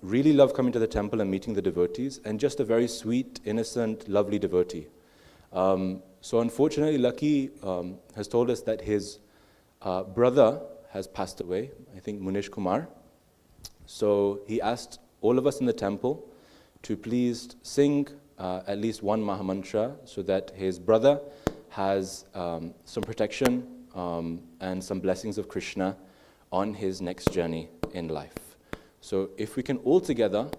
Really loved coming to the temple and meeting the devotees, and just a very sweet, innocent, lovely devotee. So unfortunately, Lucky has told us that his brother has passed away, I think Munish Kumar. So he asked all of us in the temple to please sing at least one Mahamantra so that his brother has some protection and some blessings of Krishna on his next journey in life. So if we can all together,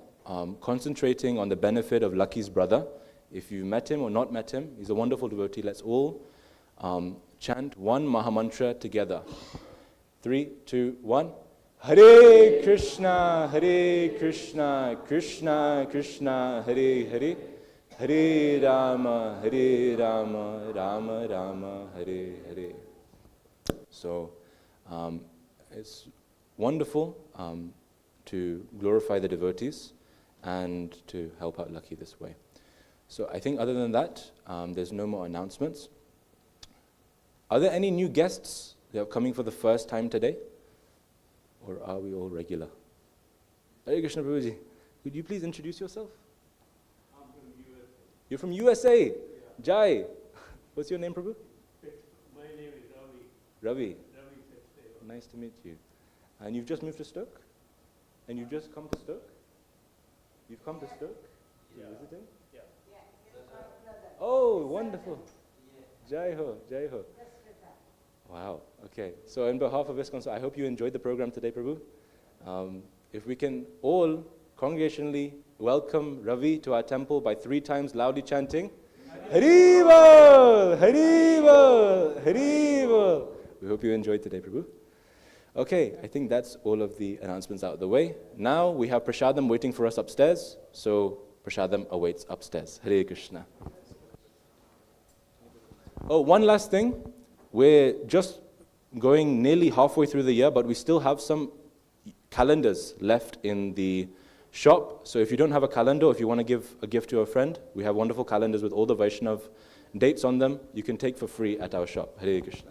concentrating on the benefit of Lucky's brother, if you met him or not met him, he's a wonderful devotee, let's all chant one Mahamantra together. 3, 2, 1. Hare Krishna, Krishna Krishna, Hare Hare, Hare Rama, Rama Rama, Hare Hare. So it's wonderful to glorify the devotees and to help out Lucky this way. So I think other than that, there's no more announcements. Are there any new guests that are coming for the first time today? Or are we all regular? Hare Krishna Prabhuji, could you please introduce yourself? I'm from USA. You're from USA? Yeah. Jai. What's your name, Prabhu? My name is Ravi. Ravi. Ravi Saxena. Nice to meet you. And you've just moved to Stoke? And you've just come to Stoke? You've come to Stoke? Yeah. You're visiting? Yeah. Oh, wonderful. Jai Ho, Jai Ho. Wow, okay. So on behalf of ISKCON Stoke, I hope you enjoyed the program today, Prabhu. If we can all congregationally welcome Ravi to our temple by 3 times loudly chanting, Haribol, Haribol, Haribol. We hope you enjoyed today, Prabhu. Okay, I think that's all of the announcements out of the way. Now we have Prashadam waiting for us upstairs, so Prashadam awaits upstairs. Hare Krishna. Oh, one last thing. We're just going nearly halfway through the year, but we still have some calendars left in the shop. So if you don't have a calendar, if you want to give a gift to a friend, we have wonderful calendars with all the Vaishnav dates on them. You can take for free at our shop. Hare Krishna.